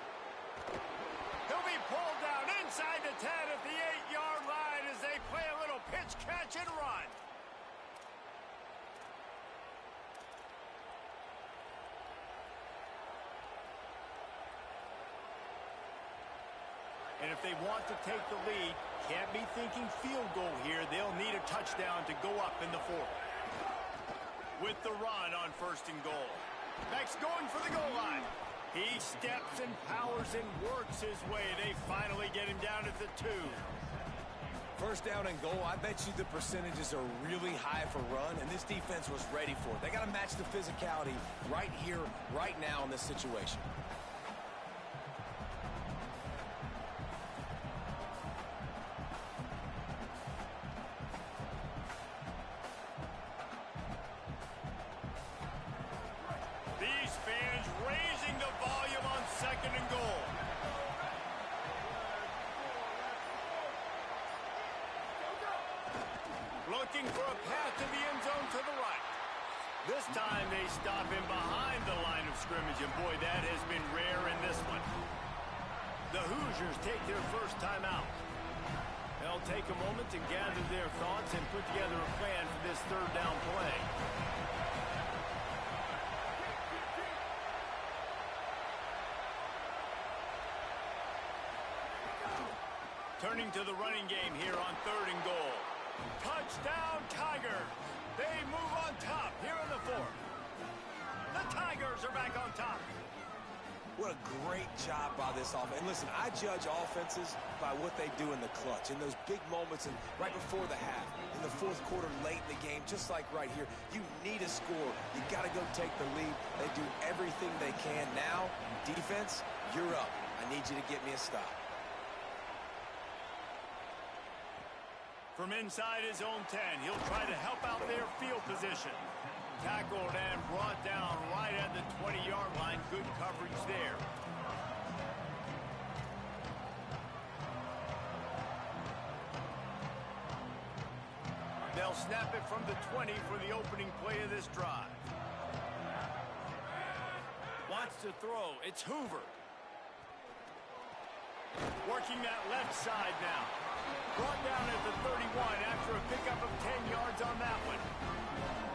He'll be pulled down inside the 10 at the 8-yard line as they play a little pitch, catch, and run. And if they want to take the lead, can't be thinking field goal here. They'll need a touchdown to go up in the 4th. With the run on 1st and goal. Next going for the goal line. He steps and powers and works his way. They finally get him down at the 2.
First down and goal, I bet you the percentages are really high for run, and this defense was ready for it. They got to match the physicality right here, right now in this situation.
These fans raising the volume on 2nd and goal. Looking for a path to the end zone to the right. This time they stop him behind the line of scrimmage, and boy, that has been rare in this one. The Hoosiers take their first time out. They'll take a moment to gather their thoughts and put together a plan for this 3rd down play. Turning to the running game here on 3rd and goal. Touchdown, Tigers! They move on top here in the 4th. The Tigers are back on top.
What a great job by this offense. And listen, I judge offenses by what they do in the clutch, in those big moments and right before the half, in the 4th quarter, late in the game, just like right here. You need a score. You got to go take the lead. They do everything they can. Now, defense, you're up. I need you to get me a stop.
From inside his own 10, he'll try to help out their field position. Tackled and brought down right at the 20-yard line. Good coverage there. They'll snap it from the 20 for the opening play of this drive. Wants to throw. It's Hoover. Working that left side now. Brought down at the 31 after a pickup of 10 yards on that one.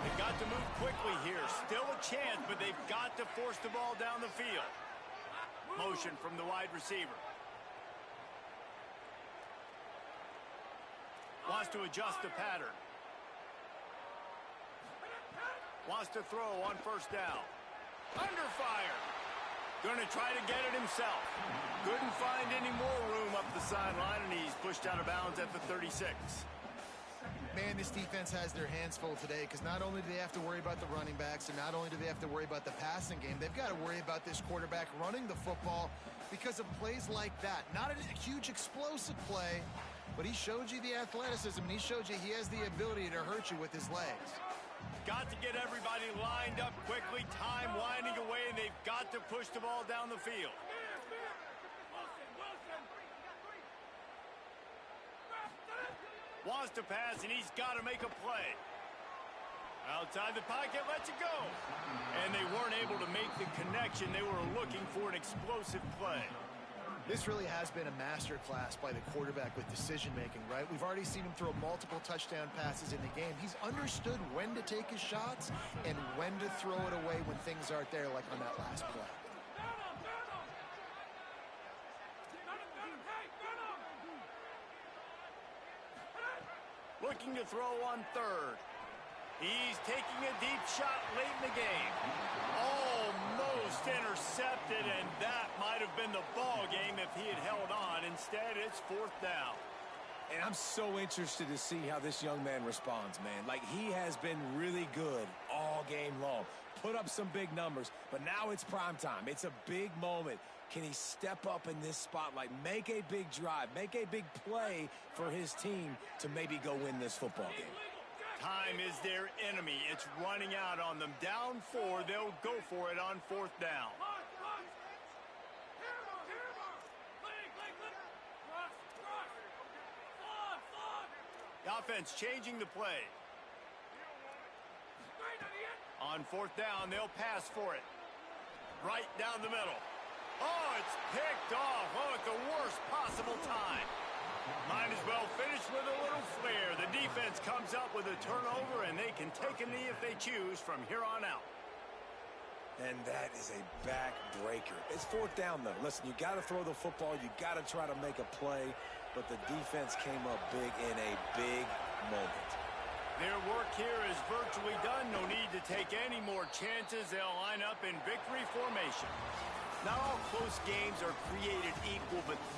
They've got to move quickly here. Still a chance, but they've got to force the ball down the field. Motion from the wide receiver. Wants to adjust the pattern. Wants to throw on 1st down. Under fire. Going to try to get it himself. Couldn't find any more room up the sideline, and he's pushed out of bounds at the 36.
Man, this defense has their hands full today because not only do they have to worry about the running backs and not only do they have to worry about the passing game, they've got to worry about this quarterback running the football because of plays like that. Not a huge explosive play, but he showed you the athleticism, and he showed you he has the ability to hurt you with his legs.
Got to get everybody lined up quickly, time winding away, and they've got to push the ball down the field. Wants to pass, and he's got to make a play. Outside the pocket, lets it go. And they weren't able to make the connection. They were looking for an explosive play.
This really has been a masterclass by the quarterback with decision-making, right? We've already seen him throw multiple touchdown passes in the game. He's understood when to take his shots and when to throw it away when things aren't there, like on that last play.
Looking to throw on 3rd. He's taking a deep shot late in the game. Almost intercepted, and that might have been the ball game if he had held on. Instead, it's 4th down.
And I'm so interested to see how this young man responds, man. Like, he has been really good all game long. Put up some big numbers, but now it's prime time. It's a big moment. Can he step up in this spotlight, make a big drive, make a big play for his team to maybe go win this football game?
Time is their enemy. It's running out on them. Down 4, they'll go for it on 4th down. The offense changing the play. On 4th down, they'll pass for it. Right down the middle. Oh, it's picked off. Oh, at the worst possible time. Might as well finish with a little flair. The defense comes up with a turnover, and they can take a knee if they choose from here on out.
And that is a backbreaker. It's 4th down, though. Listen, you got to throw the football. You got to try to make a play. But the defense came up big in a big moment.
Their work here is virtually done. No need to take any more chances. They'll line up in victory formation. Not all close games are created equal, but